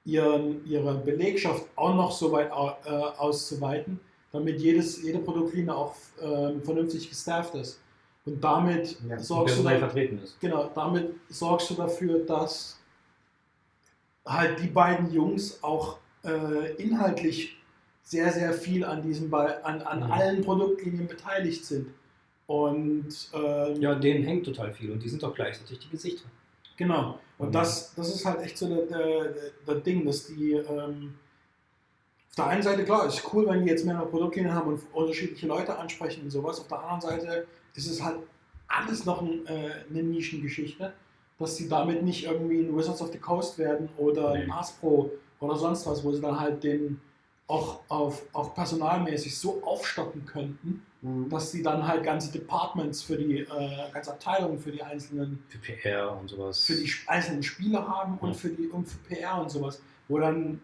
ihre Belegschaft auch noch so weit auszuweiten, damit jede Produktlinie auch vernünftig gestafft ist. Und damit sorgst du dafür, dass halt die beiden Jungs auch inhaltlich sehr, sehr viel an allen Produktlinien beteiligt sind. Und denen hängt total viel und die sind doch gleichzeitig die Gesichter. Genau. Und das ist halt echt so das Ding, dass die auf der einen Seite, klar, ist cool, wenn die jetzt mehrere Produktlinien haben und unterschiedliche Leute ansprechen und sowas. Auf der anderen Seite ist es halt alles noch eine Nischengeschichte, dass sie damit nicht irgendwie ein Wizards of the Coast werden oder ein Hasbro oder sonst was, wo sie dann halt den auch personalmäßig so aufstocken könnten, dass sie dann halt ganze Departments für die ganze Abteilungen für die einzelnen für PR und sowas, für die einzelnen Spiele haben und für PR und sowas, wo du eine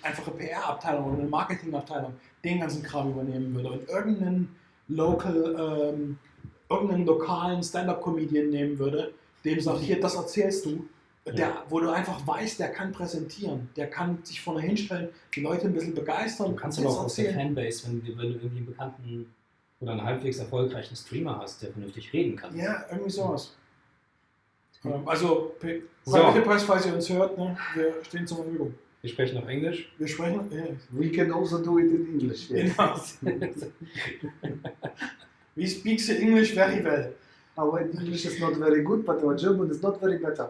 einfache PR-Abteilung oder eine Marketing-Abteilung den ganzen Kram übernehmen würde und irgendeinen lokalen Stand-Up-Comedian nehmen würde, dem sagt, hier, das erzählst du, wo du einfach weißt, der kann präsentieren, der kann sich vorne hinstellen, die Leute ein bisschen begeistern. Du kannst aber auch aus der Fanbase, wenn du irgendwie einen bekannten oder einen halbwegs erfolgreichen Streamer hast, der vernünftig reden kann. Ja, irgendwie sowas. Also, Private Press, falls ihr uns hört, ne, wir stehen zur Verfügung. Wir sprechen auf Englisch. We can also do it in English. Yes. Genau. We speak English very well. Our English is not very good, but our German is not very better.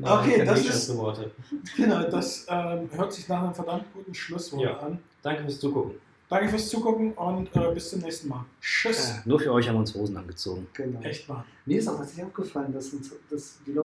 Okay, das hört sich nach einem verdammt guten Schlusswort an. Danke fürs Zugucken. Danke fürs Zugucken und bis zum nächsten Mal. Tschüss. Nur für euch haben wir uns Hosen angezogen. Genau. Echt wahr. Mir ist auch was aufgefallen, dass die Leute